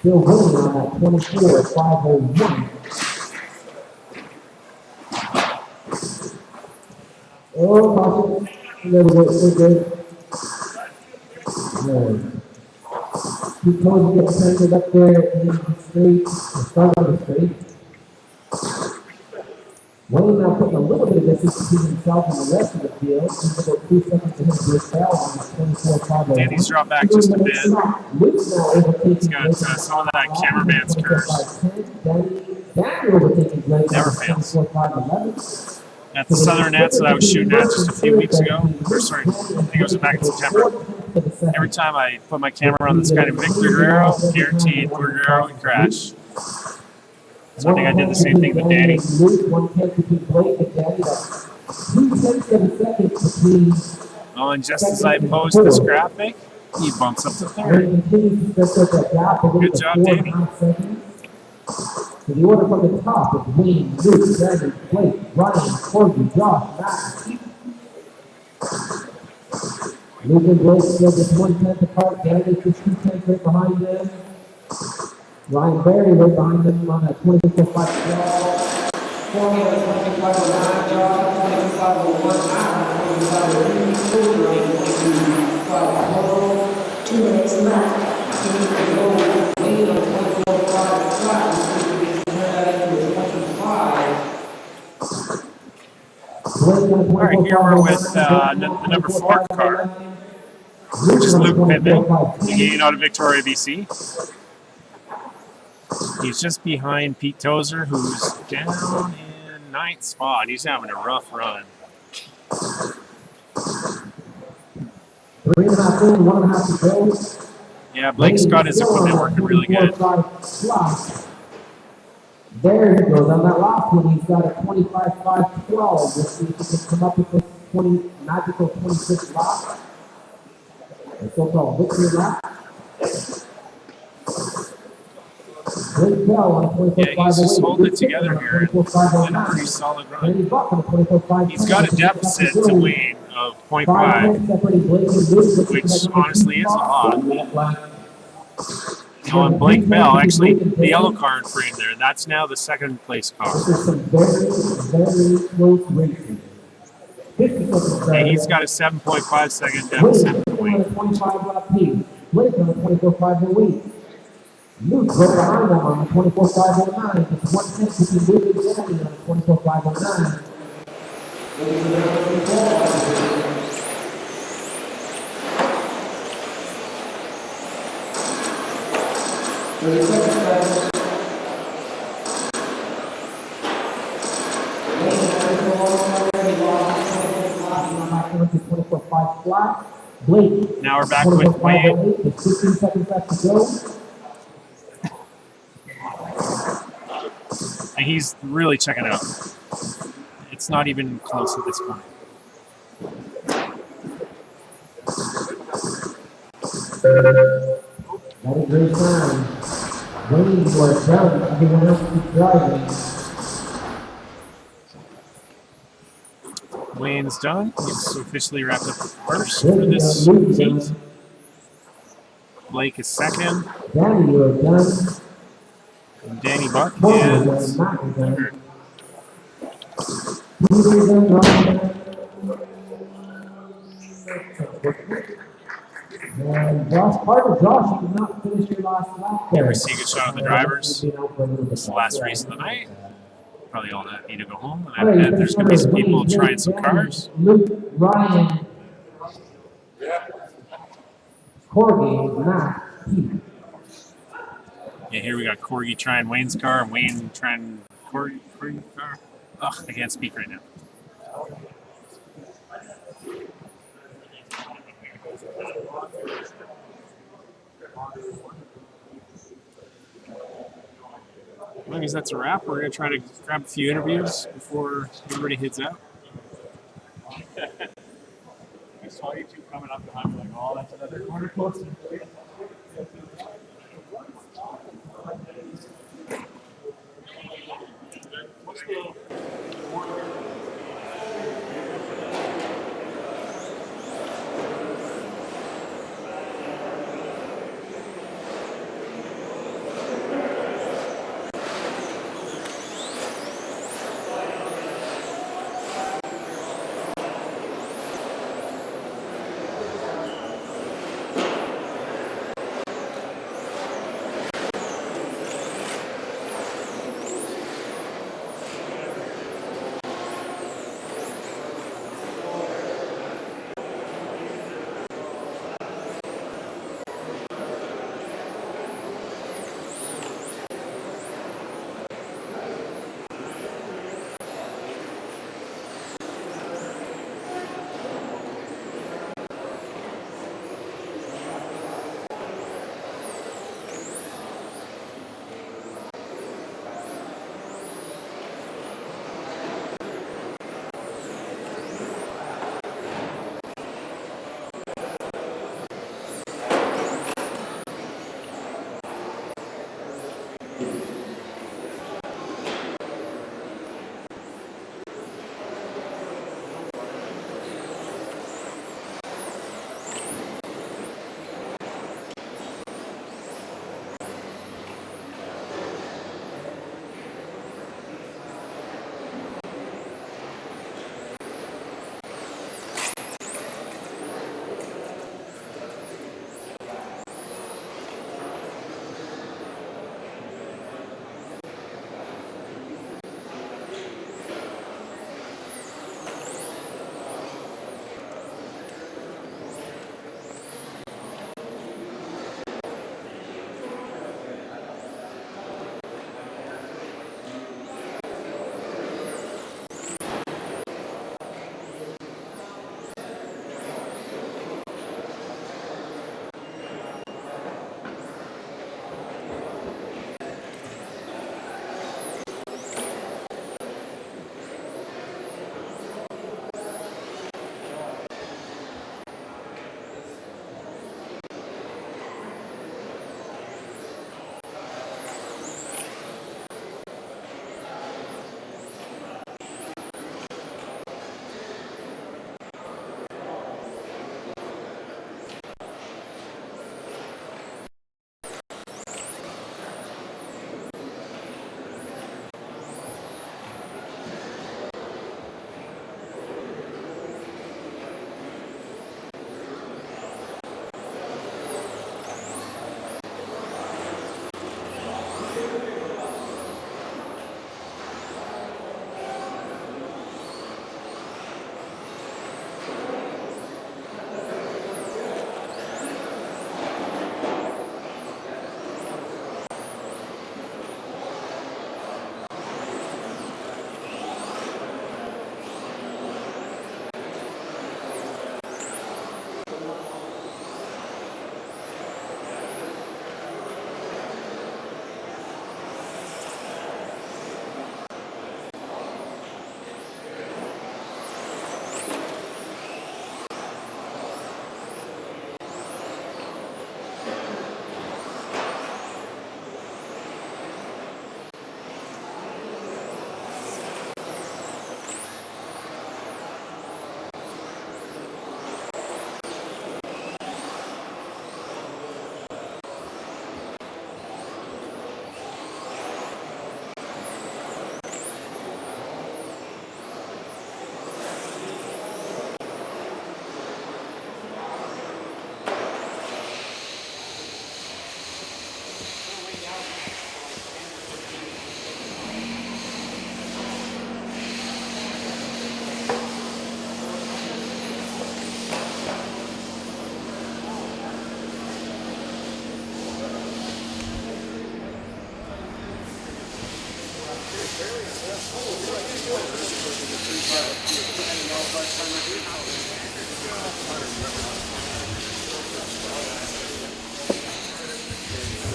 Still winning on that 24.501. Oh, caution. There we go. We're good. Good. Pete Tozer gets centered up there in the straight. The start of the straight. Wayne now putting a little bit of distance between himself and the rest of the field. He's about 2 seconds to him to his tail on his 24.5. Danny's dropped back just a bit. He's got some of that cameraman's curse. Never fails. At the Southern Nets that I was shooting at just a few weeks ago, or sorry, I think it was back in September. Every time I put my camera on this guy named Victor Guerrero, guaranteed Guerrero would crash. So I think I did the same thing with Danny. 1/10 between Blake and Danny. 2/10 between. Oh, and just as I post this graphic, he bumps up to third. Good job, Danny. So the order from the top is Wayne, Luke, Danny, Blake, Ryan, Corbin, Josh, Matt. Luke and Blake still just 1/10 apart. Danny's just 2/10 right behind them. Ryan Berry right behind them on that 24.5. Formula 2509, Josh, 2501, Matt, 2503, Ryan, 2504. 2 minutes left. Wayne on 24.5 flat. Turn that into a 25. All right, here we're with the number 4 car. which is Luke Pittman, getting out of Victoria, BC. He's just behind Pete Tozer, who's down in 9th spot. He's having a rough run. 3.5 in, 1.5 to go. Yeah, Blake's got his equipment working really good. There he goes. On that last one, he's got a 25.512. Let's see if he can come up with this magical 26 lap. The so-called victory lap. Great Bell on 24.508. Yeah, he's just holding it together here. And a pretty solid run. He's got a deficit to Wayne of 0.5, which honestly is a lot. On Blake Bell, actually, the yellow car in frame there, that's now the second place car. This is some very, very close racing. And he's got a 7.5 second deficit to Wayne. 25 lap pace. Blake on 24.508. Luke right behind him on 24.509. Just 1 tenth between Luke and Danny on 24.509. 30 seconds left. Blake. Now we're back with Wayne. 15 seconds left to go. And he's really checking out. It's not even close at this point. That is great time. Wayne, you are done. Everyone else keep driving. Wayne's done. He's officially wrapped up first for this heat. Blake is second. Danny, you are done. And Danny Buck is third. And Josh Carter, Josh, you did not finish your last lap there. Never see a good shot of the drivers. This is the last race of the night. Probably all that need to go home. And after that, there's going to be some people trying some cars. Luke, Ryan, Corgi, Matt, Pete. Yeah, here we got Corgi trying Wayne's car and Wayne trying Corgi's car. Ugh, I can't speak right now. Well, I guess that's a wrap. We're going to try to grab a few interviews before everybody heads out. I saw you two coming up behind me like, oh, that's another corner close.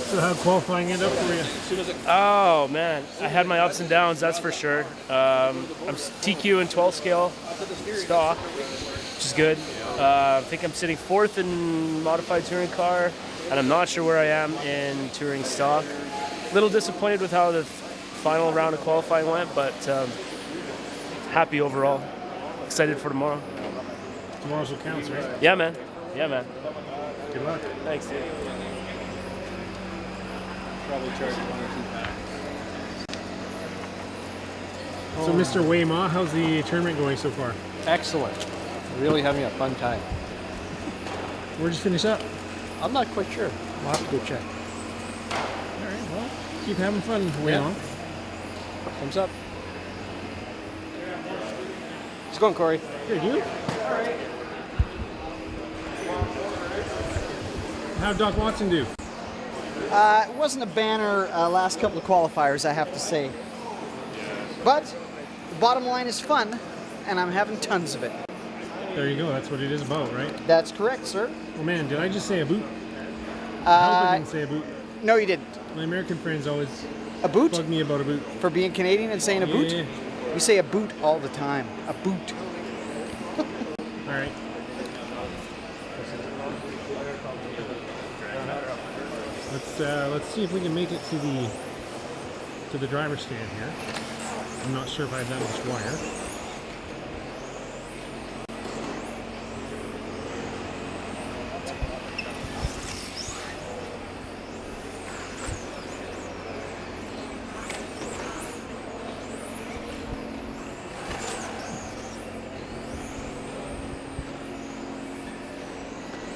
So how qualifying end up for you? Oh man, I had my ups and downs, that's for sure. I'm TQ in 12 scale stock, which is good. I think I'm sitting 4th in modified touring car, and I'm not sure where I am in touring stock. A little disappointed with how the final round of qualifying went, but happy overall. Excited for tomorrow. Tomorrow's what counts, right? Yeah, man. Yeah, man. Good luck. Thanks, dude. Probably charge 1 or 2 packs. So, Mr. Wayma, how's the tournament going so far? Excellent. Really having a fun time. Where'd you finish up? I'm not quite sure. We'll have to go check. All right, well, keep having fun, Wayma. Thumbs up. How's it going, Corey? Good, you? How'd Doc Watson do? It wasn't a banner last couple of qualifiers, I have to say. But the bottom line is fun, and I'm having tons of it. There you go. That's what it is about, right? That's correct, sir. Oh man, did I just say a boot? I hope I didn't say a boot. No, you didn't. My American friends always bug me about a boot. For being Canadian and saying a boot? Yeah. We say a boot all the time. A boot. All right. Let's see if we can make it to the driver's stand here. I'm not sure if I have that much wire.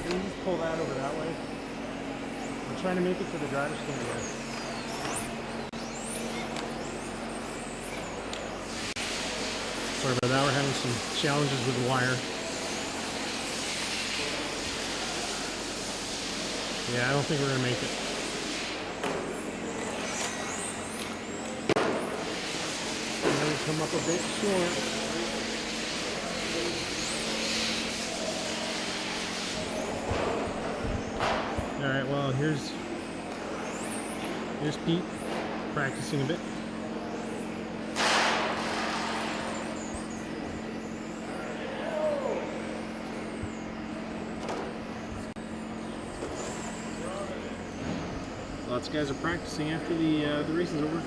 Can you just pull that over that way? I'm trying to make it to the driver's stand here. Sorry about that, we're having some challenges with the wire. Yeah, I don't think we're going to make it. I'm going to come up a bit short. Alright, well, here's Pete practicing a bit. Lots of guys are practicing after the race is over.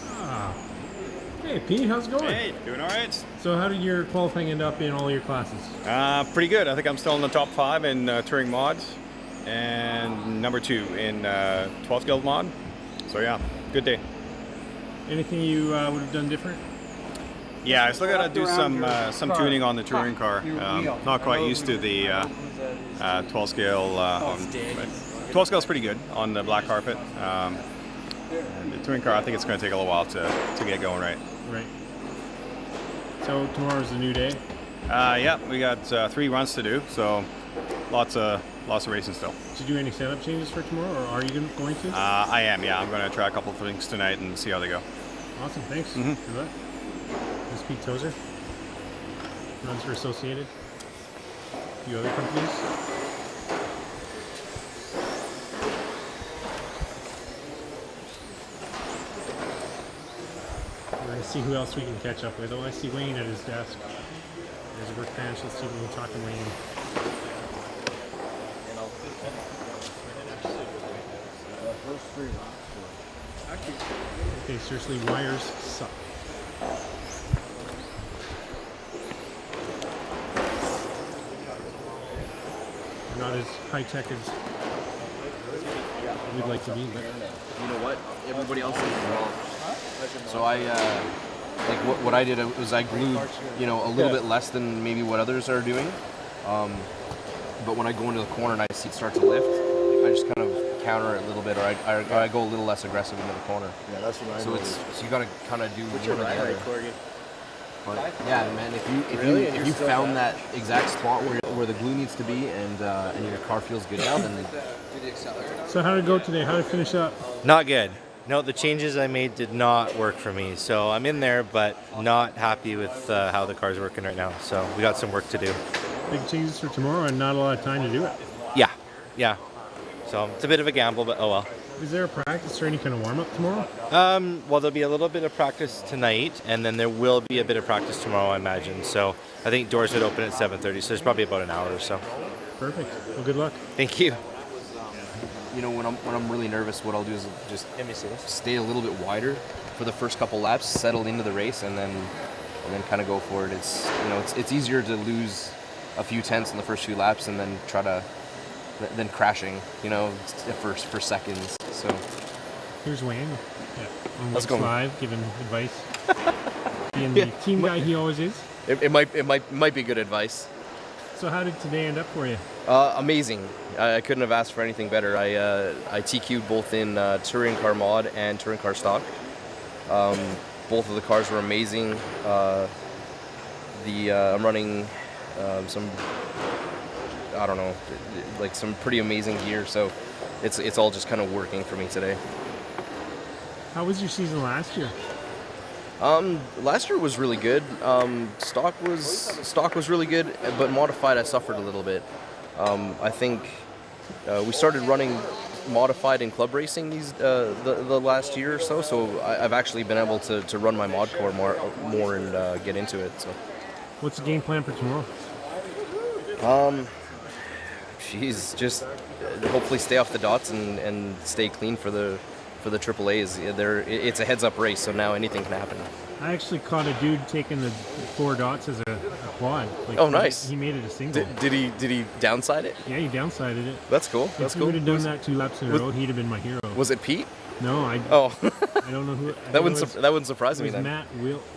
Ah. Hey Pete, how's it going? Hey, doing all right. So how did your qualifying end up in all your classes? Pretty good. I think I'm still in the top 5 in touring mods, and number 2 in 12 scale mod. So yeah, good day. Anything you would have done different? Yeah, I still got to do some tuning on the touring car. Not quite used to the 12 scale. 12 scale is pretty good on the black carpet. And the touring car, I think it's going to take a little while to get going right. Right. So tomorrow's a new day. Yeah, we got 3 runs to do, so lots of racing still. Did you do any setup changes for tomorrow, or are you going to? I am. Yeah, I'm going to try a couple of things tonight and see how they go. Awesome. Thanks. Mm-hmm. Good luck. This is Pete Tozer. Runs for Associated. A few other companies. We're going to see who else we can catch up with. Oh, I see Wayne at his desk. There's a workbench. Let's see if we can talk to Wayne. Okay, seriously, wires suck. They're not as high-tech as we'd like to be, but... You know what? Everybody else is wrong. So I, like what I did was I glued, a little bit less than maybe what others are doing. But when I go into the corner and I see it start to lift, I just kind of counter it a little bit, or I go a little less aggressive into the corner. Yeah, that's what I So noticed. so you got to kind of do one or the other. But yeah, man, if you found that exact spot where the glue needs to be and your car feels good now, then So how did it go today? How did it finish up? Not good. No, the changes I made did not work for me. So I'm in there, but not happy with how the car's working right now. So we got some work to do. Big changes for tomorrow and not a lot of time to do it. Yeah. So it's a bit of a gamble, but oh well. Is there a practice or any kind of warm-up tomorrow? Well, there'll be a little bit of practice tonight, and then there will be a bit of practice tomorrow, I imagine. So I think doors would open at 7:30, so there's probably about an hour or so. Perfect. Well, good luck. Thank you. you know, when I'm really nervous, what I'll do is just stay a little bit wider for the first couple laps, settle into the race, and then kind of go for it. It's easier to lose a few tenths in the first few laps and then than crashing, for seconds. So here's Wayne. Yeah, on Let's go. Live, giving advice. Being the team guy he always is. It might be good advice. So how did today end up for you? Amazing. I couldn't have asked for anything better. I TQ'd both in touring car mod and touring car stock. Both of the cars were amazing. I'm running some pretty amazing gear. So it's all just kind of working for me today. How was your season last year? Last year was really good. Stock was really good, but modified I suffered a little bit. I think we started running modified in club racing the last year or so. So I've actually been able to run my mod core more and get into it. So, what's the game plan for tomorrow? Just hopefully stay off the dots and stay clean for the AAAs. It's a heads-up race, so now anything can happen. I actually caught a dude taking the 4 dots as a quad. Oh, nice. He made it a single. Did he downside it? Yeah, he downsided it. That's cool. If he would have done that 2 laps in a row, he'd have been my hero. Was it Pete? No, I don't know who. That wouldn't surprise me It was then. Matt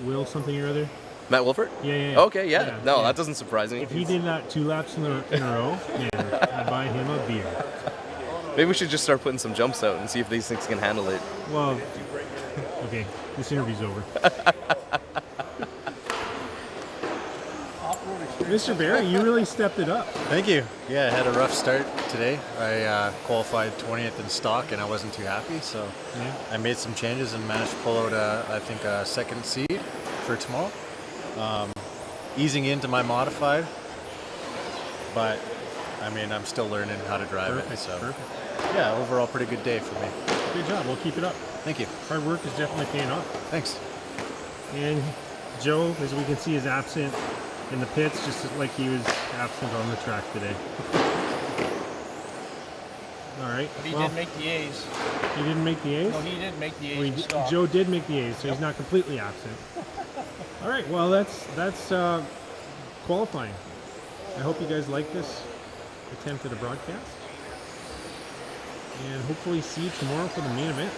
Will something or other. Matt Wilford? Yeah. Okay, yeah. No, that doesn't surprise me. If he did that 2 laps in a row, man, I'd buy him a beer. Maybe we should just start putting some jumps out and see if these things can handle it. Well, okay, this interview's over. Mr. Barry, you really stepped it up. Thank you. Yeah, I had a rough start today. I qualified 20th in stock and I wasn't too happy, so I made some changes and managed to pull out a second seed for tomorrow. Easing into my modified, but I'm still learning how to drive it. So yeah, overall pretty good day for me. Good job. We'll keep it up. Thank you. Hard work is definitely paying off. Thanks. And Joe, as we can see, is absent in the pits, just like he was absent on the track today. All right. But he did make the A's. He didn't make the A's? No, he did make the A's. in stock. Joe did make the A's, so he's not completely absent. All right. Well, that's qualifying. I hope you guys like this attempt at a broadcast. And hopefully see you tomorrow for the main event.